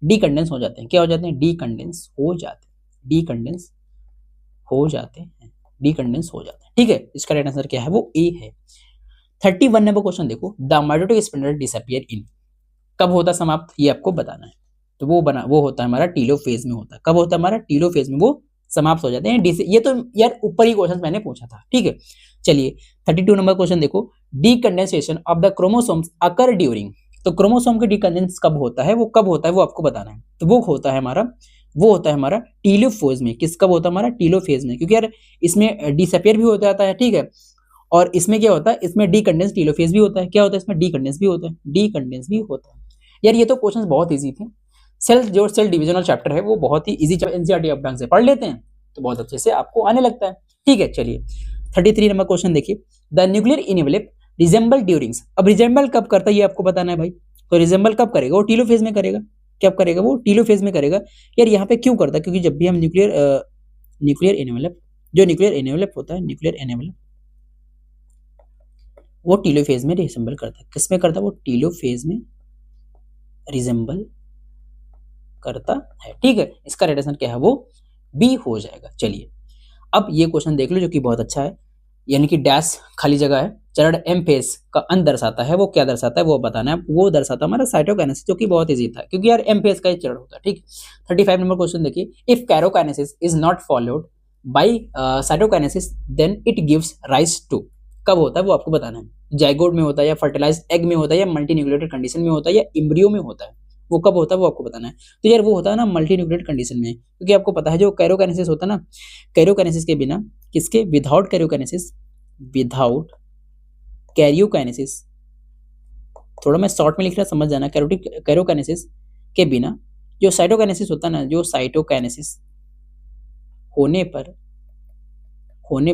डीकंडेंस हो जाते हैं। क्या हो जाते हैं, डीकंडेंस हो जाते हैं। ठीक है, इसका राइट आंसर क्या है, वो ए है। 31 नंबर क्वेश्चन देखो, the mitotic spindle disappear in, कब होता समाप्त ये आपको बताना है। तो वो होता है हमारा टीलोफेज में होता है। कब होता है हमारा, टीलोफेज में वो समाप्त हो जाते हैं। ये तो यार ऊपर ही क्वेश्चन मैंने पूछा था। ठीक है, चलिए 32 नंबर क्वेश्चन देखो, डीकंडेंसेशन of the chromosomes occur during, तो क्रोमोसोम के डीकंडेंस कब होता है, वो कब होता है वो आपको बताना है। तो वो होता है हमारा टीलोफेज में। कब होता है हमारा, टीलोफेज में, क्योंकि यार इसमें डिसअपियर भी हो जाता है। ठीक है, और इसमें क्या होता है, इसमें डीकंडेंस टीलोफेज भी होता है। क्या होता है इसमें, डीकंडेंस भी होता है। यार ये तो क्वेश्चंस बहुत इजी थे। सेल डिविजनल चैप्टर है वो बहुत ही इजी, एनसीईआरटी आप ढंग से पढ़ लेते हैं तो बहुत अच्छे से आपको आने लगता है। ठीक है, चलिए 33 नंबर क्वेश्चन देखिए, द न्यूक्लियर इनवेलप रिजेंबल ड्यूरिंग्स, अब रिजेंबल कब करता है ये आपको बताना है भाई। तो रिजेंबल कब करेगा, वो टीलोफेज में करेगा। कब करेगा, वो टीलोफेज में करेगा। यार यहाँ पे क्यों करता है, क्योंकि जब भी हम न्यूक्लियर इनवेलप होता है, वो टीलोफेज में रिजेंबल करता है। किसमें करता है, वो टीलोफेज में रिजेंबल करता है। ठीक है, इसका राइट आंसर क्या है, वो बी हो जाएगा। चलिए अब ये क्वेश्चन देख लो जो कि बहुत अच्छा है, यानी कि डैश खाली जगह है, चरण एम फेज का अंत दर्शाता है, वो क्या दर्शाता है वो बताना है। वो दर्शाता है हमारा साइटोकाइनेसिस, जो कि बहुत इजी था क्योंकि यार एम फेज का ही चरण होता है। ठीक, 35 नंबर क्वेश्चन देखिए, if karyokinesis is not followed by cytokinesis then it gives rise to, कब होता है वो आपको बताना है। जाइगोट में होता है, या फर्टिलाइज्ड एग में होता है, या मल्टीन्यूक्लिएटेड कंडीशन में होता है, या एम्ब्रियो में होता है, वो कब होता है वो आपको बताना है। तो यार वो होता है ना मल्टीन्यूक्लिएटेड कंडीशन में, क्योंकि आपको पता है जो कैरोकाइनेसिस होता है ना, कैरोकाइनेसिस के बिना, किसके, विदाउट कैरियोकाइनेसिस, थोड़ा मैं शॉर्ट में लिख रहा समझ जाना, कैरोकाइनेसिस के बिना जो साइटोकाइनेसिस होता है ना, जो साइटोकाइनेसिस होने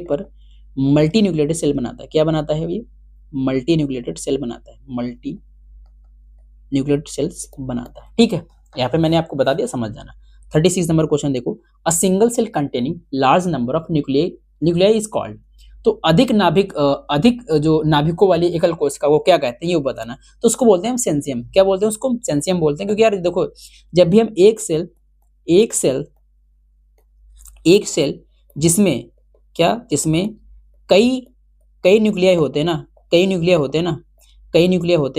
पर मल्टीन्यूक्लिएटेड सेल बनाता है। क्या बनाता है ये, मल्टीन्यूक्लिएटेड सेल बनाता है, मल्टीन्यूक्लिएटेड सेल्स बनाता है। ठीक है, यहाँ पे मैंने आपको बता दिया, समझ जाना। 36 नंबर क्वेश्चन देखो, a single cell containing large number of nuclei is called, तो अधिक जो नाभिकों वाली एकल कोशिका वो क्या कहते हैं ये बताना। तो उसको बोलते हैं हम सेंसियम। क्या बोलते हैं उसको, सेंसियम बोलते हैं। क्योंकि यार देखो जब भी हम एक सेल जिसमें कई न्यूक्लियाई होते हैं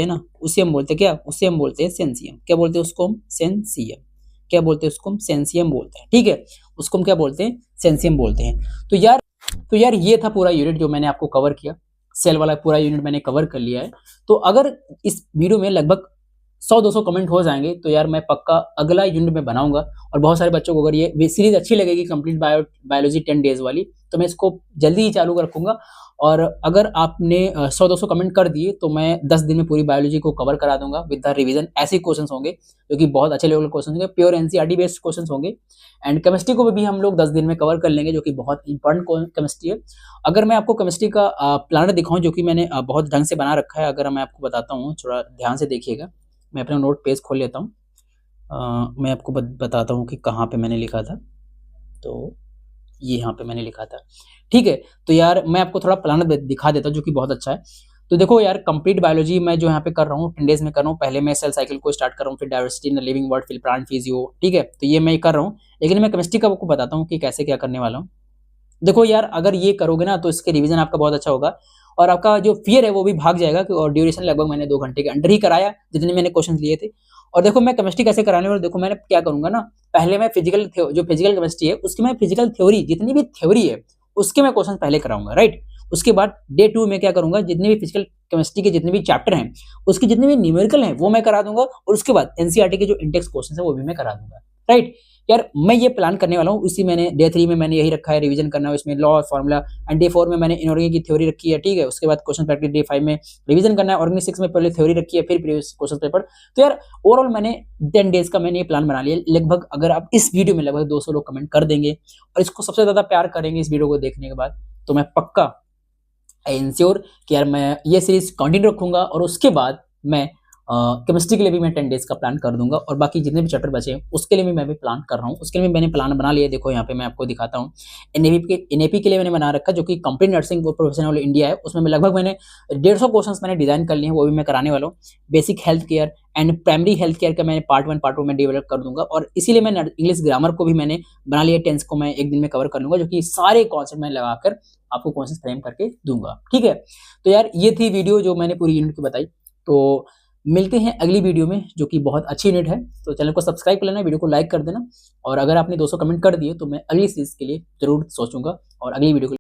ना, उसे हम बोलते हैं क्या, उसे हम बोलते हैं सेंसियम। क्या बोलते हैं उसको हम, सेंसियम। क्या बोलते हैं उसको हम, सेंसियम बोलते हैं। ठीक है, उसको हम क्या बोलते हैं, सेंसियम बोलते हैं। तो यार ये था पूरा यूनिट जो मैंने आपको कवर किया, सेल वाला पूरा यूनिट मैंने कवर कर लिया है। तो अगर इस वीडियो में लगभग 100-200 कमेंट हो जाएंगे तो यार मैं पक्का अगला यूनिट में बनाऊंगा। और बहुत सारे बच्चों को अगर ये सीरीज अच्छी लगेगी कंप्लीट बायोलॉजी 10 डेज वाली, तो मैं इसको जल्दी ही चालू रखूंगा। और अगर आपने 100-200 कमेंट कर दिए तो मैं 10 दिन में पूरी बायोलॉजी को कवर करा दूंगा विद द रिवीजन। ऐसे क्वेश्चंस होंगे जो कि बहुत अच्छे लेवल के क्वेश्चंस होंगे, प्योर एनसीईआरटी बेस्ड क्वेश्चंस होंगे। एंड केमिस्ट्री को भी हम लोग 10 दिन में कवर कर लेंगे, जो कि बहुत इंपॉर्टेंट केमिस्ट्री है। अगर मैं आपको केमिस्ट्री का प्लानर दिखाऊं जो कि मैंने बहुत ढंग से बना रखा है, अगर मैं आपको बताता हूँ, थोड़ा ध्यान से देखिएगा। मैं अपना नोट पेज खोल लेता हूँ। मैं आपको बताता हूँ कि कहाँ पे मैंने लिखा था। तो ये यहाँ पे मैंने लिखा था, ठीक है। तो यार मैं आपको थोड़ा प्लानर दिखा देता हूँ जो कि बहुत अच्छा है। तो देखो यार, कंप्लीट बायोलॉजी मैं जो यहाँ पे कर रहा हूँ 10 डेज में कर रहा हूँ। पहले मैं सेल साइकिल को स्टार्ट कर रहा हूँ, फिर diversity in the living world, फिर प्लांट फिजियो, ठीक है। तो ये मैं कर रहा हूँ, लेकिन मैं केमिस्ट्री का आपको बताता हूँ कि कैसे क्या करने वाला हूँ। देखो यार, अगर ये करोगे ना तो इसके रिवीजन आपका बहुत अच्छा होगा और आपका जो फियर है वो भी भाग जाएगा। और ड्यूरेशन लगभग मैंने 2 घंटे के अंडर ही कराया जितने मैंने क्वेश्चन लिए थे। और देखो मैं केमिस्ट्री कैसे कराने वाला, देखो मैंने क्या करूंगा ना, पहले मैं जो फिजिकल केमिस्ट्री है उसकी मैं फिजिकल थ्योरी, जितनी भी थ्योरी है उसके मैं क्वेश्चन पहले कराऊंगा, राइट। उसके बाद डे 2 में क्या करूंगा, जितने भी फिजिकल केमिस्ट्री के जितने भी चैप्टर हैं उसके जितने भी न्यूमेरिकल हैं वो मैं करा दूंगा, और उसके बाद एनसीईआरटी के जो इंडेक्स क्वेश्चन है वो भी मैं करा दूंगा, राइट। यार मैं ये प्लान करने वाला हूँ, इसी मैंने डे 3 में मैंने यही रखा है रिवीजन करना है, इसमें लॉ और फॉर्मूला। एंड डे 4 में मैंने इनऑर्गेनिक की थ्योरी रखी है, ठीक है। उसके बाद क्वेश्चन प्रैक्टिस डे 5 में रिवीजन करना है, ऑर्गेनिक 6 में पहले थ्योरी रखी है, फिर प्रीवियस क्वेश्चन पेपर। तो यार ओवरऑल मैंने 10 डेज का मैंने ये प्लान बना लिया लगभग। अगर आप इस वीडियो में लगभग 200 लोग कमेंट कर देंगे और इसको सबसे ज्यादा प्यार करेंगे इस वीडियो को देखने के बाद, तो मैं पक्का इंश्योर कि यार मैं ये सीरीज कंटिन्यू रखूंगा। और उसके बाद मैं केमिस्ट्री के लिए भी मैं 10 डेज का प्लान कर दूंगा, और बाकी जितने भी चैप्टर बचे हैं उसके लिए भी मैं भी प्लान कर रहा हूँ। उसके लिए भी मैंने प्लान बना लिया, देखो यहाँ पे मैं आपको दिखाता हूँ। एनएपी के लिए मैंने बना रखा, जो कि कंप्लीट नर्सिंग प्रोफेशनल इंडिया है। उसमें मैं लगभग मैंने 150 क्वेश्चन मैंने डिजाइन कर लिए हैं, वो भी मैं कराने वाला हूँ। Basic health care and primary health care का मैंने पार्ट 1 पार्ट 2 में डेवलप कर दूंगा। और इसीलिए मैं इंग्लिश ग्रामर को भी मैंने बना लिया, टेंस को मैं 1 दिन में कवर कर लूंगा, जो कि सारे कॉन्सेप्ट में लगाकर आपको क्वेश्चन फ्रेम करके दूंगा, ठीक है। तो यार ये थी वीडियो जो मैंने पूरी यूनिट की बताई। तो मिलते हैं अगली वीडियो में, जो कि बहुत अच्छी यूनिट है। तो चैनल को सब्सक्राइब कर लेना, वीडियो को लाइक कर देना, और अगर आपने 200 कमेंट कर दिए तो मैं अगली सीरीज के लिए जरूर सोचूंगा और अगली वीडियो को